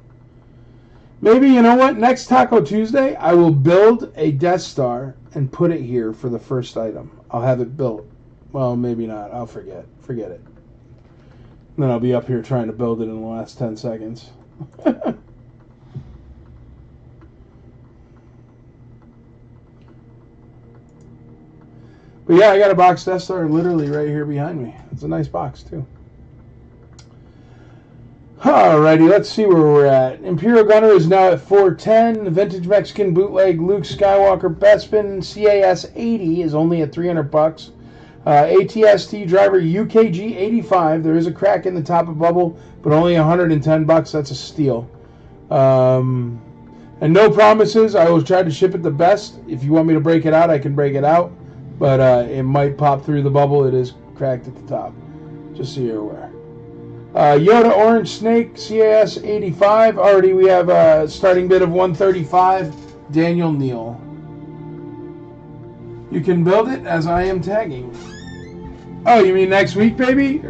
Maybe, you know what? Next Taco Tuesday, I will build a Death Star and put it here for the first item. I'll have it built. Well, maybe not. I'll forget. Forget it. And then I'll be up here trying to build it in the last 10 seconds. But yeah, I got a box Death Star literally right here behind me. It's a nice box, too. Alrighty, let's see where we're at. Imperial Gunner is now at 410. The Vintage Mexican Bootleg Luke Skywalker Bespin CAS 80 is only at $300. ATST Driver UKG 85. There is a crack in the top of bubble, but only $110. That's a steal. And no promises. I will try to ship it the best. If you want me to break it out, I can break it out. But it might pop through the bubble. It is cracked at the top. Just so you're aware. Yoda Orange Snake CAS 85. Already we have a starting bid of 135. Daniel Neal. You can build it as I am tagging. Oh, you mean next week, baby?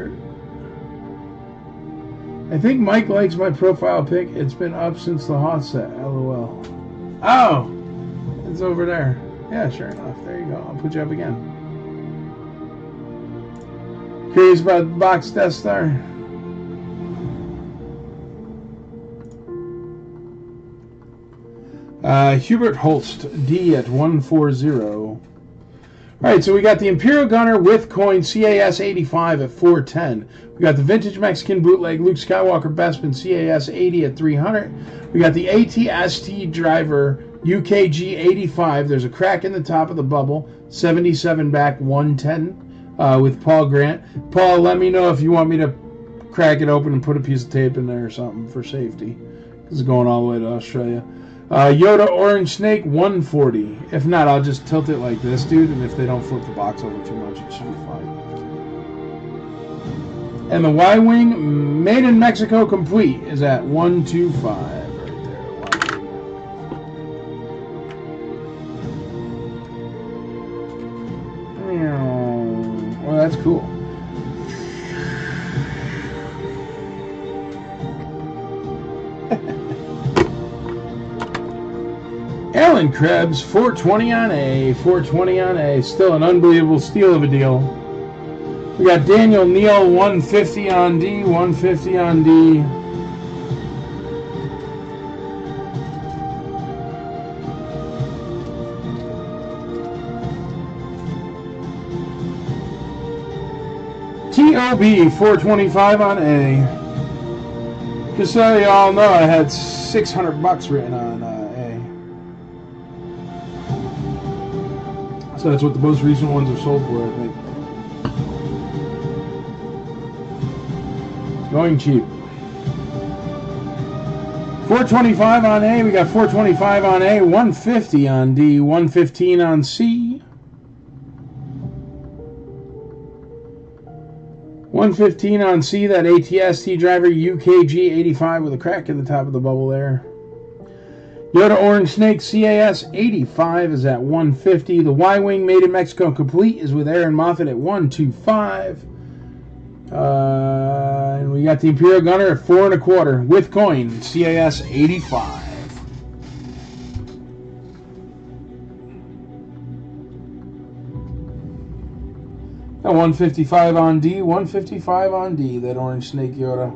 I think Mike likes my profile pic. It's been up since the hot set. LOL. Oh, it's over there. Yeah, sure enough. There you go. I'll put you up again. Curious about the box Death Star? Hubert Holst, D at 140. Alright, so we got the Imperial Gunner with coin CAS 85 at 410. We got the Vintage Mexican Bootleg Luke Skywalker Bespin CAS 80 at 300. We got the ATST Driver UKG 85. There's a crack in the top of the bubble. 77 back, 110 with Paul Grant. Paul, let me know if you want me to crack it open and put a piece of tape in there or something for safety. Because it's going all the way to Australia. Yoda Orange Snake 140. If not, I'll just tilt it like this, dude, and if they don't flip the box over too much, it should be fine. And the Y-Wing made in Mexico complete is at 125 right there. Y-Wing. Well, that's cool. Alan Krebs, 420 on A, 420 on A. Still an unbelievable steal of a deal. We got Daniel Neal, 150 on D, 150 on D. TOB, 425 on A. Just so you all know, I had $600 written on A. So that's what the most recent ones are sold for, I think. Going cheap. 425 on A. We got 425 on A, 150 on D, 115 on C. 115 on C, that ATST Driver UKG 85 with a crack in the top of the bubble there. Yoda Orange Snake CAS 85 is at 150. The Y-Wing made in Mexico complete is with Aaron Moffat at 125. And we got the Imperial Gunner at 4.25 with coin CAS 85. Got 155 on D, 155 on D, that Orange Snake Yoda.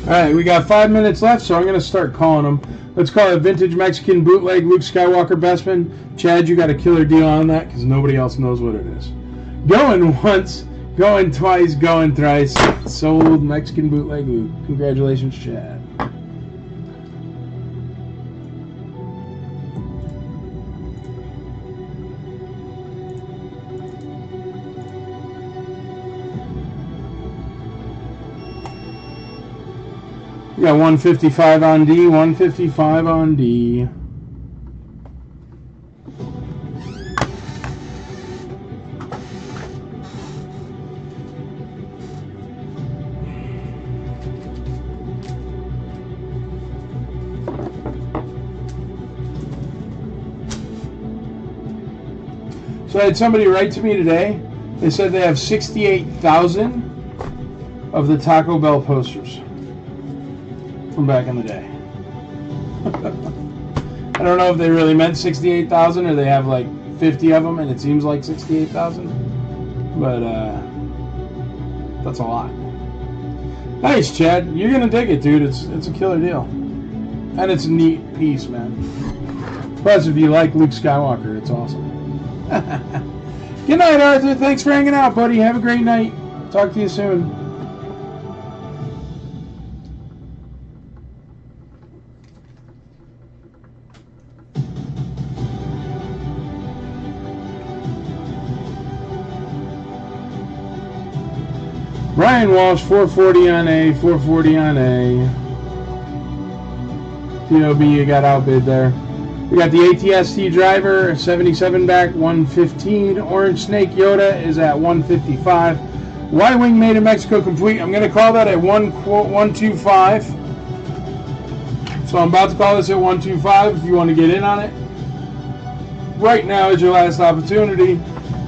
Alright, we got 5 minutes left, so I'm going to start calling them. Let's call it Vintage Mexican Bootleg Luke Skywalker Bespin. Chad, you got a killer deal on that because nobody else knows what it is. Going once, Going twice, going thrice. Sold Mexican bootleg loot. Congratulations, Chad. We got 155 on D, 155 on D. So I had somebody write to me today. They said they have 68,000 of the Taco Bell posters from back in the day. I don't know if they really meant 68,000 or they have like 50 of them and it seems like 68,000. But that's a lot. Nice, Chad. You're gonna dig it, dude. It's a killer deal. And it's a neat piece, man. Plus, if you like Luke Skywalker, it's awesome. Good night, Arthur. Thanks for hanging out, buddy. Have a great night. Talk to you soon. Brian Walsh, 440 on A, 440 on A. TOB, you got outbid there. We got the ATST driver, 77 back, 115. Orange Snake Yoda is at 155. Y-Wing made in Mexico complete. I'm going to call that at 125. So I'm about to call this at 125 if you want to get in on it. Right now is your last opportunity.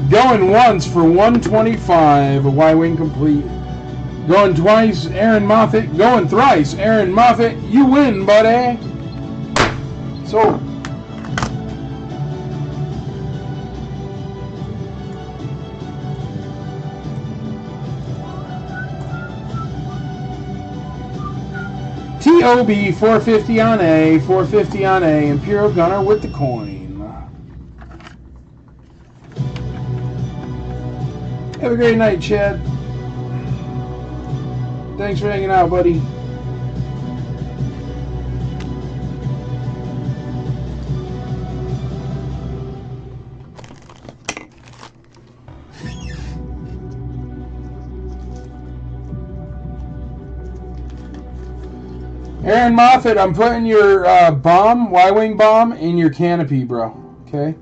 Going once for 125, a Y-Wing complete. Going twice, Aaron Moffat. Going thrice, Aaron Moffat. You win, buddy. So, TOB, 450 on A, 450 on A. Imperial Gunner with the coin. Have a great night, Chad. Thanks for hanging out, buddy. Aaron Moffat, I'm putting your bomb, Y-Wing bomb, in your canopy, bro. Okay?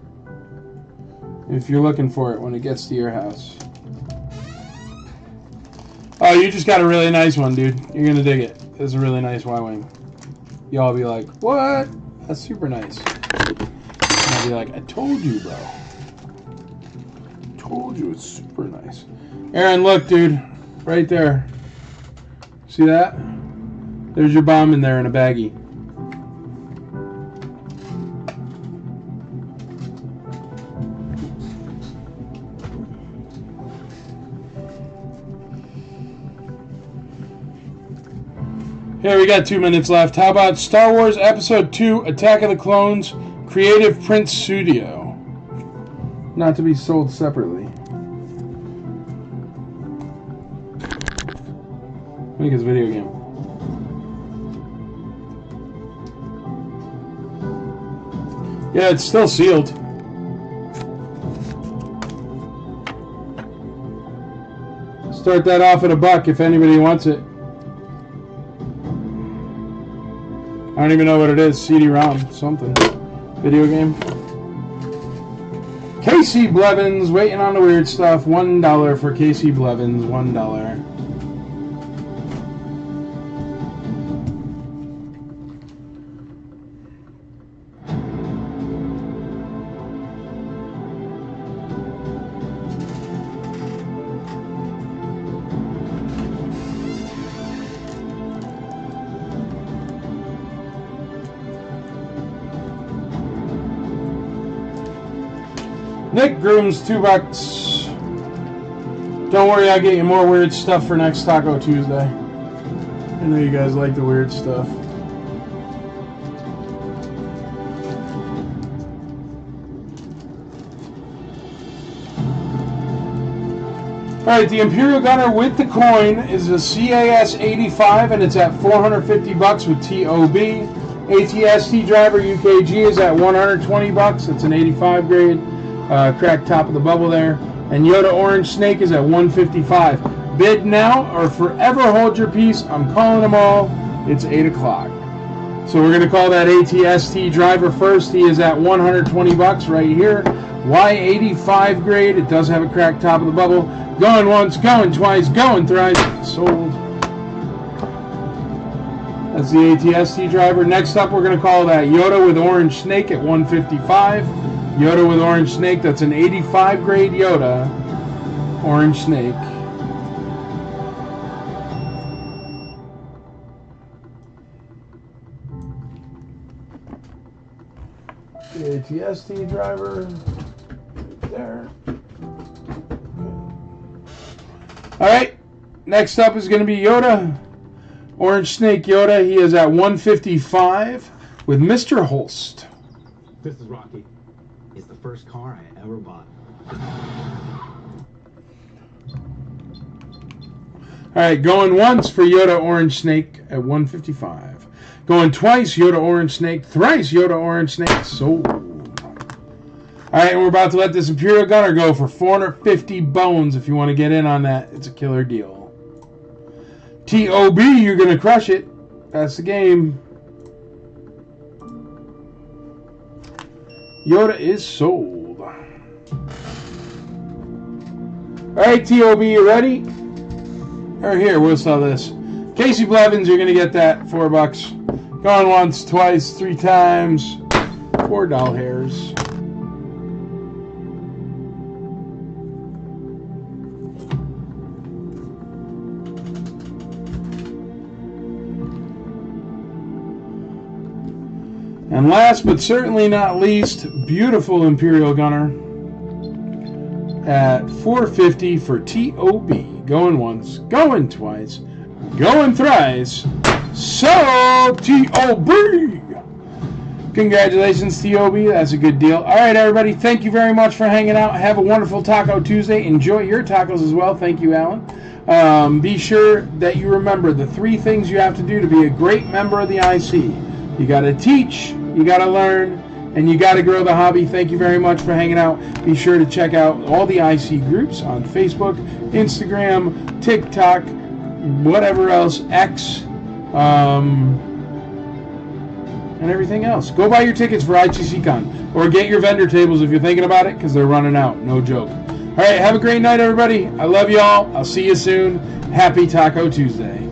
If you're looking for it when it gets to your house. Oh, you just got a really nice one, dude. You're going to dig it. It's a really nice Y-Wing. Y'all be like, what? That's super nice. And I'll be like, I told you, bro. I told you it's super nice. Aaron, look, dude. Right there. See that? There's your bomb in there in a baggie. Here, we got 2 minutes left. How about Star Wars Episode 2, Attack of the Clones, Creative Prince Studio. Not to be sold separately. I think it's a video game. Yeah, it's still sealed. Start that off at $1 if anybody wants it. I don't even know what it is. CD-ROM, something. Video game. Casey Blevins, waiting on the weird stuff. $1 for Casey Blevins. $1. Nick Grooms, $2. Don't worry, I'll get you more weird stuff for next Taco Tuesday. I know you guys like the weird stuff. All right, the Imperial Gunner with the coin is a CAS 85, and it's at $450 with TOB. ATST driver UKG is at $120. It's an 85 grade, cracked top of the bubble there. And Yoda Orange Snake is at $155. Bid now or forever hold your peace. I'm calling them all. It's 8 o'clock. So we're going to call that ATST driver first. He is at $120 right here. Y85 grade. It does have a cracked top of the bubble. Going once, going twice, going thrice. Sold. That's the ATST driver. Next up, we're going to call that Yoda with Orange Snake at $155. Yoda with Orange Snake. That's an 85 grade Yoda Orange Snake. The ATST driver. There. Alright, next up is going to be Yoda. Orange Snake Yoda. He is at $155 with Mr. Holst. This is Rocky. It's the first car I ever bought. Alright, going once for Yoda Orange Snake at $155. Going twice, Yoda Orange Snake. Thrice, Yoda Orange Snake. Sold. Alright, and we're about to let this Imperial Gunner go for 450 bones if you want to get in on that. It's a killer deal. TOB, you're going to crush it. That's the game. Yoda is sold. Alright, TOB, you ready? Or here, we'll sell this. Casey Blevins, you're going to get that. $4. Gone once, twice, 3 times. 4 doll hairs. And last but certainly not least, beautiful Imperial Gunner at $450 for TOB. Going once, going twice, going thrice. So TOB. Congratulations, TOB. That's a good deal. All right, everybody. Thank you very much for hanging out. Have a wonderful Taco Tuesday. Enjoy your tacos as well. Thank you, Alan. Be sure that you remember the 3 things you have to do to be a great member of the IC. You got to teach, you got to learn, and you got to grow the hobby. Thank you very much for hanging out. Be sure to check out all the IC groups on Facebook, Instagram, TikTok, whatever else, X, and everything else. Go buy your tickets for ITCCon, or get your vendor tables if you're thinking about it, because they're running out. No joke. All right, have a great night, everybody. I love y'all. I'll see you soon. Happy Taco Tuesday.